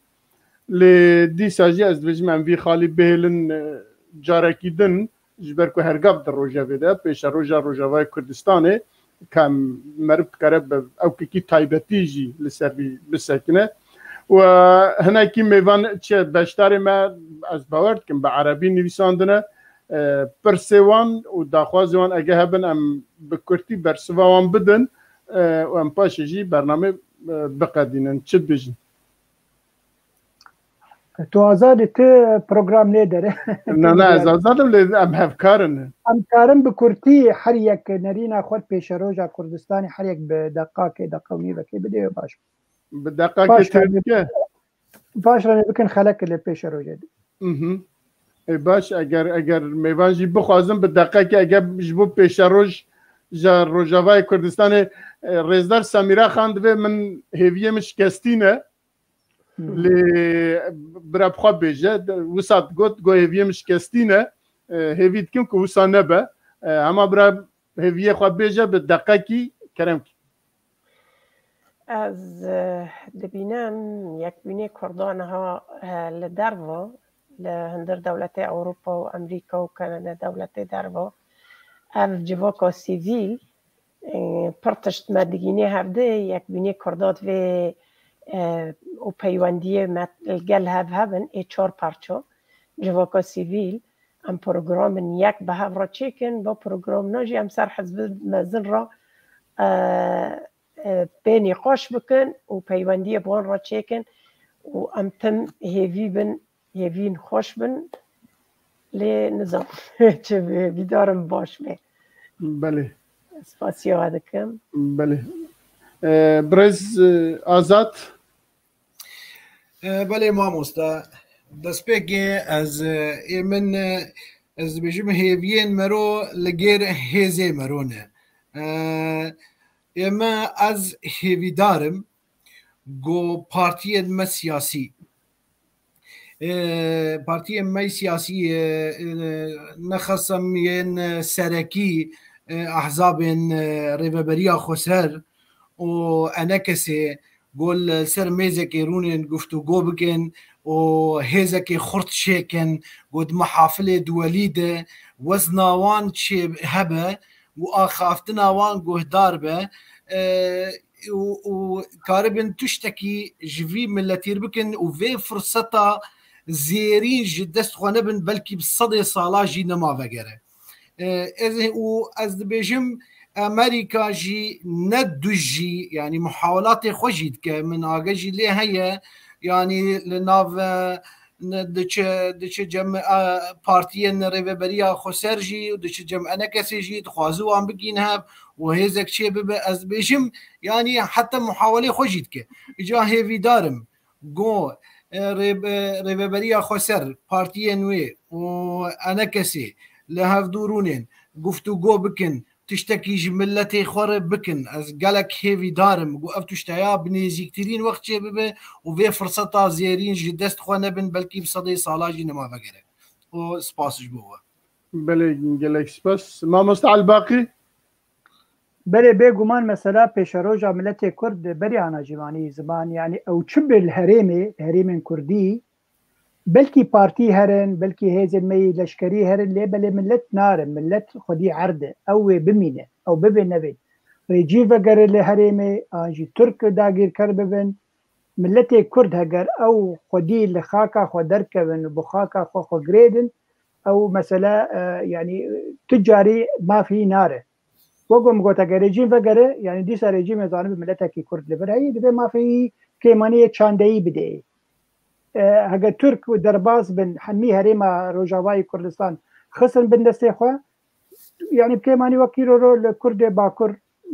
لدي ساجي از ديفيجن ام في خالي بيلن جاركي دن جبركو هرقاب در روجا بيدا بيش روجافاي كردستان كم مربط قرب او كي تايبتيجي لسربي بالسكنه وهنا كي ميفان تشي باشتاري ما از باورد كم بعربي نويساندنا برسوان وداخوازوان اگه هبن ام بكرتي برسوان بدن وام باشجي برنامج بقدينن تشد بيجن تو آزاد ت پروگرام لیدر نه آزادم لید ام هفکارن ام کارم بکرتی هر یک نرینا خود پیش روزا کردستانی هر یک به دقیقه و نیمه که بده باش بدقیقه که باش رانی بکن خلق لی پیش روزا دی باش اگر میوانجی بخوازم به دقیقه اگر جبو پیش روز جا روجاوای کردستان رزدار سمیرا خاند و من هیویه مشکستینه لی براب خواب بیجه وسط گو هیویه مشکستینه هیوید کم که وسا نبه اما براب هیویه خواب بیجه به دقیقه کرم کی از دبینم یک بینی کردان ها لدروا لهندر دولت اروپا و امریکا و کانادا دولت دروا اف جواکا سیویل پرتشت مدگینی هفته یک بینی کردات و پیوندی الگل هبن ای 4 پارچه جواکا سیویل ام پروگرام یک به هف را چیکن با پروگرام ناجی ام سر حزب مزن را بینی قاش بکن و پیوندی بوان را چیکن و ام تم هیوی بن هیوین خوش بن لی نظام چه بیدارم باش می بله سپاسیو دکم بله برز آزاد بله مامۆستا دەستپێکی من ez dibêjim hêviyên mero li gêr hêzê mero ne ême ez hêvîdarim got partiyên me siyasî partiyên me siyasî nexesem yên serekî ehzabên rêveberiya Xweser û enekesê gol ser mêzekê rûnên guftûgû bikin û hêzekê xurt çêkin got mehafilê duwelî de wezna wan çê hebe û axaftina wan guhdar be û karibin tiştekî ji vî milletîr bikin û vê firseta zêrîn ji dest xwe nebin belkî bi sedê sala jî nema vegere û ez dibêjim Amerika jî ne du jî yanî muhawelatê xwe jî dike min age jî lê heye yanî li nav diçe cem partiyên rêveberiya Xweser jî diçe cem enekesê jî dixwaze wan bigîn hev û hêzek çê bibe ez dibêjim yanî heta muhawelê xwe jî dike îca hêvîdarim got rêveberiya Xweser partiyên wê û enekesê li hevdû rûnên guftûgû bikin tiştekî ji milletê xwe re bikin ez gelek hêvîdarim got ev tişteya bi nêzîktirîn wext çê bibe û vê firseta zêrîn ji dest xwe nebin belkî bi sedê sala jî nema vegere û spas ji bo we بله gelek spas mamosta Elbaqî بله بێگومان مەسەلا پێشەڕۆژە ملەتێ کورد بەریانە جیوانی زمان یعنی ئەو چ بێ هەرێمên کوردی بلکی پارتی هەرن بلکی هێزên مەی لەشکری هەرن لێ بەلێ ملت نارن ملت خودی عردە ئەو وێ بمینە ئەو ببێ نەبێت ڕێجی vegere لە هەرێمê an jî Türk dagîrker bibin milletê Kurd heger ew xwedî li xaka xwe derkevin bi xaka xwe xwe girêdin ew mesele yanî tu carî mafî nare وەگوم گوتە rejîm vegere yanî dîsa rejîmê zanî bi milletekî Kurd li vir heyî divê mafî kêmaniyê çandeyî bidê heger Türk û derbas bin hemî herêma Rojavayê Kurdistan xistin bin destê xwe yanî bi kêmanî wekî ro li Kurdê Bakur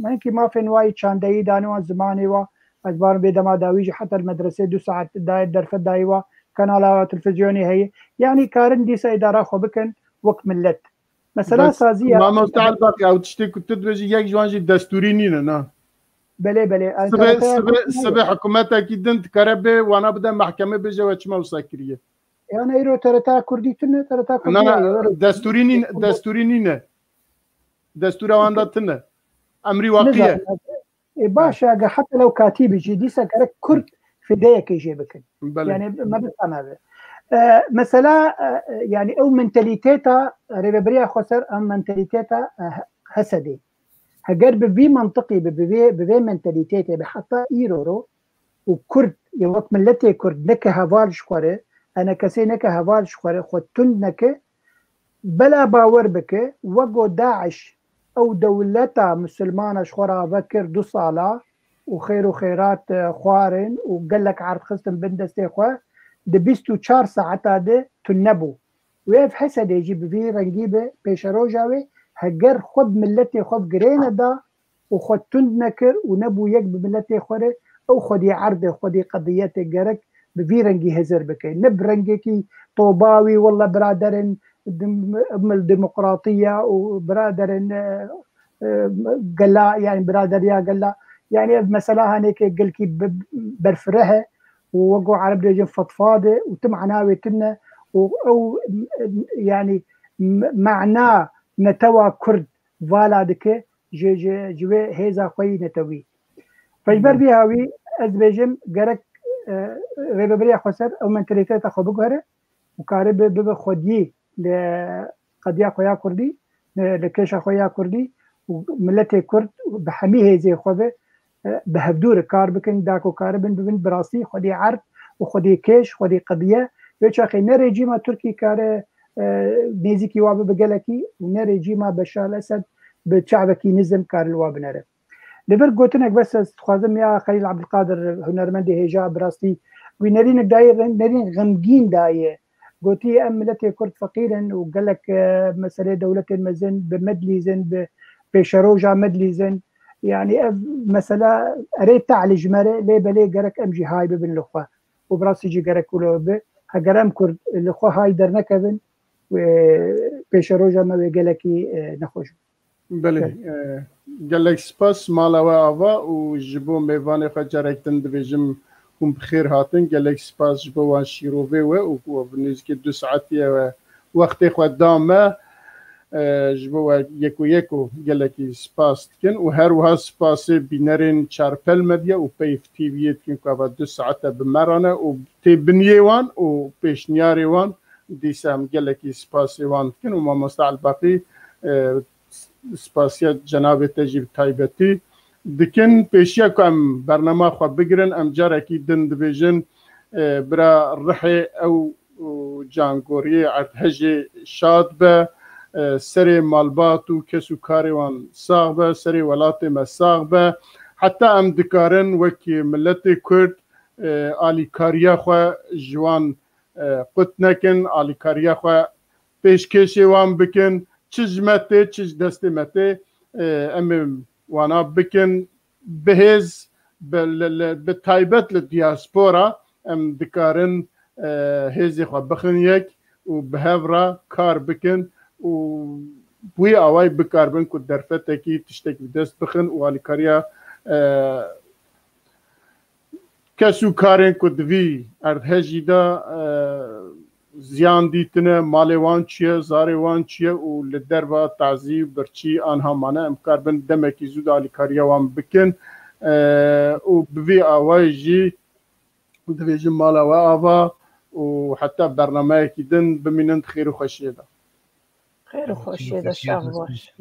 hinkî mafên wayî çandeyî danî zimanê we ez barim bê dema dawî jî heta medresê 2 saet derfet dayî we kanala televîzyonê heye yanî karin dîsa îdara xwe bikin wek millet mesela saziya mamosta Elbaqî ew tiştê ku tu dibêjî yek ji wan jî destûrî nîne na belê belê sibê hikûmetekî din dikare bê wana bide mehkeme bêje we çima wisa kiriye yani îro TRT Kurdî tune TRT Kurdî destûrî nîne destûra wan da tune emrî waqiye baş ege heta lew katîbî jî dîsa gerek Kurd fideyekê jê bikin yani me bifheme mesela yani ew mentalîtêta rêveberiya Xweser em mentalîtêta hesedê heger bi vî mantiqî bi vê mentalîtêtê bi heta îro ro û Kurd ya wek milletê Kurd neke heval ji xwe re enekesê neke heval ji xwe re xwe tund neke bela bawer bike wego Daeş ew dewleta Musilmana ji xwe re vekir 2 sala û xêr û xêrat xwarin û gelek erd xistin bin destê xwe د 24 ساعتا ده تنبو ويف حسد يجيب في رنجيبه بيشروجاوي هجر خب ملتي خب جرينا دا وخد تند نكر ونبو يك بملتي خوره او خدي عرض خدي قضيات جرك بفي رنجي هزر بكي نب رنجكي طوباوي والله برادرن الديمقراطيه وبرادرن قلا يعني برادر يا قلا يعني مثلا هنيك قلكي برفرها ووقعوا عرب رجل فضفاضه وتم عناوي تنا او يعني معناه نتوى كرد فالا دكه جوي هيزا خوي نتوي فجبر بيها وي ازبيجم جرك ريبريا خسر او منتاليتي خو بغره وكارب بب خدي لقضيه خويا كردي لكيش خويا كردي وملتي كرد بحمي هيزي خوبه بهبدور كار بكن داكو كاربن ببن براسي خدي عرض وخدي كيش خدي قضيه يوشاخي نريجيما تركي كار نيزيكي واب بقلكي ونريجيما بشار الاسد بشعبكي نزم كار الواب نره لبر قوتنك بس خوازم يا خليل عبد القادر هنرمندي هجا براسي ونرين داير نرين غمجين دايه قوتي ام ملتي كرد فقيرا وقالك مسألة دولة المزن بمدليزن بشروجا مدليزن يعني مسألة أريد تعالج مرة ليه بلي قرك أمجي هاي ببن الأخوة وبراسي جي قرك ولو به هقرام كرد الأخوة هاي در نكبن وبشروجا ما بيقلكي نخوش بله قال لك سباس مالا وآفا وجبو ميفاني خجارك تندبيجم هم بخير هاتن قال لك سباس جبو وان شيروفي وبنزكي 2 ساعات وقت خدامه جبو يكو قال لك سباس تكن وهر وها سباس بينرين شاربل مديا وبيف تي في تكن كافا 2 ساعات بمرانه وتبنيوان وبيشنياريوان ديسام قال لك سباس وان تكن وما مستعل باقي سپاسیت جناب تجیب تایبتی دکن پیشیا کم برنامه خو بگیرن ام جارکی دن دبیجن برا رحی او جانگوری عدهج شاد به سری مالبات و کسو کاریوان ساغ به سری ولات مساغ به حتی ام دکارن وکی ملت کرد آلی کاریا خو جوان قط نکن آلی کاریا خو پیشکشی وان بکن چیز مته چیز دسته مته ام وانا بکن بهز به تایبت لدیاسپورا ام دکارن هزی خو بخن یک و بهورا کار بکن و بوی آوای بکاربن که درفته کی تشتک دست بخن و آلی کاریا کسو کارن که دوی اردهجی دا زیان دیتنه مالوان چیه زاروان چیه و لدروا تعذیب برچی آنها مانه امکار بن دمکی زود آلی کاریوان بکن و بوی آوای جی دویجی مالا و آوا و حتی برنامه کی دن بمینند خیر و خوشیه دا خیر و خوشیه دا شاق باش